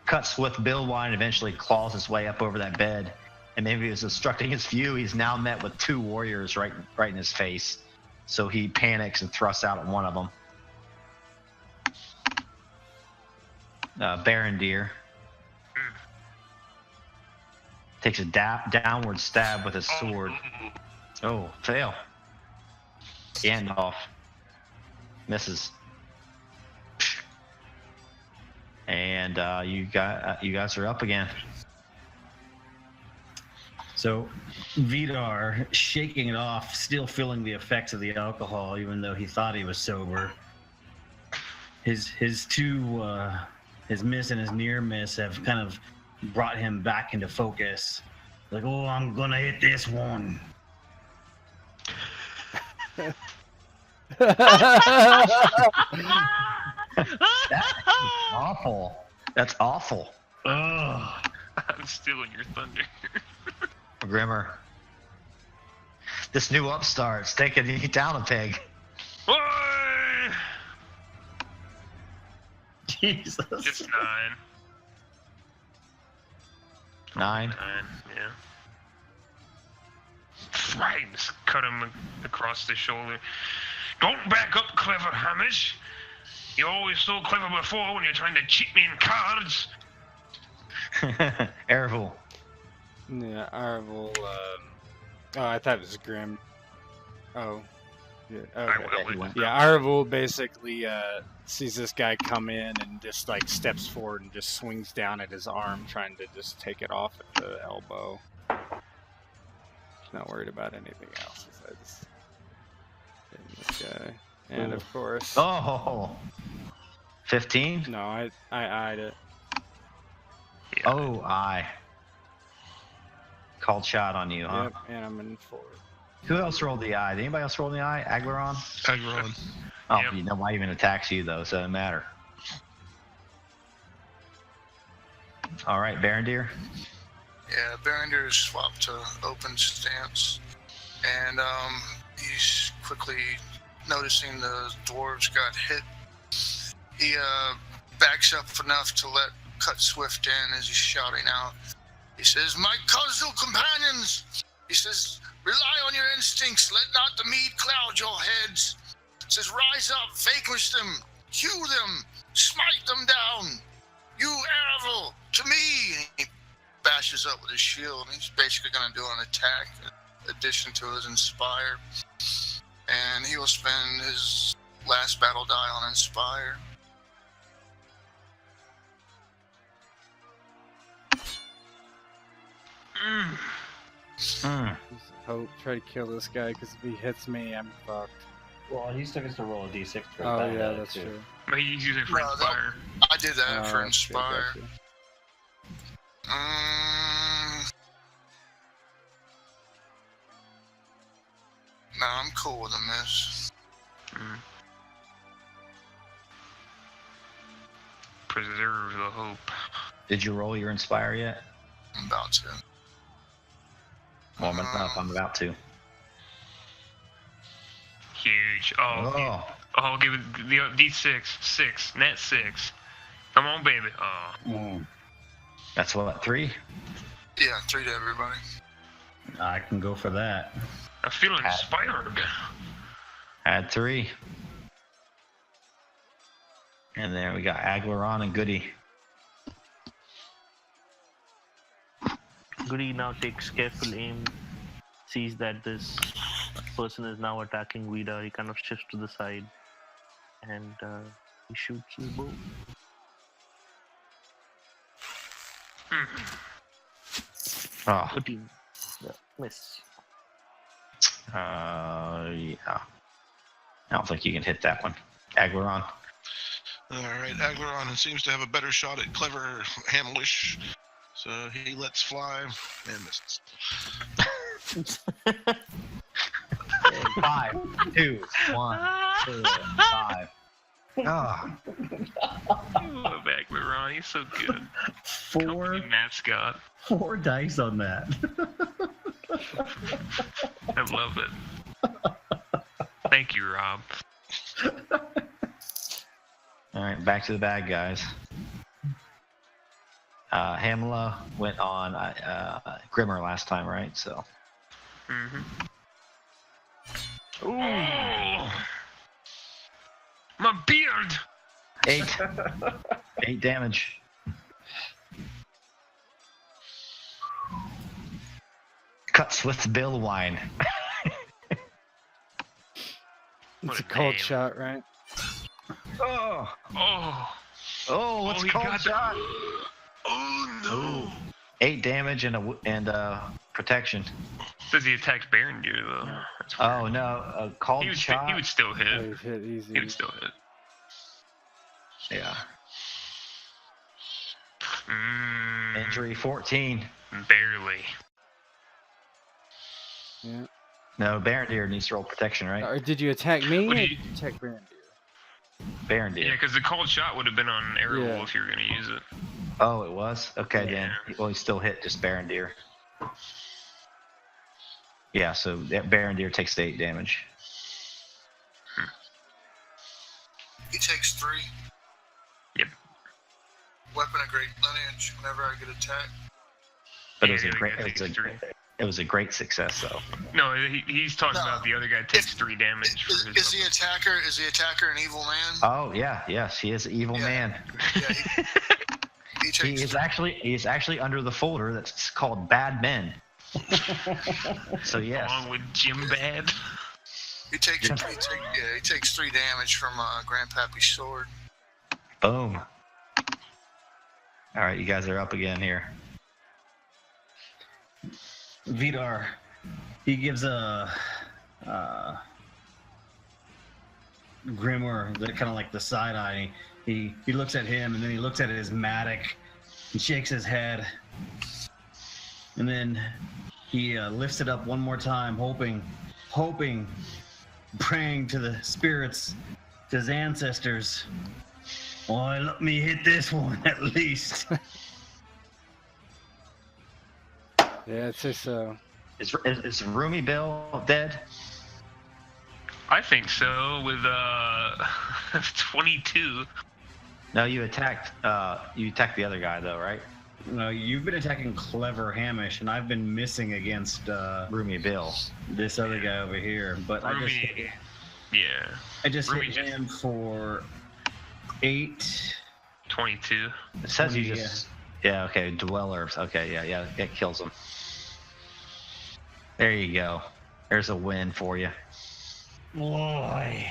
Speaker 1: Cuts with Bill Wine, eventually claws his way up over that bed, and maybe he was obstructing his view. He's now met with 2 warriors right in his face, so he panics and thrusts out at one of them. Berendir takes a downward stab with his sword. Oh, fail. Gandalf misses. And you guys are up again.
Speaker 8: So Vidar, shaking it off, still feeling the effects of the alcohol, even though he thought he was sober. His miss and his near miss have kind of brought him back into focus. Like, oh, I'm gonna hit this one.
Speaker 1: That's awful. That's awful.
Speaker 8: Ugh.
Speaker 4: I'm stealing your thunder.
Speaker 1: Grimmer. This new upstart's taking you down a peg.
Speaker 4: Oi!
Speaker 8: Jesus.
Speaker 4: Just 9.
Speaker 1: 9.
Speaker 4: 9, yeah. Right, just cut him across the shoulder. Don't back up, Clever Hamish. You're always so clever before when you're trying to cheat me in cards.
Speaker 1: Aravul.
Speaker 3: Yeah, Arvel. I thought it was Grim. Oh. Yeah, okay. Yeah, Arvel basically sees this guy come in and just like steps forward and just swings down at his arm, trying to just take it off at the elbow. He's not worried about anything else besides hitting this guy. And of course.
Speaker 1: Oh. 15?
Speaker 3: No, I eyed it.
Speaker 4: Yeah.
Speaker 1: Oh, I. Called shot on you, huh?
Speaker 3: Yep, and I'm in 4.
Speaker 1: Who else rolled the eye? Did anybody else roll the eye? Aglaron?
Speaker 6: Agron.
Speaker 1: Oh,
Speaker 4: Yep.
Speaker 1: you know why even attacks you though, so it doesn't matter. All right, Berendir.
Speaker 5: Yeah, Berendir is swapped to open stance, and he's quickly noticing the dwarves got hit. He backs up enough to let Cut Swift in as he's shouting out. He says, "My casual companions," he says, "rely on your instincts. Let not the mead cloud your heads." He says, "Rise up, vanquish them, hew them, smite them down. You, Aravul, to me." And he bashes up with his shield. He's basically going to do an attack in addition to his Inspire. And he will spend his last battle die on Inspire.
Speaker 3: Hope try to kill this guy because if he hits me, I'm fucked.
Speaker 8: Well, he still gets to roll a d6 for
Speaker 3: Oh yeah, that's true.
Speaker 4: But he's using for
Speaker 5: No,
Speaker 4: Inspire.
Speaker 5: I did that for
Speaker 3: Okay,
Speaker 5: Inspire.
Speaker 3: gotcha.
Speaker 5: No, I'm cool with a miss.
Speaker 4: Preserve the hope.
Speaker 1: Did you roll your Inspire yet?
Speaker 5: I'm about to.
Speaker 1: Warm enough. I'm about to.
Speaker 4: Huge. Oh, I'll give it the D6. 6. Net 6. Come on, baby. Oh.
Speaker 1: That's what, 3?
Speaker 5: Yeah, 3 to everybody.
Speaker 8: I can go for that.
Speaker 4: I feel inspired.
Speaker 1: Add 3. And then we got Aglaron and Goody.
Speaker 7: Goody now takes careful aim, sees that this person is now attacking Vidar. He kind of shifts to the side, and he shoots his bow.
Speaker 1: Oh.
Speaker 7: 13. Yeah, miss.
Speaker 1: Yeah. I don't think you can hit that one. Aglaron.
Speaker 6: Alright, Aglaron seems to have a better shot at clever Hamlish, so he lets fly and misses.
Speaker 1: 5, 2, 1, 2, 5. Oh.
Speaker 4: I love Aglaron. He's so good.
Speaker 8: 4
Speaker 4: Company mascot.
Speaker 8: 4 dice on that.
Speaker 4: I love it. Thank you, Rob.
Speaker 1: All right, back to the bad guys. Hamla went on Grimmer last time, right? So.
Speaker 4: Ooh. Oh, my beard.
Speaker 1: 8. 8 damage. Cuts with bill wine.
Speaker 3: It's a cold shot, right?
Speaker 1: Oh.
Speaker 4: Oh,
Speaker 1: What's
Speaker 4: he
Speaker 1: cold
Speaker 4: got
Speaker 1: shot?
Speaker 4: Oh no.
Speaker 1: 8 damage and protection.
Speaker 4: Says he attacks Berendir though. That's weird.
Speaker 1: Oh no, a cold shot.
Speaker 4: He would still hit.
Speaker 3: Oh, he's hit easy.
Speaker 4: He would still hit.
Speaker 1: Yeah.
Speaker 4: Mm,
Speaker 1: Injury 14.
Speaker 4: barely.
Speaker 3: Yeah.
Speaker 1: No, Berendir needs to roll protection, right?
Speaker 3: Or did you attack me?
Speaker 4: What
Speaker 3: Or
Speaker 4: did
Speaker 3: did you attack Berendir?
Speaker 1: Berendir.
Speaker 4: Yeah, because the cold shot would have been on Ariel
Speaker 3: Yeah.
Speaker 4: if you were going to use it.
Speaker 1: Oh, it was? Okay,
Speaker 4: Yeah.
Speaker 1: then. Well, he still hit just Berendir. Yeah, so Berendir takes the 8 damage.
Speaker 5: He takes 3.
Speaker 4: Yep.
Speaker 5: Weapon of great lineage whenever I get attacked.
Speaker 1: But
Speaker 4: Yeah,
Speaker 1: it was
Speaker 4: the
Speaker 1: a
Speaker 4: other
Speaker 1: great
Speaker 4: guy takes 3.
Speaker 1: it was a great success though.
Speaker 4: No, he's talking
Speaker 5: No.
Speaker 4: about the other guy takes 3 damage for his
Speaker 5: Is the attacker an evil man?
Speaker 1: Oh yeah, yes, he is an evil
Speaker 5: Yeah.
Speaker 1: man.
Speaker 5: Yeah, he
Speaker 1: He
Speaker 5: takes
Speaker 1: is actually under the folder that's called Bad Men. So yes.
Speaker 4: along with Jim Bad.
Speaker 5: he takes 3 damage from Grandpappy's sword.
Speaker 1: Boom. All right, you guys are up again here.
Speaker 8: Vidar, he gives a Grimmer kind of like the side eye. He looks at him and then he looks at his mattock and shakes his head, and then he lifts it up one more time, hoping, praying to the spirits, to his ancestors. Oh, let me hit this one at least.
Speaker 3: Yeah, I'd say so.
Speaker 1: Is Roomy Bill dead?
Speaker 4: I think so, with 22.
Speaker 1: No, you attacked the other guy though, right?
Speaker 8: No, you've been attacking Clever Hamish, and I've been missing against
Speaker 1: Roomy Bill.
Speaker 8: this other guy over here. But
Speaker 4: Roomy, yeah.
Speaker 8: I just
Speaker 4: Roomy
Speaker 8: hit him for 8.
Speaker 4: 22.
Speaker 1: It says
Speaker 8: 20,
Speaker 1: you just okay, Dwellers. Okay, yeah, it kills him. There you go. There's a win for you.
Speaker 8: Boy.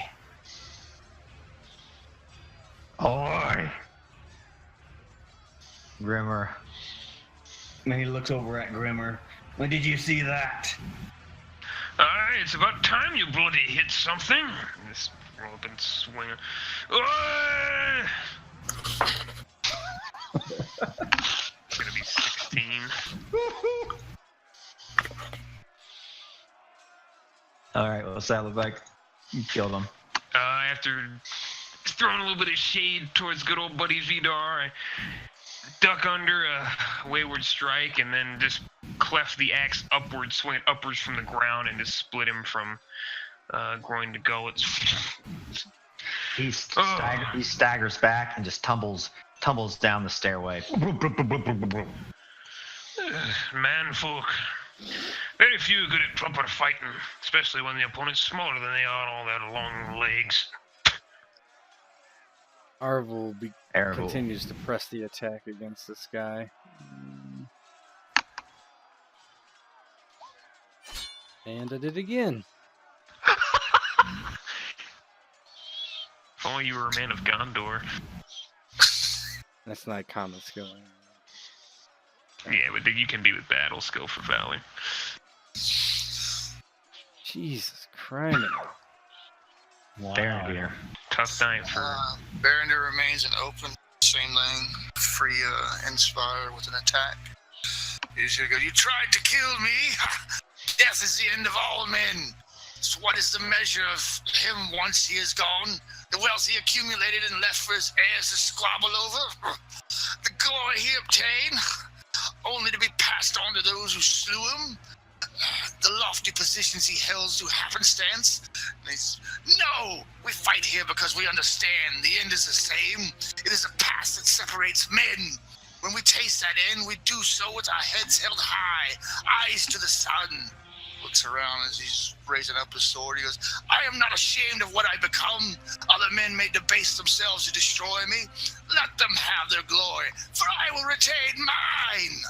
Speaker 1: Oi! Grimmer.
Speaker 8: And then he looks over at Grimmer. When did you see that?
Speaker 4: Alright, it's about time you bloody hit something. This roll up and swing. Oi! It's gonna be 16.
Speaker 1: Alright, what's that look like? You killed him.
Speaker 4: After throwing a little bit of shade towards good old buddy Vidar, I duck under a wayward strike and then just cleft the axe upwards, swing it upwards from the ground, and just split him from groin to gullet.
Speaker 1: He staggers back and just tumbles down the stairway.
Speaker 4: Man folk. Very few good at proper fighting, especially when the opponent's smaller than they are, all their long legs.
Speaker 3: Arvel
Speaker 1: Arvel.
Speaker 3: continues to press the attack against this guy. And I did again.
Speaker 4: If only you were a man of Gondor.
Speaker 3: That's not a common skill.
Speaker 4: Yeah, but you can be with battle skill for Valley.
Speaker 3: Jesus Christ.
Speaker 8: Wow.
Speaker 1: Berendir.
Speaker 4: Tough night for
Speaker 5: Berendir remains in open, same lane, free inspire with an attack. He's gonna go, you tried to kill me? Death is the end of all men. So what is the measure of him once he is gone? The wealth he accumulated and left for his heirs to squabble over? The glory he obtained, only to be passed on to those who slew him? The lofty positions he held through happenstance? No! We fight here because we understand the end is the same. It is a past that separates men. When we taste that end, we do so with our heads held high, eyes to the sun. Looks around as he's raising up his sword. He goes, I am not ashamed of what I become. Other men may debase themselves to destroy me. Let them have their glory, for I will retain mine.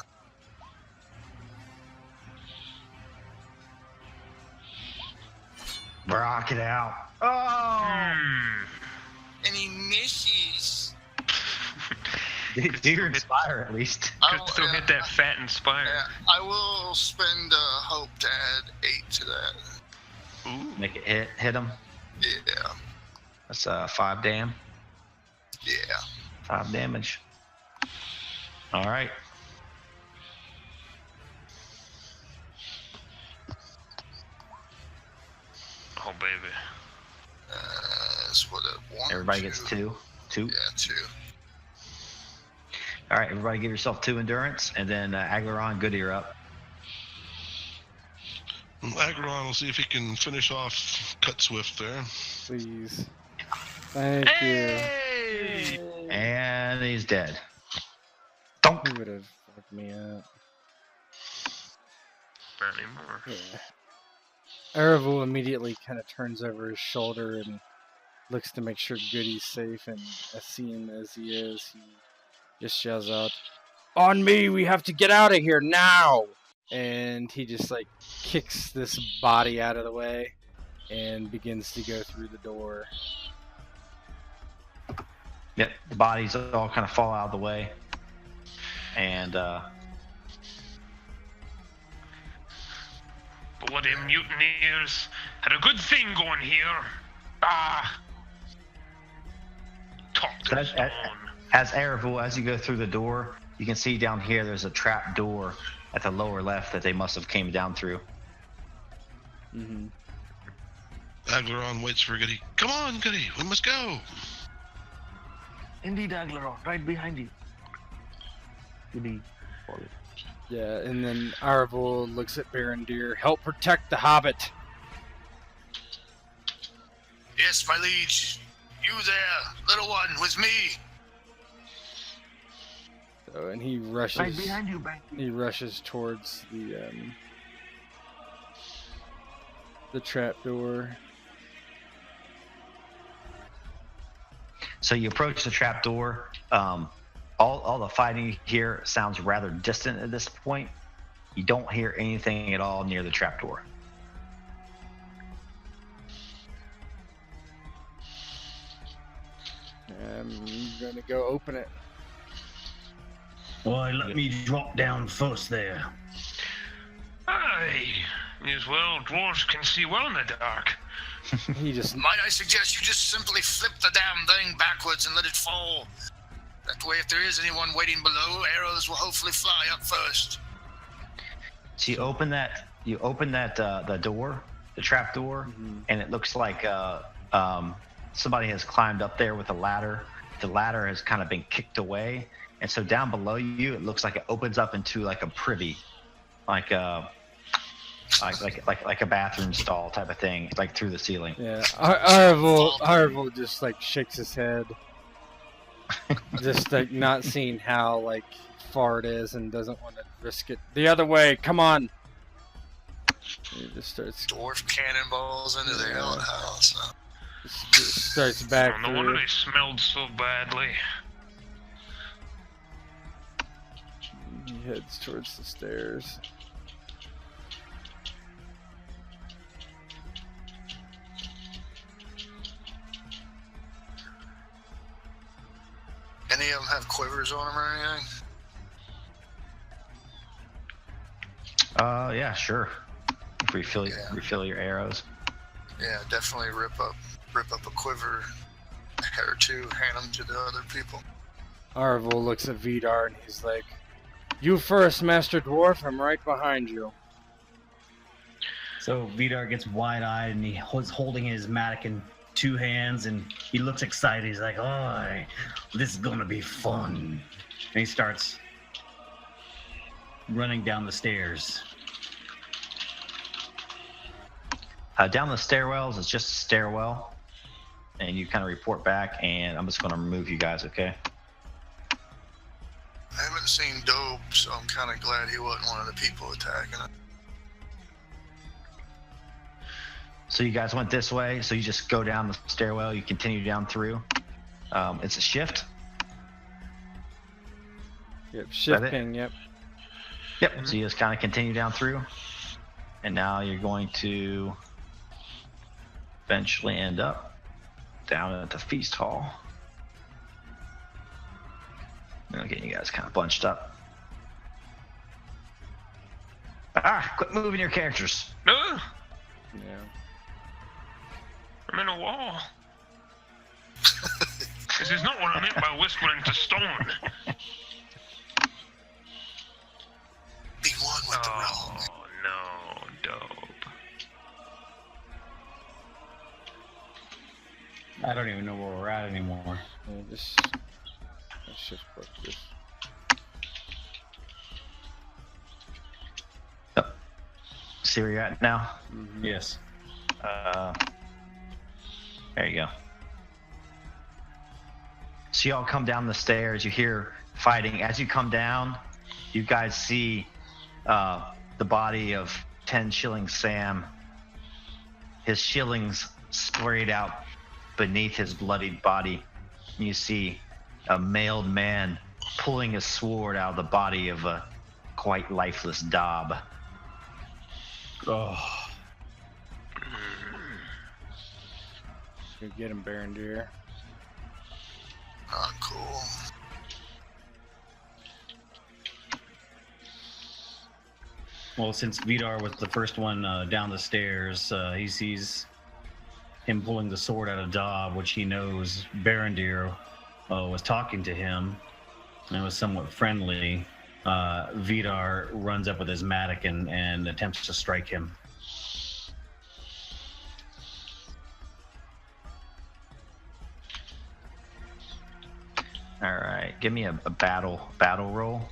Speaker 1: Rock it out. Oh!
Speaker 5: And he misses.
Speaker 1: Do your inspire at least.
Speaker 4: Could still hit that fat inspire.
Speaker 5: Yeah, I will spend hope to add 8 to that.
Speaker 4: Ooh.
Speaker 1: Make it hit him.
Speaker 5: Yeah.
Speaker 1: That's 5 damn.
Speaker 5: Yeah.
Speaker 1: 5 damage. All right.
Speaker 4: Oh, baby.
Speaker 5: That's what it one.
Speaker 1: Everybody
Speaker 5: two.
Speaker 1: gets 2. 2.
Speaker 5: Yeah, 2.
Speaker 1: All right, everybody give yourself 2 endurance, and then Aglaron, good, you're up.
Speaker 6: Agron will see if he can finish off Cut Swift there.
Speaker 3: Please. Thank
Speaker 4: Hey!
Speaker 1: And he's dead.
Speaker 3: you. He would have fucked me up.
Speaker 4: Barely more.
Speaker 3: Yeah. Arvel immediately kind of turns over his shoulder and looks to make sure Goody's safe, and seeing as he is, he just yells out, on me, we have to get out of here now! And he just like kicks this body out of the way and begins to go through the door.
Speaker 1: Yep, the bodies all kind of fall out of the way. And
Speaker 4: Bloody mutineers had a good thing going here. Ah! Talk to the stone.
Speaker 1: as Arvel, as you go through the door, you can see down here there's a trap door at the lower left that they must have came down through.
Speaker 3: Mm-hmm.
Speaker 6: Aglaron waits for Goody. Come on, Goody, we must go.
Speaker 7: Indeed, Aglaron, right behind you. Goody.
Speaker 3: Yeah, and then Arvel looks at Berendir. Help protect the hobbit.
Speaker 5: Yes, my liege. You there, little one, with me.
Speaker 3: So, and he rushes.
Speaker 7: Right behind you, back.
Speaker 3: He rushes towards the trap door.
Speaker 1: So you approach the trap door. All the fighting here sounds rather distant at this point. You don't hear anything at all near the trap door.
Speaker 3: I'm gonna go open it.
Speaker 8: Why, let me drop down first there.
Speaker 4: Aye. As well, dwarves can see well in the dark.
Speaker 3: He just
Speaker 5: Might I suggest you just simply flip the damn thing backwards and let it fall? That way, if there is anyone waiting below, arrows will hopefully fly up first.
Speaker 1: So you open that the door, the trap door, and it looks like somebody has climbed up there with a ladder. The ladder has kind of been kicked away, and so down below you, it looks like it opens up into like a privy, like like a bathroom stall type of thing, like through the ceiling.
Speaker 3: Yeah, Arvel just like shakes his head, just like not seeing how like far it is and doesn't want to risk it. The other way, come on. He just starts.
Speaker 5: Dwarf cannonballs into the outhouse.
Speaker 3: Just starts back
Speaker 4: No
Speaker 3: through.
Speaker 4: wonder they smelled so badly.
Speaker 3: He heads towards the stairs.
Speaker 5: Any of them have quivers on them or anything?
Speaker 1: Yeah, sure. Refill your arrows.
Speaker 5: Yeah, definitely rip up a quiver or two, hand them to the other people.
Speaker 3: Arvel looks at Vidar and he's like, "You first, Master Dwarf. I'm right behind you."
Speaker 8: So Vidar gets wide-eyed and he was holding his mattock in two hands and he looks excited. He's like, "Oh, this is gonna be fun!" And he starts running down the stairs.
Speaker 1: Down the stairwells, it's just a stairwell, and you kind of report back, and I'm just going to remove you guys, okay?
Speaker 5: I haven't seen Dope, so I'm kind of glad he wasn't one of the people attacking it.
Speaker 1: So you guys went this way, so you just go down the stairwell, you continue down through. It's a shift.
Speaker 3: Yep, shifting. Yep.
Speaker 1: Yep. So you just kind of continue down through, and now you're going to eventually end up down at the feast hall. I'm getting you guys kind of bunched up. Quit moving your characters.
Speaker 4: No,
Speaker 3: Yeah.
Speaker 4: I'm in a wall. This is not what I meant by whispering to stone.
Speaker 5: Be one with the
Speaker 4: Oh,
Speaker 5: realm.
Speaker 4: no, Dope.
Speaker 8: I don't even know where we're at anymore.
Speaker 3: Yeah, just let's shift click this.
Speaker 1: See where you're at now?
Speaker 8: Yes.
Speaker 1: There you go. So you all come down the stairs, you hear fighting. As you come down, you guys see the body of 10 Shilling Sam. His shillings sprayed out beneath his bloodied body. You see a mailed man pulling his sword out of the body of a quite lifeless Dob.
Speaker 8: Oh.
Speaker 3: Go get him, Berendir.
Speaker 5: Not cool.
Speaker 8: Well, since Vidar was the first one down the stairs, he sees him pulling the sword out of Dob, which he knows Berendir was talking to him and was somewhat friendly. Vidar runs up with his mattock and attempts to strike him.
Speaker 1: All right, give me a battle roll.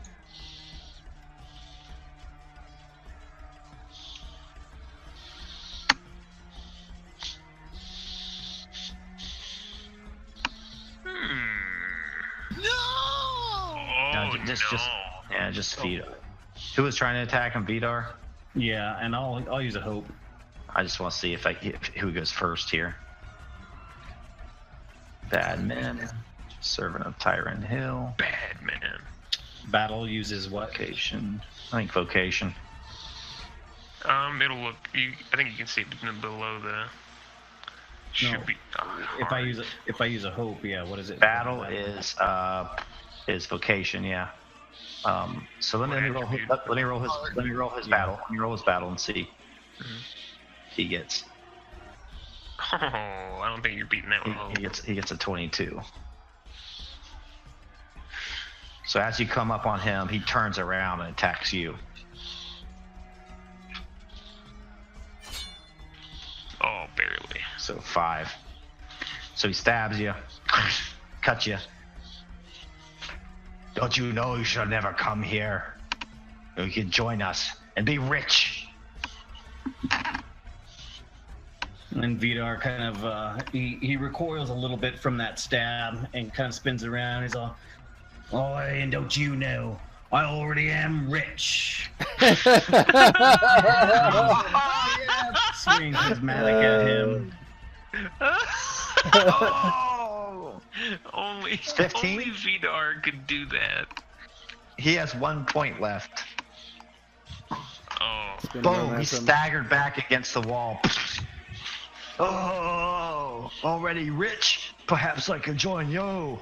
Speaker 1: Just Vidar. Who was trying to attack him, Vidar?
Speaker 8: Yeah, and I'll use a hope.
Speaker 1: I just want to see if who goes first here. Bad men, servant of Tyrant Hill.
Speaker 4: Bad man.
Speaker 8: Battle uses what?
Speaker 1: Vocation. I think vocation.
Speaker 4: It'll look. I think you can see it below the. Should
Speaker 8: No.
Speaker 4: be.
Speaker 8: If I use a hope, yeah. What is it?
Speaker 1: Battle is vocation, yeah. So let me roll his battle. Let me roll his battle and see if he gets.
Speaker 4: Oh, I don't think you're beating that one.
Speaker 1: He gets a 22. So as you come up on him, he turns around and attacks you.
Speaker 4: Oh, barely.
Speaker 1: So 5. So he stabs you, cuts you. Don't you know you should never come here? You can join us and be rich.
Speaker 8: And Vidar kind of he recoils a little bit from that stab and kind of spins around. He's all, "Oh, and don't you know, I already am rich." Swings his mallet at him.
Speaker 4: Oh! Only
Speaker 1: 15?
Speaker 4: only Vidar could do that.
Speaker 1: He has 1 point left.
Speaker 4: Oh.
Speaker 1: Boom! He staggered back against the wall. Oh, already rich? Perhaps I could join you.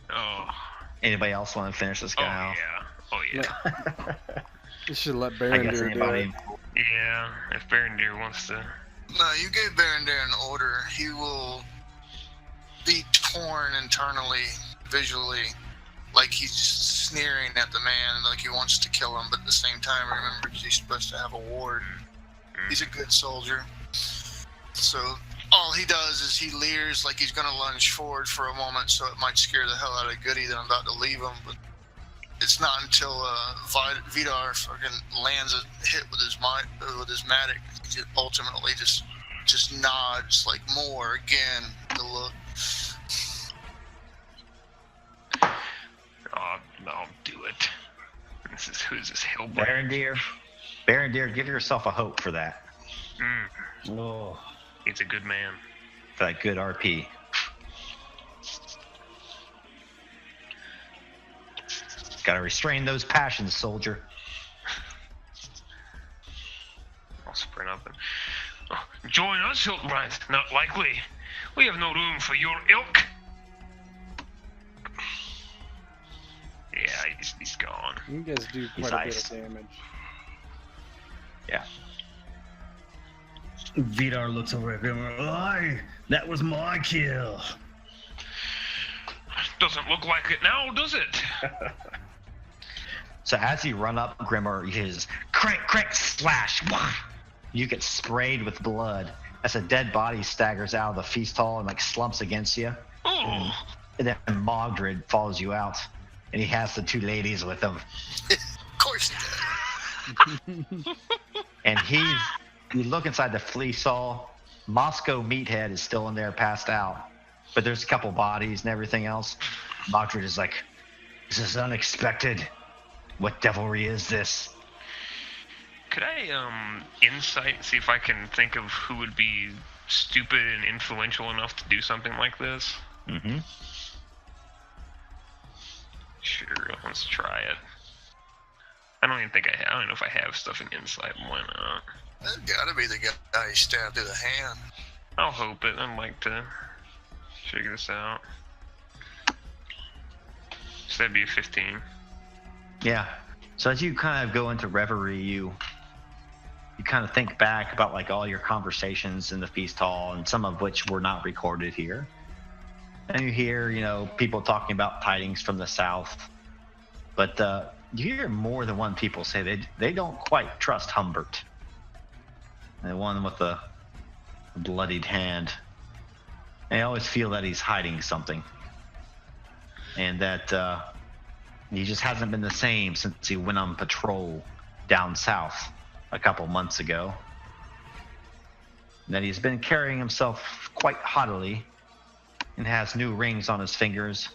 Speaker 4: Oh.
Speaker 1: Anybody else want to finish this guy
Speaker 4: Oh
Speaker 1: off?
Speaker 4: yeah. Oh yeah.
Speaker 3: You should let
Speaker 1: I guess
Speaker 3: Berendir do
Speaker 1: anybody.
Speaker 3: it.
Speaker 4: Yeah. If Berendir wants to.
Speaker 5: No, you gave Berendir an order. He will be torn internally, visually, like he's sneering at the man, like he wants to kill him, but at the same time, remember, he's supposed to have a ward. He's a good soldier. So all he does is he leers like he's going to lunge forward for a moment, so it might scare the hell out of Goody that I'm about to leave him. But it's not until Vidar fucking lands a hit with his matic, he ultimately just nods like more again. The look.
Speaker 4: Oh, I'll do it. Who's this Hillbrand?
Speaker 1: Berendir, give yourself a hope for that.
Speaker 8: Oh.
Speaker 4: He's a good man.
Speaker 1: For that good RP. Gotta restrain those passions, soldier.
Speaker 4: I'll sprint up and join us, Hillbrand. Not likely. We have no room for your ilk. Yeah, he's gone.
Speaker 3: You guys do
Speaker 1: He's
Speaker 3: quite a bit
Speaker 1: iced.
Speaker 3: of damage.
Speaker 1: Yeah.
Speaker 8: Vidar looks over at him. "Aye, that was my kill."
Speaker 4: Doesn't look like it now, does it?
Speaker 1: So as you run up, Grimmer, you hear his crank, crank, slash. Wah! You get sprayed with blood as a dead body staggers out of the feast hall and like slumps against you.
Speaker 4: Oh,
Speaker 1: And then Mogdred follows you out, and he has the two ladies with him.
Speaker 5: Of course he did.
Speaker 1: And you look inside the fleece hall. Moscow Meathead is still in there, passed out. But there's a couple bodies and everything else. Mogdred is like, "This is unexpected. What devilry is this?"
Speaker 4: could I insight, see if I can think of who would be stupid and influential enough to do something like this?
Speaker 1: Mm-hmm.
Speaker 4: Sure, let's try it. I don't even think I don't know if I have stuff in insight. Why not?
Speaker 5: That's gotta be the guy he stabbed through the hand.
Speaker 4: I'll hope it. I'd like to figure this out. So that'd be a 15.
Speaker 1: Yeah. So as you kind of go into reverie, you kind of think back about like all your conversations in the feast hall, and some of which were not recorded here. And you hear, people talking about tidings from the south. But you hear more than one people say they don't quite trust Humbert. The one with the bloodied hand. They always feel that he's hiding something. And that he just hasn't been the same since he went on patrol down south a couple months ago. And that he's been carrying himself quite haughtily and has new rings on his fingers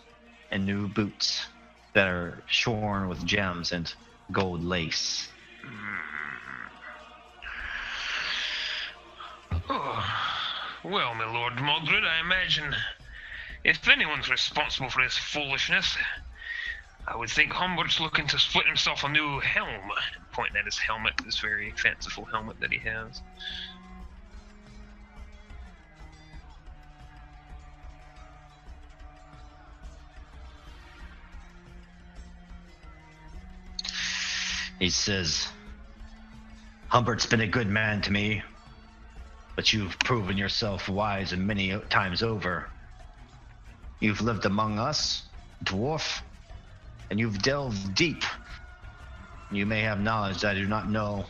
Speaker 1: and new boots that are shorn with gems and gold lace.
Speaker 4: Oh, well, my Lord Mogdred, I imagine if anyone's responsible for this foolishness, I would think Humbert's looking to split himself a new helm, pointing at his helmet, this very fanciful helmet that he has.
Speaker 1: He says, "Humbert's been a good man to me, but you've proven yourself wise and many times over. You've lived among us, dwarf, and you've delved deep. You may have knowledge that I do not know.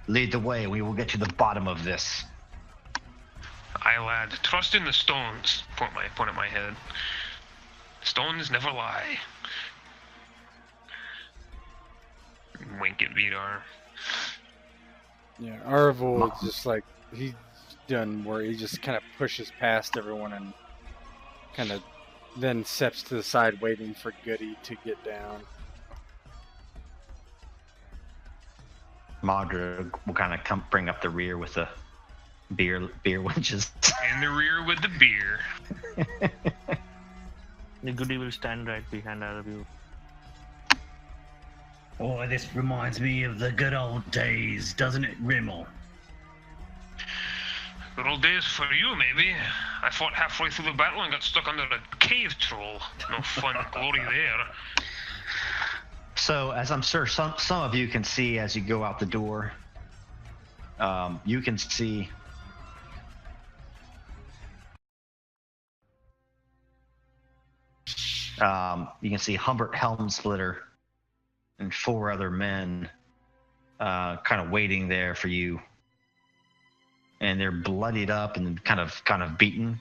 Speaker 1: Lead the way, we will get to the bottom of this."
Speaker 4: Aye, lad, trust in the stones, point at my head. Stones never lie. Wink at Vidar.
Speaker 3: Yeah, Arvul is just like, he's done where he just kind of pushes past everyone and kind of then steps to the side waiting for Goody to get down.
Speaker 1: Mogdred will kind of bring up the rear with the beer winches.
Speaker 4: In the rear with the beer.
Speaker 7: The Goody will stand right behind all of you.
Speaker 2: Boy, this reminds me of the good old days, doesn't it, Rimmel?
Speaker 4: Good old days for you, maybe. I fought halfway through the battle and got stuck under a cave troll. No fun glory there.
Speaker 1: So, as I'm sure some of you can see as you go out the door, you can see Humbert Helmsplitter and 4 other men kind of waiting there for you, and they're bloodied up and kind of beaten.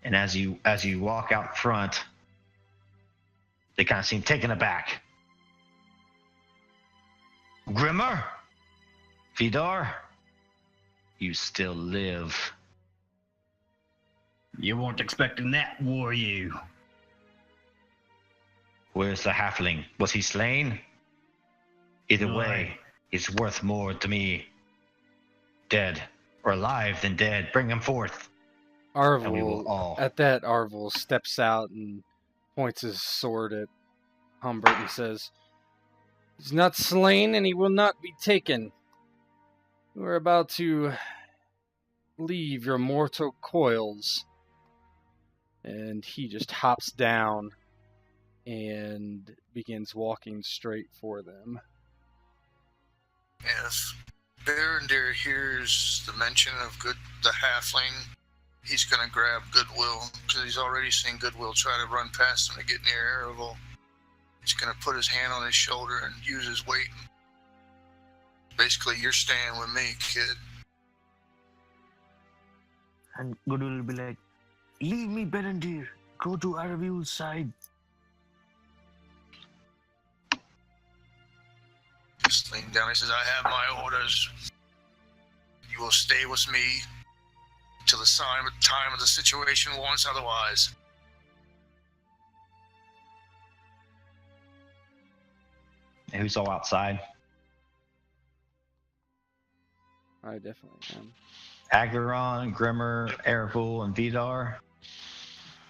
Speaker 1: And as you walk out front, they kind of seem taken aback. Grimmer, Vidar, you still live.
Speaker 2: You weren't expecting that, were you?
Speaker 1: Where's the halfling? Was he slain? Either
Speaker 2: No.
Speaker 1: way, he's worth more to me. Dead or alive than dead. Bring him forth. And we will all.
Speaker 3: At that, Arvul steps out and points his sword at Humbert and says, "He's not slain and he will not be taken. We're about to leave your mortal coils." And he just hops down and begins walking straight for them.
Speaker 5: If Berendir hears the mention of the halfling, he's going to grab Goodwill, because he's already seen Goodwill try to run past him to get near Erebol. He's going to put his hand on his shoulder and use his weight. Basically, you're staying with me, kid.
Speaker 7: And Goody will be like, "Leave me, Berendir. Go to Aravul's side."
Speaker 5: Just lean down. He says, "I have my orders. You will stay with me till the time of the situation warrants otherwise."
Speaker 1: And who's all outside?
Speaker 3: I definitely am.
Speaker 1: Aglaron, Grimmer, Erebul, and Vidar.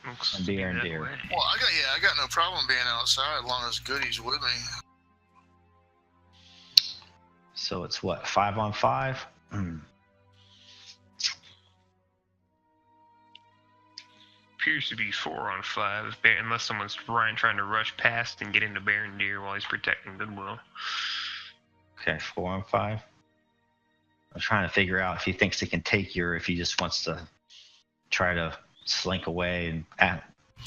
Speaker 4: Looks
Speaker 1: And
Speaker 4: to be that
Speaker 1: Berendir.
Speaker 4: way.
Speaker 5: Well, I got no problem being outside as long as Goody's with me.
Speaker 1: So it's what, 5 on 5?
Speaker 4: Appears to be 4 on 5, unless someone's trying to rush past and get into Berendir while he's protecting Goodwill.
Speaker 1: Okay, 4 on 5. I'm trying to figure out if he thinks he can take you or if he just wants to try to slink away and,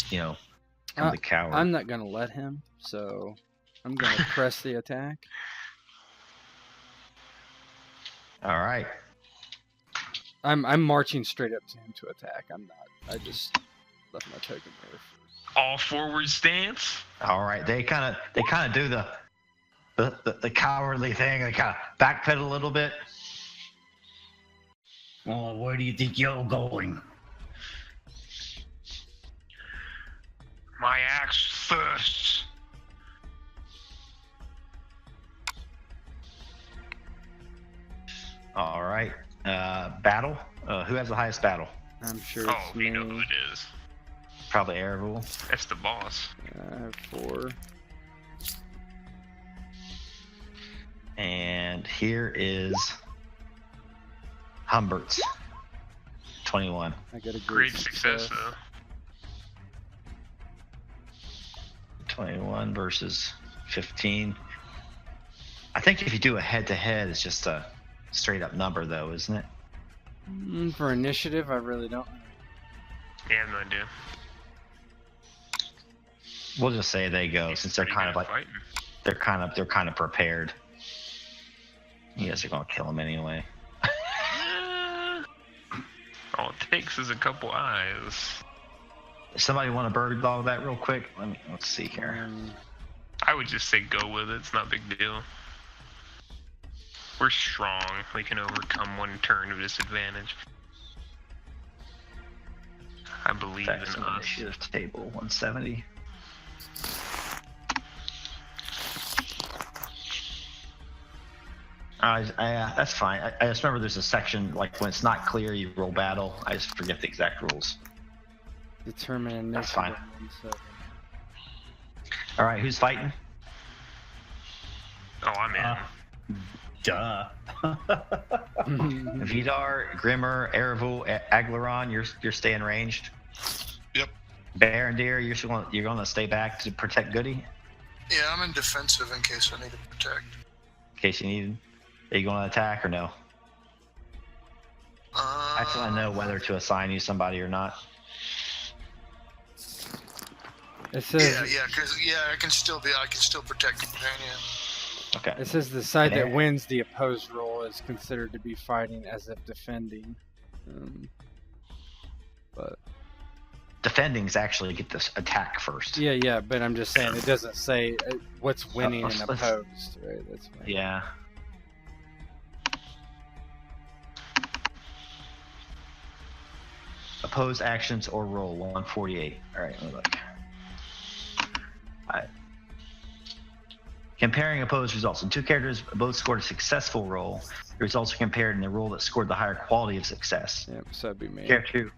Speaker 1: become the coward.
Speaker 3: I'm not going to let him, so I'm going to press the attack.
Speaker 1: All right.
Speaker 3: I'm marching straight up to him to attack. I'm not. I just left my token there.
Speaker 4: All forward stance.
Speaker 1: All right. They kind of do the cowardly thing. They kind of backpedal a little bit.
Speaker 2: Oh, where do you think you're going?
Speaker 4: My axe thirsts.
Speaker 1: All right. Battle. Who has the highest battle?
Speaker 3: I'm sure
Speaker 4: Oh,
Speaker 3: it's
Speaker 4: we
Speaker 3: me.
Speaker 4: know who it is.
Speaker 1: Probably Erebul.
Speaker 4: That's the boss.
Speaker 3: I have 4.
Speaker 1: And here is Humbert's 21.
Speaker 3: I got a
Speaker 4: Great success, though.
Speaker 1: 21 versus 15. I think if you do a head-to-head, it's just a straight-up number, though, isn't it?
Speaker 3: For initiative, I really don't.
Speaker 4: Yeah, I have no idea.
Speaker 1: We'll just say they go, since they're
Speaker 4: Pretty
Speaker 1: kind of
Speaker 4: good
Speaker 1: like
Speaker 4: fighting.
Speaker 1: they're kind of prepared. You guys are gonna kill him anyway.
Speaker 4: All it takes is a couple eyes.
Speaker 1: Somebody want to bird dog that real quick? Let's see here.
Speaker 4: I would just say go with it. It's not a big deal. We're strong. We can overcome one turn of disadvantage. I believe
Speaker 1: That's
Speaker 4: in
Speaker 1: an
Speaker 4: us.
Speaker 1: initiative table 170. That's fine. I just remember there's a section like when it's not clear, you roll battle. I just forget the exact rules.
Speaker 3: Determine initiative.
Speaker 1: That's fine.
Speaker 3: 170.
Speaker 1: All right, who's fighting?
Speaker 4: Oh, I'm in.
Speaker 8: Duh.
Speaker 1: Vidar, Grimmer, Erevu, Aglaron, you're staying ranged.
Speaker 6: Yep.
Speaker 1: Berendir, you're going to stay back to protect Goody
Speaker 5: Yeah, I'm in defensive in case I need to protect.
Speaker 1: in case you need. Are you going to attack or no? Actually, I know whether to assign you somebody or not.
Speaker 3: It says
Speaker 5: I can still protect companion.
Speaker 1: Okay.
Speaker 3: it says the side
Speaker 1: And
Speaker 3: that wins the opposed roll is considered to be fighting as if defending. But
Speaker 1: Defending's actually get this attack first.
Speaker 3: yeah, but I'm just saying it doesn't say what's winning and
Speaker 1: let's-
Speaker 3: opposed, right? That's fine.
Speaker 1: Yeah. Oppose actions or roll 148. All right, let me look. All right. Comparing opposed results. When two characters both scored a successful roll, the results are compared in the roll that scored the higher quality of success.
Speaker 3: Yep, so that'd be me.
Speaker 1: Character,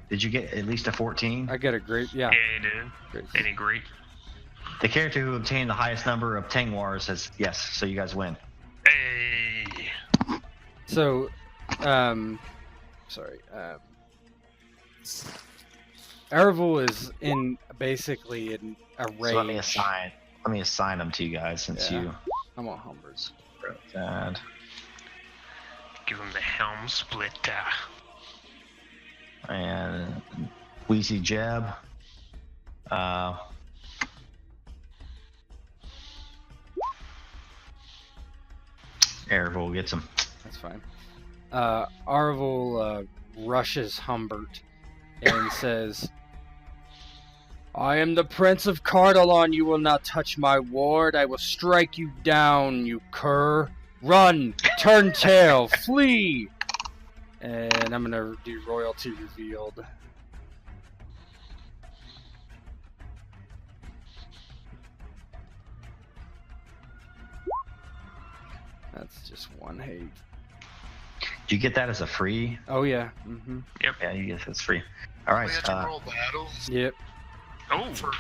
Speaker 1: did you get at least a 14?
Speaker 3: I got a great, yeah.
Speaker 4: Yeah, you did.
Speaker 3: Great.
Speaker 4: Any great?
Speaker 1: The character who obtained the highest number of Tengwars says yes, so you guys win.
Speaker 4: Hey.
Speaker 3: So, sorry. Erevu is basically in a rage.
Speaker 1: So let me assign them to you guys since
Speaker 3: Yeah.
Speaker 1: you
Speaker 3: I'm on Humberts.
Speaker 1: wrote that.
Speaker 4: Give him the helm splitter.
Speaker 1: And Wheezy Jeb. Erevu gets him.
Speaker 3: That's fine. Arvel rushes Humbert and says, I am the Prince of Cardalon. You will not touch my ward. I will strike you down, you cur. Run, turn tail, flee. And I'm going to do royalty revealed. That's just one hate.
Speaker 1: Do you get that as a free?
Speaker 3: Oh, yeah. Mm-hmm.
Speaker 1: Yeah, you get it's free. All right.
Speaker 5: We have to roll battle
Speaker 3: Yep.
Speaker 4: Oh,
Speaker 5: for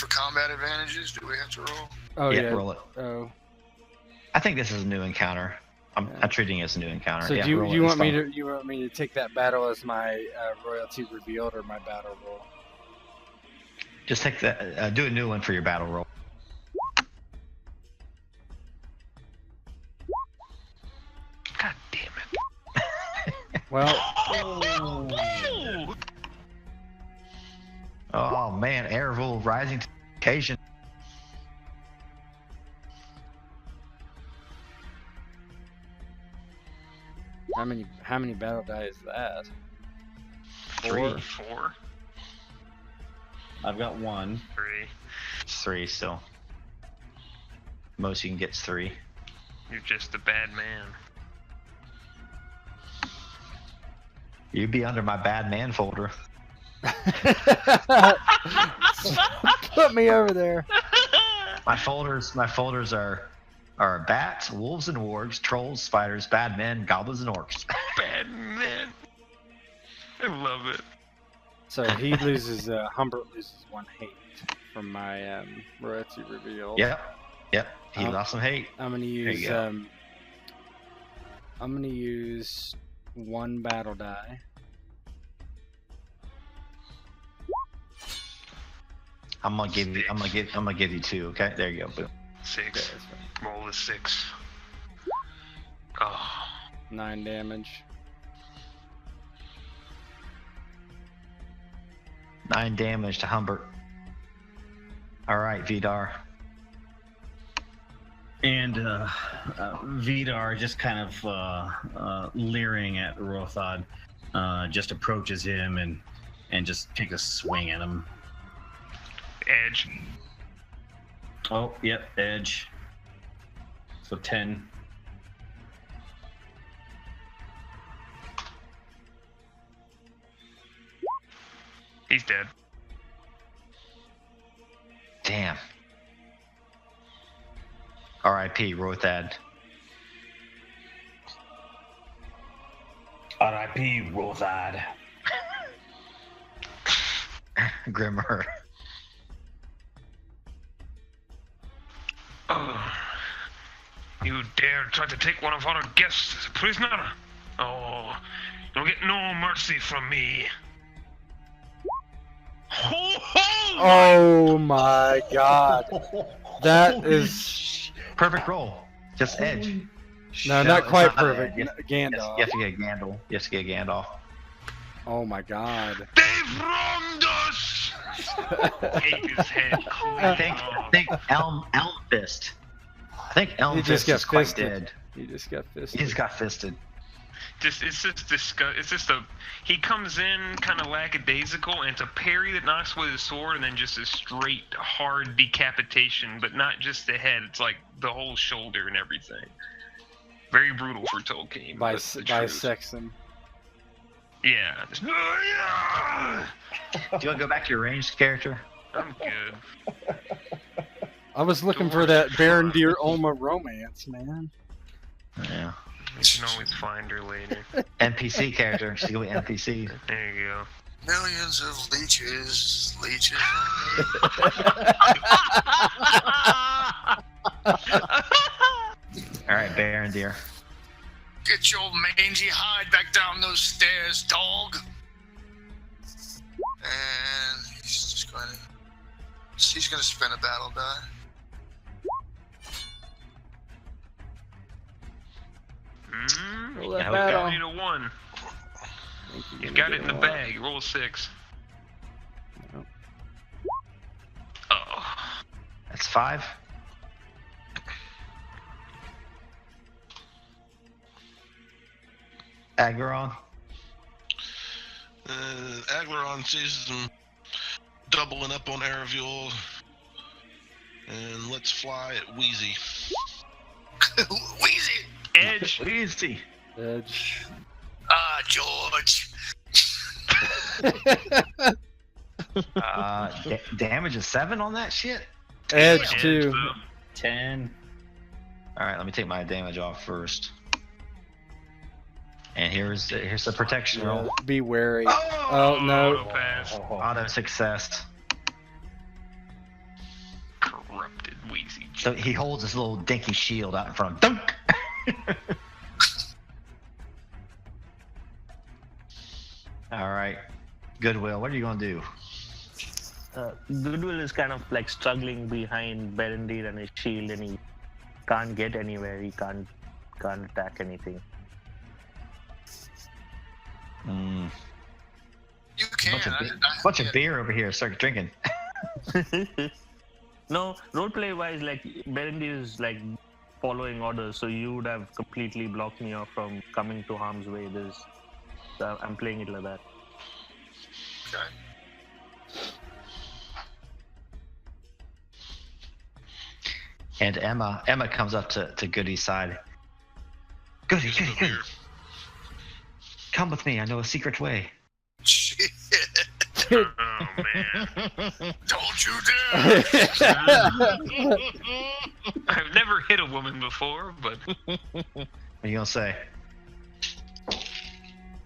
Speaker 5: combat advantages. Do we have to roll?
Speaker 3: Oh, yeah.
Speaker 1: roll it.
Speaker 3: Oh.
Speaker 1: I think this is a new encounter. I'm treating it as a new encounter.
Speaker 3: So
Speaker 1: yeah,
Speaker 3: do you,
Speaker 1: roll
Speaker 3: you
Speaker 1: it,
Speaker 3: want me
Speaker 1: it's
Speaker 3: to take that battle as my royalty revealed or my battle roll?
Speaker 1: fine. Just take that. Do a new one for your battle roll.
Speaker 4: God damn it.
Speaker 3: Well,
Speaker 1: Oh man, Erevu rising to the occasion.
Speaker 3: how many battle die is that?
Speaker 1: Three.
Speaker 4: Four.
Speaker 8: I've got one.
Speaker 4: Three.
Speaker 1: It's three still. Most you can get is three.
Speaker 4: You're just a bad man.
Speaker 1: You'd be under my bad man folder.
Speaker 3: Put me over there.
Speaker 1: My folders are bats, wolves and wargs, trolls, spiders, bad men, goblins and orcs.
Speaker 4: Bad man. I love it.
Speaker 3: So he loses. Humbert loses one hate from my royalty reveal.
Speaker 1: Yep. He lost some hate.
Speaker 3: I'm gonna
Speaker 1: you
Speaker 3: use.
Speaker 1: go.
Speaker 3: I'm gonna use one battle die.
Speaker 1: I'm gonna give you two. Okay, there you go. Boom.
Speaker 4: Six.
Speaker 3: Okay, that's fine.
Speaker 4: Roll the 6. Oh.
Speaker 3: 9 damage.
Speaker 1: 9 damage to Humbert. All right, Vidar.
Speaker 8: And Vidar, just kind of leering at Rothad, just approaches him and just takes a swing at him.
Speaker 4: Edge.
Speaker 8: Oh, yep, edge. So 10.
Speaker 4: He's dead.
Speaker 1: Damn. R.I.P. Rothad.
Speaker 8: R.I.P. Rothad.
Speaker 1: Grimmer.
Speaker 4: Oh, you dare try to take one of our guests as a prisoner? Oh, you'll get no mercy from me. Ho, ho!
Speaker 3: Oh my god. That is...
Speaker 1: Perfect roll. Just edge.
Speaker 3: No,
Speaker 1: No,
Speaker 3: not
Speaker 1: it's
Speaker 3: quite
Speaker 1: not
Speaker 3: perfect.
Speaker 1: edge.
Speaker 3: Gandalf.
Speaker 1: You have to get Gandalf. You have to get Gandalf.
Speaker 3: Oh my god.
Speaker 4: They've wronged us! Take his head clean
Speaker 1: I think Elm Fist. I think Elm
Speaker 3: He just
Speaker 1: Fist
Speaker 3: got
Speaker 1: is quite
Speaker 3: fisted.
Speaker 1: dead.
Speaker 3: He just got
Speaker 1: He
Speaker 3: fisted.
Speaker 1: just got fisted.
Speaker 4: It's just disgust. It's just he comes in kind of lackadaisical, and it's a parry that knocks with his sword, and then just a straight hard decapitation, but not just the head. It's like the whole shoulder and everything. Very brutal for Tolkien. but the truth.
Speaker 3: Bisects him.
Speaker 4: Yeah. Just,
Speaker 1: Do you want to go back to your ranged character?
Speaker 4: I'm good.
Speaker 3: I was looking for that Berendir Oma romance, man.
Speaker 1: Yeah.
Speaker 4: You can always find her later.
Speaker 1: NPC character. She's gonna be NPC.
Speaker 4: There you go.
Speaker 5: Millions of leeches.
Speaker 1: All right, Berendir.
Speaker 5: Get your mangy hide back down those stairs, dog. And he's just going to... She's going to spin a battle die.
Speaker 3: Roll that
Speaker 1: Yeah,
Speaker 3: battle.
Speaker 4: You need a 1. You've got it in the bag. Roll a 6.
Speaker 3: Nope.
Speaker 4: Oh.
Speaker 1: That's 5. Agron.
Speaker 6: Aglaron sees them doubling up on Araviol, and let's fly at Wheezy.
Speaker 5: Wheezy!
Speaker 4: Edge.
Speaker 1: Easy.
Speaker 3: Edge.
Speaker 5: Ah, George.
Speaker 1: Damage is 7 on that shit.
Speaker 3: Edge
Speaker 4: Edge,
Speaker 3: too.
Speaker 4: though.
Speaker 8: 10.
Speaker 1: All right, let me take my damage off first. And here's the protection roll.
Speaker 3: Be wary. Oh no.
Speaker 4: Auto pass.
Speaker 1: Auto success.
Speaker 4: Corrupted Wheezy.
Speaker 1: So he holds his little dinky shield out in front of him. Dunk! All right. Goodwill, what are you going to do?
Speaker 7: Goodwill is kind of like struggling behind Berendir and his shield, and he can't get anywhere. He can't attack anything.
Speaker 1: Mm,
Speaker 5: You can.
Speaker 1: bunch of beer over here. Start drinking.
Speaker 7: No, roleplay wise, like Berendir is like following orders, so you would have completely blocked me off from coming to harm's way. I'm playing it like that.
Speaker 5: Okay.
Speaker 1: And Emma comes up to Goody's side. Goody. Come with me. I know a secret way.
Speaker 5: Shit.
Speaker 4: Oh man.
Speaker 5: Don't you dare.
Speaker 4: I've never hit a woman before, but
Speaker 1: What are you going to say?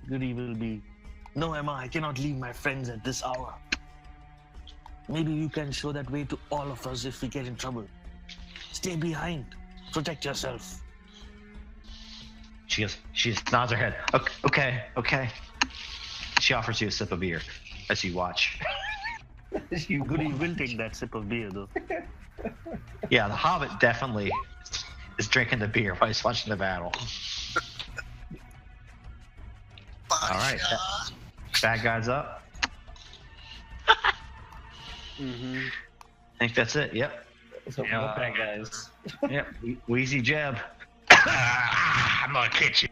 Speaker 7: Goody will be, no, Emma, I cannot leave my friends at this hour. Maybe you can show that way to all of us if we get in trouble. Stay behind. Protect yourself.
Speaker 1: She nods her head. Okay. She offers you a sip of beer as you watch.
Speaker 7: Goody will take that sip of beer, though.
Speaker 1: Yeah, the Hobbit definitely is drinking the beer while he's watching the battle. All right, bad guys up.
Speaker 3: Mm-hmm.
Speaker 1: I think that's it. Yep.
Speaker 8: So
Speaker 4: Yeah.
Speaker 8: bad guys.
Speaker 1: Yep. Wheezy Jeb. I'm gonna catch you.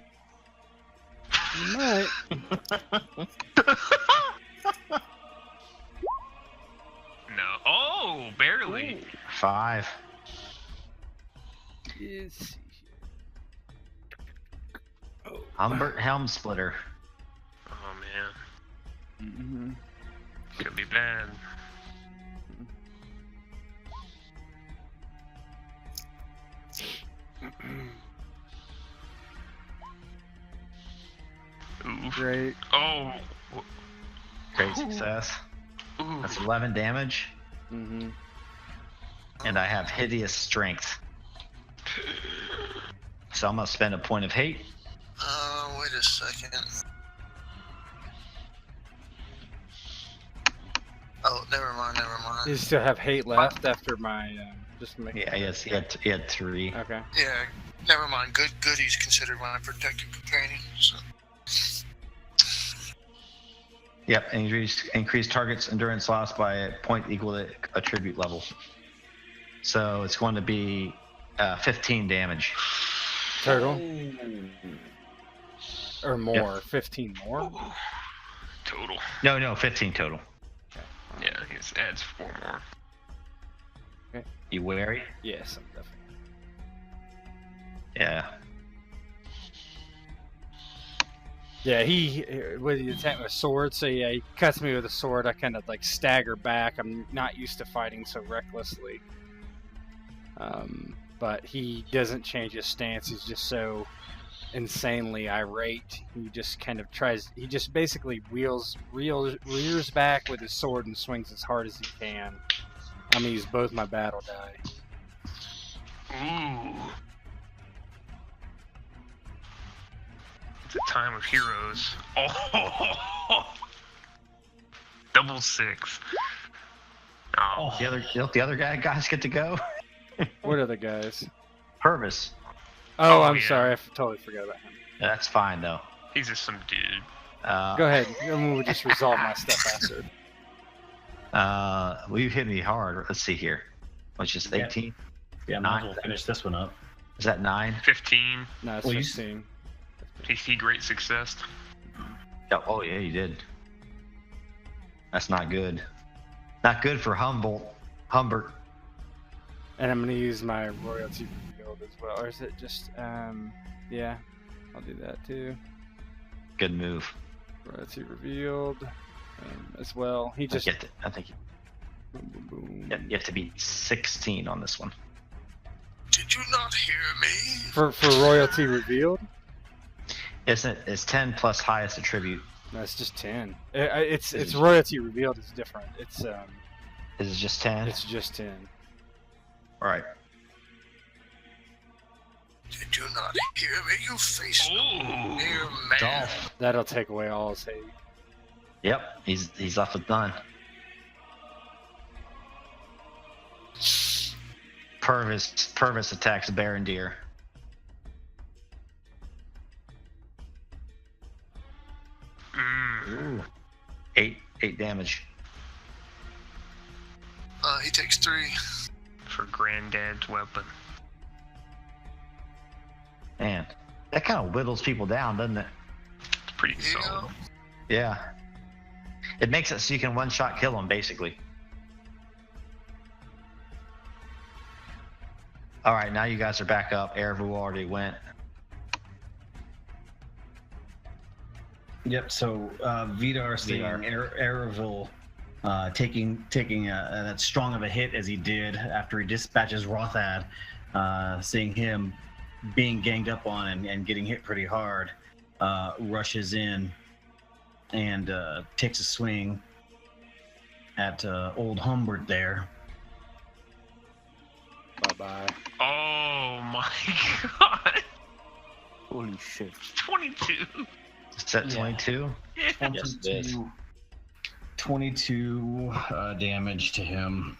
Speaker 3: You might.
Speaker 4: no. Oh, barely.
Speaker 1: 5.
Speaker 3: Let's see here. Oh.
Speaker 1: Humbert Helm Splitter.
Speaker 4: Oh man,
Speaker 3: Mm-hmm.
Speaker 4: could be bad. Ooh.
Speaker 3: Great.
Speaker 4: Oh.
Speaker 1: Great success.
Speaker 4: Ooh.
Speaker 1: That's 11 damage.
Speaker 3: Mm-hmm.
Speaker 1: And I have hideous strength. So I'm gonna spend a point of hate.
Speaker 5: Wait a second. Oh, never mind.
Speaker 3: You still have hate left after my just to make
Speaker 1: Yeah, yes, he had 3.
Speaker 3: Okay.
Speaker 5: Yeah, never mind. He's considered my protected companion. So.
Speaker 1: Yep, and increase target's endurance loss by a point equal to attribute level. So it's going to be 15 damage.
Speaker 3: Total? Or more?
Speaker 1: Yep.
Speaker 3: 15 more?
Speaker 4: Ooh. Total.
Speaker 1: No, 15 total.
Speaker 4: Yeah, he just adds 4 more.
Speaker 1: You wary?
Speaker 3: Yes, I'm definitely.
Speaker 1: Yeah.
Speaker 3: Yeah, he with the attack with a sword, so yeah, he cuts me with a sword. I kind of like stagger back. I'm not used to fighting so recklessly. But he doesn't change his stance. He's just so insanely irate. He just kind of tries. He just basically rears back with his sword and swings as hard as he can. I'm gonna use both my battle die.
Speaker 4: Ooh. It's a time of heroes. Oh. Double 6. Oh.
Speaker 1: The other guys get to go.
Speaker 3: What other guys?
Speaker 1: Purvis.
Speaker 3: Oh,
Speaker 4: Oh,
Speaker 3: I'm
Speaker 4: yeah.
Speaker 3: sorry. I totally forgot about him.
Speaker 1: That's fine though.
Speaker 4: He's just some dude.
Speaker 3: Go ahead. We'll just resolve my stuff after.
Speaker 1: Well, you hit me hard. Let's see here. Which is 18?
Speaker 8: Yeah, might as well finish this one up.
Speaker 1: Is that 9?
Speaker 4: 15.
Speaker 3: No, it's
Speaker 8: Well,
Speaker 3: 15.
Speaker 4: PC great success.
Speaker 1: Oh yeah, you did. That's not good. Not good for Humbert.
Speaker 3: And I'm gonna use my royalty revealed as well. Or is it just yeah, I'll do that too.
Speaker 1: Good move.
Speaker 3: Royalty revealed as well. He just
Speaker 1: I think
Speaker 3: boom, boom, boom.
Speaker 1: you have to be 16 on this one.
Speaker 5: Did you not hear me?
Speaker 3: For royalty revealed?
Speaker 1: It's 10 plus highest attribute.
Speaker 3: No, it's just 10. It's royalty revealed is different. It's
Speaker 1: Is it just 10?
Speaker 3: it's just 10.
Speaker 1: All right.
Speaker 5: Did you not hear me? You face no
Speaker 4: Ooh.
Speaker 5: mere man.
Speaker 1: Dolph.
Speaker 3: That'll take away all his hate.
Speaker 1: Yep, he's off with none. Purvis attacks Berendir. Ooh. 8 damage.
Speaker 5: He takes 3.
Speaker 4: For Granddad's weapon.
Speaker 1: Man, that kind of whittles people down, doesn't it?
Speaker 4: It's pretty
Speaker 5: Yeah.
Speaker 4: solid.
Speaker 1: Yeah. It makes it so you can one-shot kill them, basically. All right, now you guys are back up. Erevu already went.
Speaker 8: Yep. So Vidar seeing Erevel taking that strong of a hit as he did after he dispatches Rothad, seeing him being ganged up on and getting hit pretty hard, rushes in and takes a swing at old Humbert there.
Speaker 3: Bye-bye.
Speaker 4: Oh my god.
Speaker 7: Holy shit.
Speaker 4: 22.
Speaker 1: Is that 22?
Speaker 4: Yeah.
Speaker 1: Yes, it is.
Speaker 8: 22 damage to him.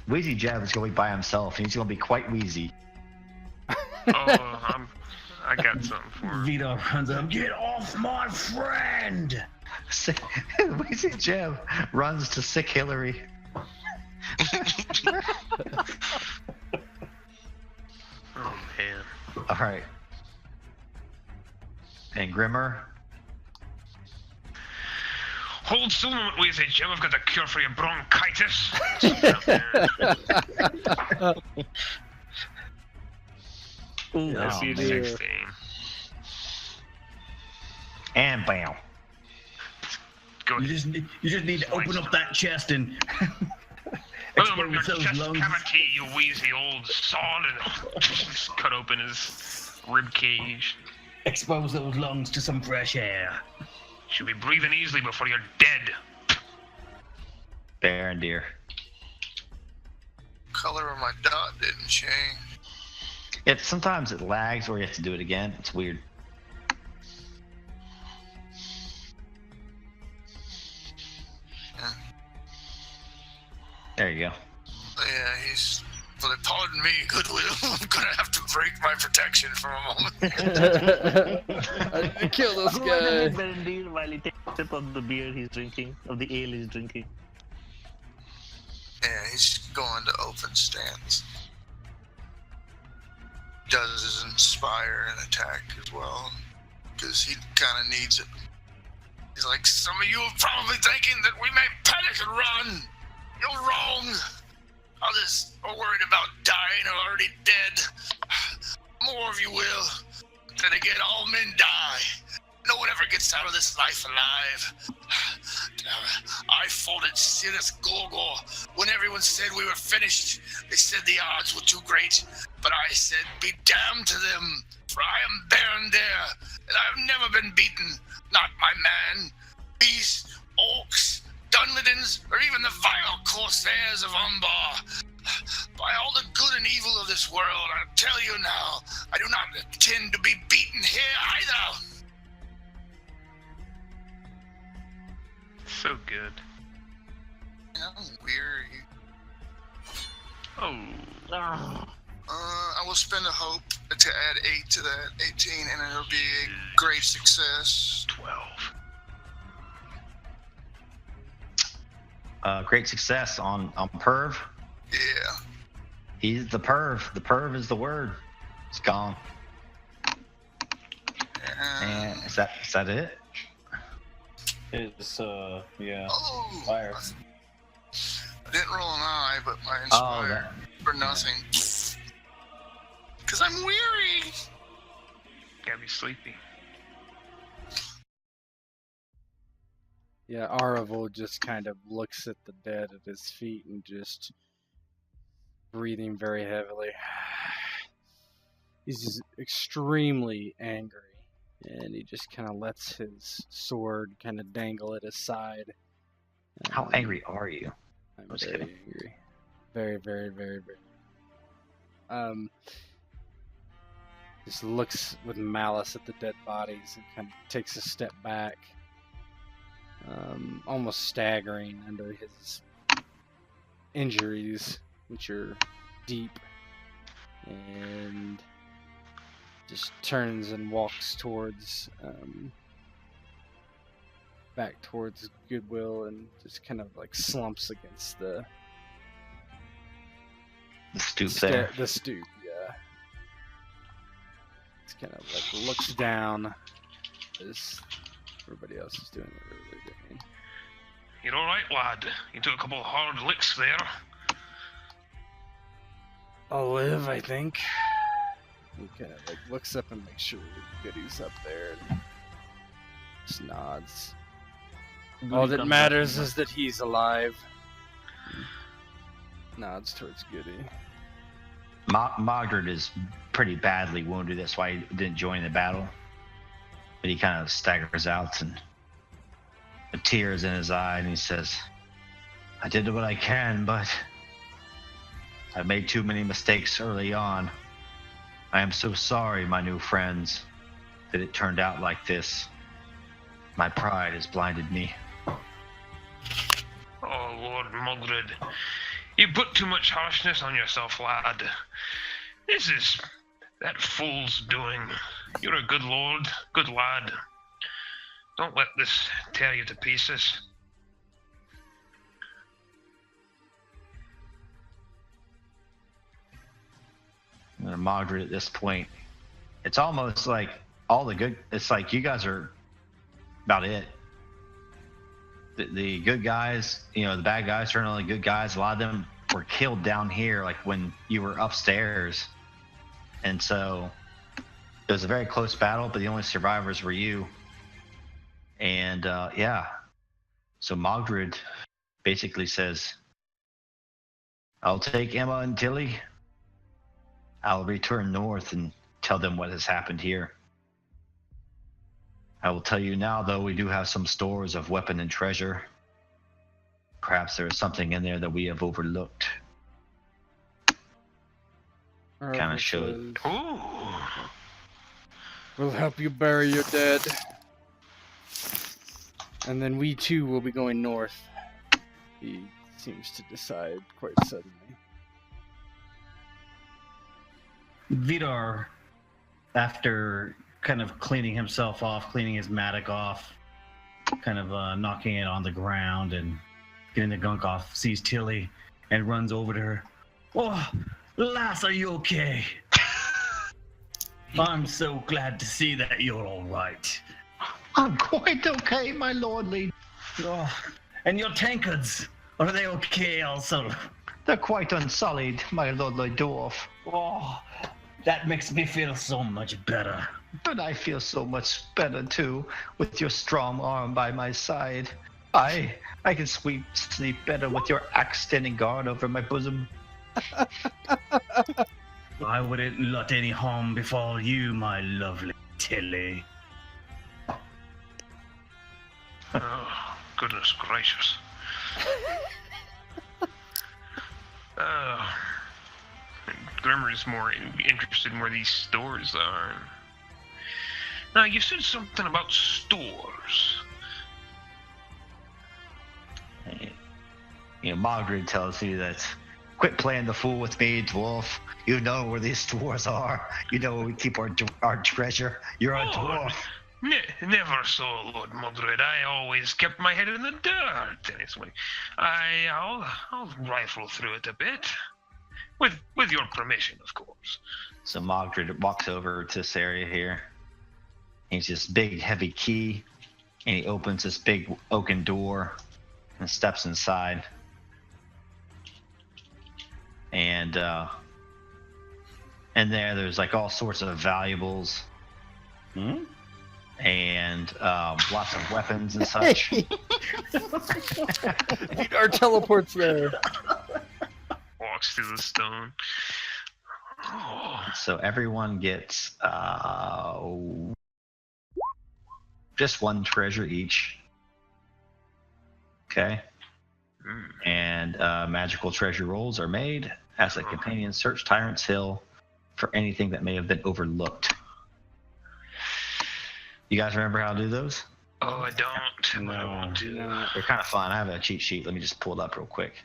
Speaker 1: Wheezy Jab is going to be by himself, and he's going to be quite wheezy.
Speaker 4: I got something for him.
Speaker 8: Vidar runs up. Get off my friend!
Speaker 1: Wheezy Jab runs to sick Hillary.
Speaker 4: Oh man.
Speaker 1: All right. And Grimmer.
Speaker 4: Hold still a moment, Weezy Jim. I've got a cure for your bronchitis.
Speaker 3: Yes, you do.
Speaker 4: 16.
Speaker 1: And bam.
Speaker 4: Good.
Speaker 2: You just need to open up that chest and
Speaker 4: Open up your
Speaker 2: expose those
Speaker 4: chest
Speaker 2: lungs.
Speaker 4: cavity, you wheezy old sod, and just cut open his rib cage.
Speaker 2: Expose those lungs to some fresh air.
Speaker 4: Should be breathing easily before you're dead.
Speaker 1: Berendir.
Speaker 5: Color of my dot didn't change.
Speaker 1: Sometimes it lags, or you have to do it again. It's weird.
Speaker 5: Yeah.
Speaker 1: There you go.
Speaker 5: Yeah, he's. Well, pardon me, goodwill. I'm gonna have to break my protection for a moment.
Speaker 3: Kill this
Speaker 7: Go
Speaker 3: guy.
Speaker 7: ahead, Berendir, while he takes a sip of the beer he's drinking, of the ale he's drinking.
Speaker 5: Yeah, he's going to open stance. Does his inspire and attack as well, because he kind of needs it. He's like, some of you are probably thinking that we may panic and run. You're wrong. Others are worried about dying or already dead. More of you will. Then again, all men die. No one ever gets out of this life alive. I fought at Cirrus Gorgor when everyone said we were finished. They said the odds were too great, but I said, be damned to them, for I am Berendir, and I have never been beaten. Not my man. Beasts, orcs, Dunlidens, or even the vile corsairs of Umbar. By all the good and evil of this world, I tell you now, I do not intend to be beaten here either.
Speaker 4: So good.
Speaker 5: I'm weary.
Speaker 4: Oh.
Speaker 5: I will spend a hope to add 8 to that, 18, and it'll be a great success.
Speaker 4: 12.
Speaker 1: Great success on Perv.
Speaker 5: Yeah.
Speaker 1: He's the Perv. The Perv is the word. It's gone. And is that it?
Speaker 8: It's yeah.
Speaker 5: Oh,
Speaker 8: Fire.
Speaker 5: I didn't roll an eye, but my inspire for nothing. Because I'm weary.
Speaker 4: Gotta be sleepy.
Speaker 3: Yeah, Aravul just kind of looks at the dead at his feet and just breathing very heavily. He's just extremely angry, and he just kind of lets his sword kind of dangle at his side.
Speaker 1: How angry are you?
Speaker 3: I'm
Speaker 1: Just
Speaker 3: very
Speaker 1: kidding.
Speaker 3: angry. Very, very, very, very. Just looks with malice at the dead bodies and kind of takes a step back. Almost staggering under his injuries, which are deep, and just turns and walks towards back towards Goodwill, and just kind of like slumps against the
Speaker 1: stoop there.
Speaker 3: the stoop. Yeah, it's kind of like looks down as everybody else is doing what they're doing.
Speaker 4: You're alright, lad. You took a couple of hard licks there.
Speaker 3: I'll live, I think. He kind of like looks up and makes sure Goody's up there and just nods. All that matters is that he's alive. Nods towards Goody.
Speaker 1: Mogdred is pretty badly wounded. That's why he didn't join the battle. But he kind of staggers out and a tear is in his eye, and he says, I did what I can, but I made too many mistakes early on. I am so sorry, my new friends, that it turned out like this. My pride has blinded me.
Speaker 4: Oh, Lord Mogdred. You put too much harshness on yourself, lad. This is that fool's doing. You're a good lord, good lad. Don't let this tear you to pieces.
Speaker 1: And Mogdred at this point, it's almost like all the good, it's like you guys are about it. the good guys, the bad guys turn on the good guys. A lot of them were killed down here, like when you were upstairs, and so it was a very close battle. But the only survivors were you. And so Mogdred basically says, "I'll take Emma and Tilly. I'll return north and tell them what has happened here. I will tell you now, though, we do have some stores of weapon and treasure. Perhaps there is something in there that we have overlooked." Kind of showed.
Speaker 4: Ooh.
Speaker 3: We'll help you bury your dead. And then we too will be going north. He seems to decide quite suddenly.
Speaker 8: Vidar, after kind of cleaning himself off, cleaning his mattock off, kind of knocking it on the ground and getting the gunk off, sees Tilly and runs over to her. "Oh, lass, are you okay? I'm so glad to see that you're all right."
Speaker 1: "I'm quite okay, my lordly."
Speaker 8: "Oh, and your tankards, are they okay also?"
Speaker 1: "They're quite unsullied, my lordly dwarf."
Speaker 8: "Oh, that makes me feel so much better."
Speaker 1: "And I feel so much better too, with your strong arm by my side. I can sleep better with your axe standing guard over my bosom."
Speaker 8: "I wouldn't let any harm befall you, my lovely Tilly."
Speaker 4: Oh, goodness gracious. Grimmer is more interested in where these stores are. Now, you said something about stores.
Speaker 1: Mogdred tells you that, "Quit playing the fool with me, dwarf. You know where these stores are. You know where we keep our treasure. You're a dwarf."
Speaker 4: Never so, Lord Mogdred. I always kept my head in the dirt. Anyway, I'll rifle through it a bit, with your permission, of course.
Speaker 1: So Mogdred walks over to this area here. He's this big, heavy key, and he opens this big oaken door and steps inside. And there's like all sorts of valuables. And lots of weapons and such.
Speaker 3: Our teleport's there.
Speaker 4: Walks through the stone. Oh.
Speaker 1: So everyone gets just one treasure each. Okay. And magical treasure rolls are made as a companion search Tyrant's Hill for anything that may have been overlooked. You guys remember how to do those?
Speaker 4: Oh, I don't.
Speaker 8: No.
Speaker 4: I want to.
Speaker 1: They're kind of fun. I have a cheat sheet. Let me just pull it up real quick.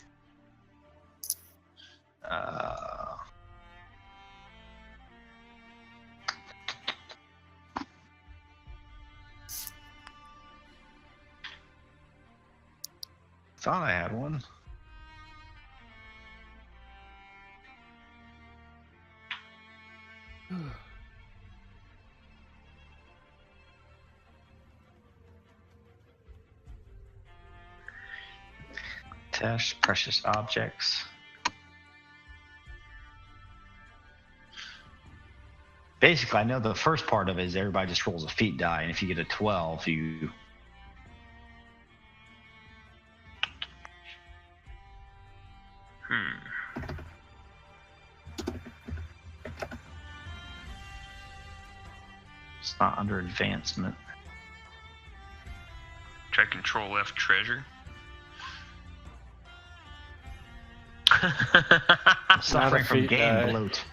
Speaker 1: Thought I had one. Test precious objects. Basically, I know the first part of it is everybody just rolls a feat die, and if you get a 12, you... It's not under advancement.
Speaker 4: Try Control F treasure.
Speaker 1: I'm suffering from game bloat.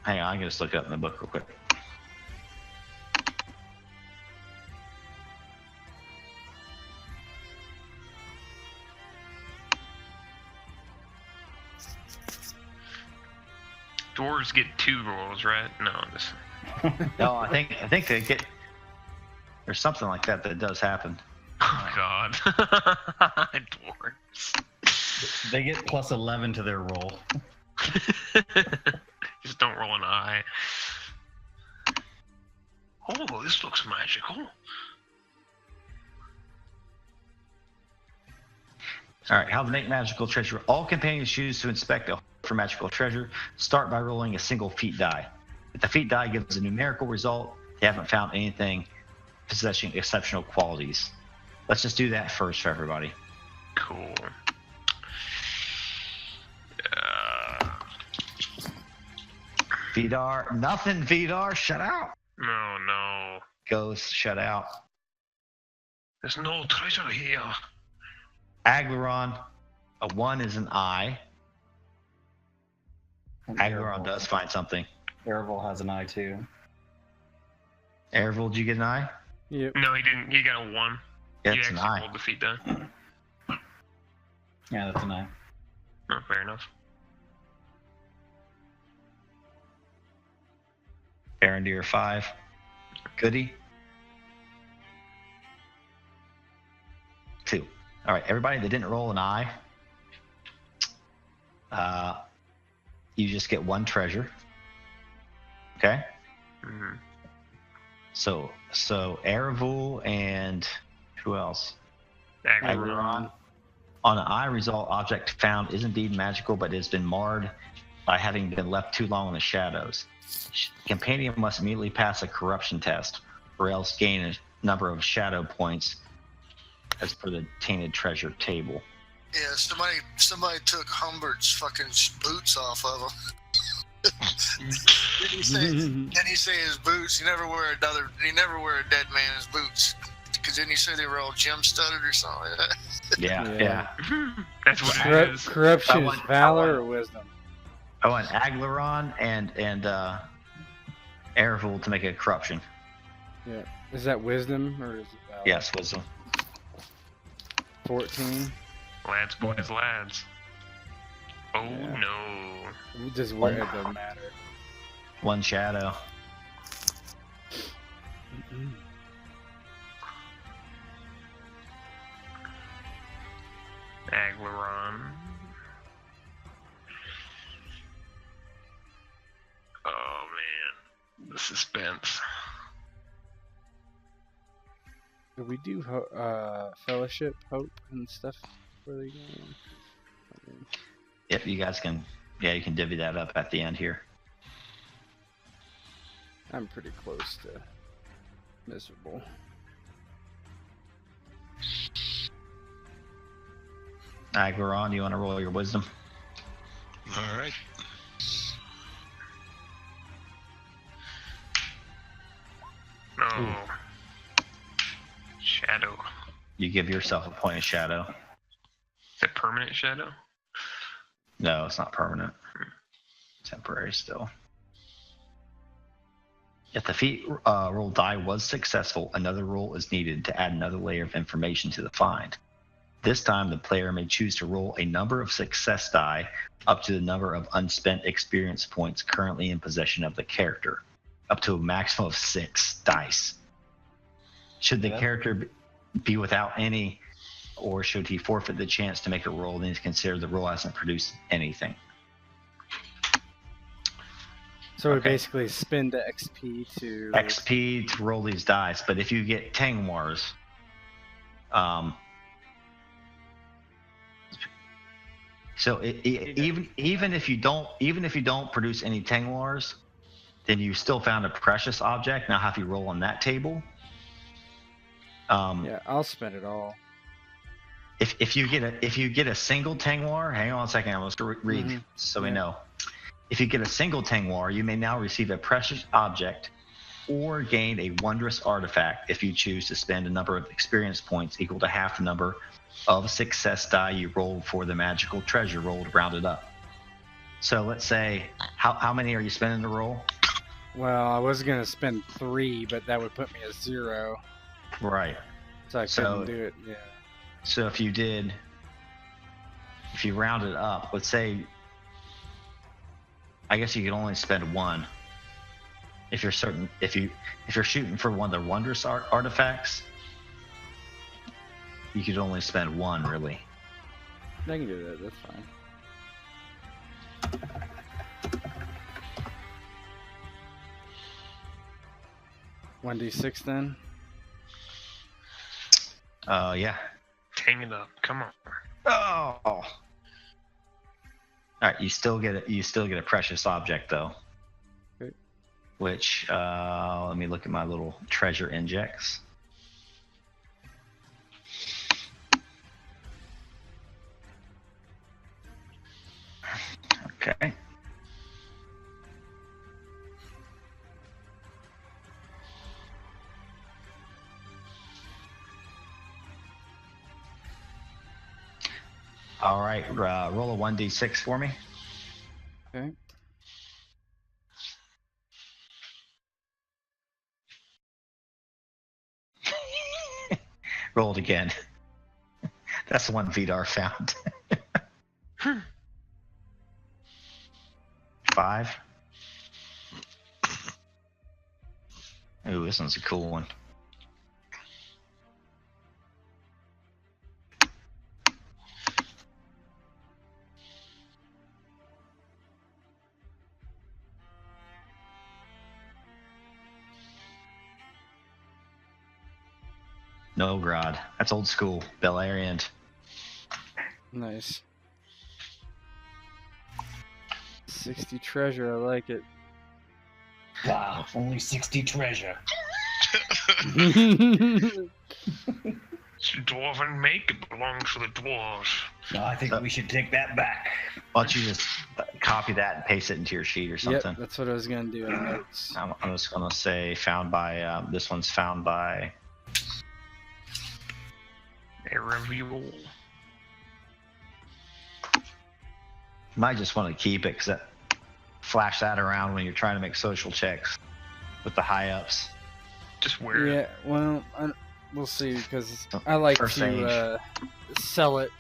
Speaker 1: Hang on, I can just look up in the book real quick.
Speaker 4: Dwarves get 2 rolls, right? No, this.
Speaker 1: No, I think they get. There's something like that does happen.
Speaker 4: Oh God, dwarves.
Speaker 8: They get plus 11 to their roll.
Speaker 4: Just don't roll an eye. Oh, this looks magical.
Speaker 1: All right, how to make magical treasure. All companions choose to inspect a for magical treasure. Start by rolling a single feat die. If the feat die gives a numerical result, they haven't found anything possessing exceptional qualities. Let's just do that first for everybody.
Speaker 4: Cool.
Speaker 1: Vidar, nothing, Vidar, shut out.
Speaker 4: No.
Speaker 1: Ghost, shut out.
Speaker 4: There's no treasure here.
Speaker 1: Aglaron, a 1 is an I. Aglaron does find something.
Speaker 8: Erevel has an eye too.
Speaker 1: Erevel, did you get an I?
Speaker 3: Yep.
Speaker 4: No, he didn't. He got a 1.
Speaker 1: Yeah,
Speaker 4: He
Speaker 1: it's an
Speaker 4: actually
Speaker 1: I.
Speaker 4: rolled the feat die.
Speaker 8: Yeah, that's an eye.
Speaker 4: Oh, fair enough.
Speaker 1: Berendir, 5. Goody. 2. All right, everybody that didn't roll an I, you just get 1 treasure. Okay?
Speaker 4: Mm-hmm.
Speaker 1: So Erevel and who else?
Speaker 4: Aglaron.
Speaker 1: On an I result, object found is indeed magical, but has been marred by having been left too long in the shadows. Companion must immediately pass a corruption test, or else gain a number of shadow points as per the tainted treasure table.
Speaker 5: Yeah, somebody took Humbert's fucking boots off of him. Didn't he say his boots? He never wear a dead man's boots. Because didn't he say they were all gem studded or something like that?
Speaker 1: Yeah.
Speaker 4: That's what it is.
Speaker 3: Corruption
Speaker 1: I
Speaker 3: is
Speaker 1: want-
Speaker 3: valor or wisdom?
Speaker 1: Oh, and Aglaron and Erevel to make a corruption.
Speaker 3: Yeah. Is that wisdom or is it valor?
Speaker 1: Yes, wisdom.
Speaker 3: 14.
Speaker 4: Lads, boys, lads. Oh
Speaker 3: Yeah.
Speaker 4: no.
Speaker 3: Just what it doesn't matter.
Speaker 1: 1 shadow.
Speaker 4: Aglaron. Oh man, the suspense.
Speaker 3: Do we do fellowship, hope, and stuff for the game?
Speaker 1: Yep, you guys can. Yeah, you can divvy that up at the end here.
Speaker 3: I'm pretty close to miserable.
Speaker 1: Aglaron, you want to roll your wisdom?
Speaker 6: All right.
Speaker 4: No. Shadow.
Speaker 1: You give yourself a point of shadow.
Speaker 4: Is it permanent shadow?
Speaker 1: No, it's not permanent. Temporary still. If the feat roll die was successful, another roll is needed to add another layer of information to the find. This time, the player may choose to roll a number of success die up to the number of unspent experience points currently in possession of the character, up to a maximum of 6 dice. Should the character be without any, or should he forfeit the chance to make a roll, then he's considered the roll hasn't produced anything.
Speaker 3: So we
Speaker 1: Okay.
Speaker 3: basically spend the XP to...
Speaker 1: XP to roll these dice, but if you get Tangwars, so even if you don't produce any Tangwars, then you still found a precious object. Now have you roll on that table?
Speaker 3: Yeah, I'll spend it all.
Speaker 1: If you get a single Tangwar, hang on a second, I must read so we know. If you get a single Tangwar, you may now receive a precious object or gain a wondrous artifact if you choose to spend a number of experience points equal to half the number of success die you rolled for the magical treasure rolled rounded up. So let's say, how many are you spending to roll?
Speaker 3: Well, I was going to spend 3, but that would put me at 0.
Speaker 1: Right.
Speaker 3: So I couldn't do it, yeah.
Speaker 1: So if you round it up, let's say, I guess you could only spend 1. If you're shooting for one of the wondrous artifacts, you could only spend 1 really.
Speaker 3: I can do that, that's fine. 1d6 then?
Speaker 1: Yeah.
Speaker 4: Hang it up. Come on.
Speaker 1: Oh. All right, you still get a precious object though.
Speaker 3: Okay.
Speaker 1: Which let me look at my little treasure index. Okay. All right, roll a 1d6 for me.
Speaker 3: Okay.
Speaker 1: Roll it again. That's the one Vidar found. 5. Ooh, this one's a cool one. Mogdred. That's old school. Beleriand.
Speaker 3: Nice. 60 treasure, I like it.
Speaker 2: Wow, only 60 treasure.
Speaker 4: It's a dwarven make, it belongs to the dwarves.
Speaker 2: No, I think we should take that back.
Speaker 1: Why don't you just copy that and paste it into your sheet or something?
Speaker 3: Yep, that's what I was gonna do in notes.
Speaker 1: I'm just gonna say found by. This one's found by.
Speaker 4: A review.
Speaker 1: Might just want to keep it because flash that around when you're trying to make social checks with the high ups.
Speaker 4: Just wear it.
Speaker 3: Yeah, well, we'll see, because I like
Speaker 1: First
Speaker 3: to sell it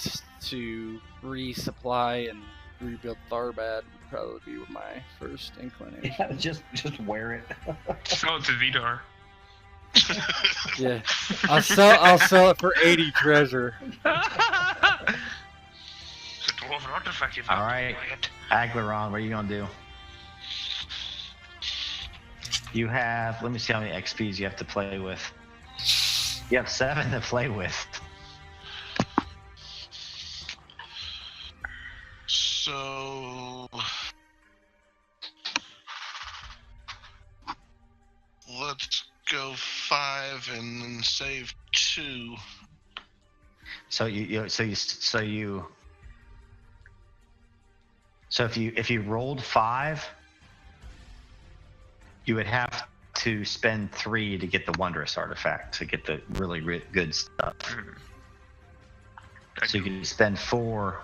Speaker 3: to resupply and rebuild Tharbad. Would probably be my first inclination.
Speaker 2: Yeah, just wear it.
Speaker 4: Sell it to Vidar.
Speaker 3: Yeah, I'll sell it for 80 treasure.
Speaker 4: It's a dwarven artifact. You've got
Speaker 1: All
Speaker 4: to
Speaker 1: right,
Speaker 4: buy it.
Speaker 1: Aglaron, what are you gonna do? You have. Let me see how many XPs you have to play with. You have 7 to play with.
Speaker 6: So let's go 5 and then save 2.
Speaker 1: So if you rolled 5, you would have to spend 3 to get the wondrous artifact to get the really good stuff. So you can spend 4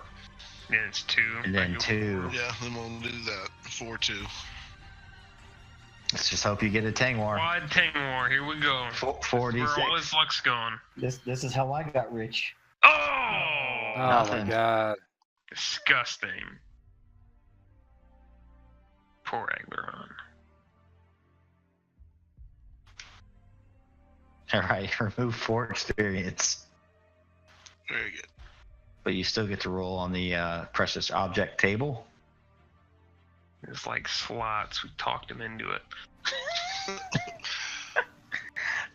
Speaker 4: Then it's 2.
Speaker 1: and then 2.
Speaker 6: Yeah, then we'll do that. 4-2.
Speaker 1: Let's just hope you get a Tangwar.
Speaker 4: Quad Tangwar, here we go.
Speaker 1: 4d6.
Speaker 4: Where all his luck's going.
Speaker 2: This is how I got rich.
Speaker 4: Oh!
Speaker 3: Oh my
Speaker 1: Nothing.
Speaker 3: god.
Speaker 4: Disgusting. Poor Aglaron.
Speaker 1: All right, remove 4 experience,
Speaker 6: Very good.
Speaker 1: but you still get to roll on the precious object table.
Speaker 4: It's like slots. We talked him into it.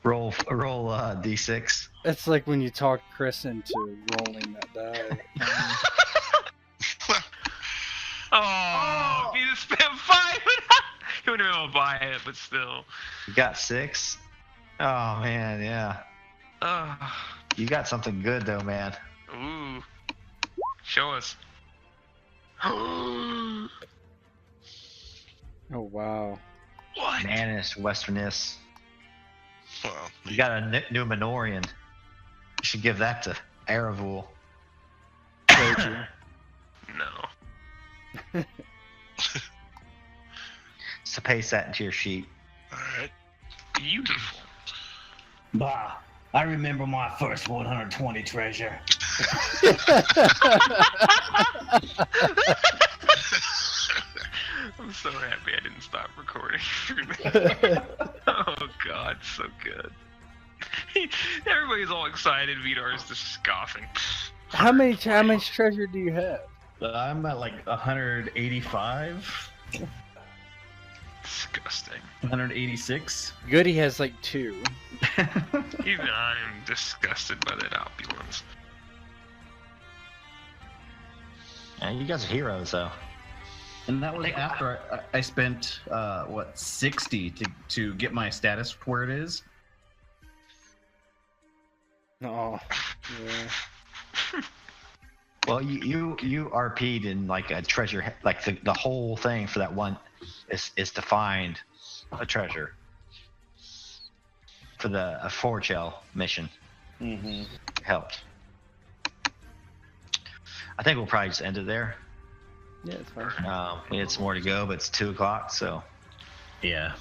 Speaker 1: Roll d6.
Speaker 3: It's like when you talk Chris into rolling that die.
Speaker 4: Oh! If you spent 5, he would have been able to buy it, but still.
Speaker 1: You got 6. Oh man, yeah. You got something good though, man.
Speaker 4: Ooh. Show us.
Speaker 3: Oh wow.
Speaker 4: What?
Speaker 1: Manus, Westerness.
Speaker 6: Well,
Speaker 1: You got a new Minorian. You should give that to Aravul.
Speaker 4: No.
Speaker 1: So paste that into your sheet.
Speaker 6: all right.
Speaker 4: Beautiful.
Speaker 2: Bah, I remember my first 120 treasure.
Speaker 4: I'm so happy I didn't stop recording. Oh god, so good. Everybody's all excited. Vidar is just scoffing.
Speaker 3: How much treasure do you have?
Speaker 8: I'm at like 185,
Speaker 4: Disgusting.
Speaker 8: 186.
Speaker 3: Goody has like 2.
Speaker 4: Even I'm disgusted by that opulence.
Speaker 1: You guys are heroes, though.
Speaker 8: And that was after I spent, 60 to get my status where it is?
Speaker 3: Oh, yeah.
Speaker 1: Well, you RP'd in like a treasure, like the whole thing for that one is to find a treasure for a forge shell mission.
Speaker 3: Mm-hmm.
Speaker 1: Helped. I think we'll probably just end it there.
Speaker 3: Yeah, it's fine.
Speaker 1: We had some more to go, but it's 2:00, so
Speaker 8: Yeah.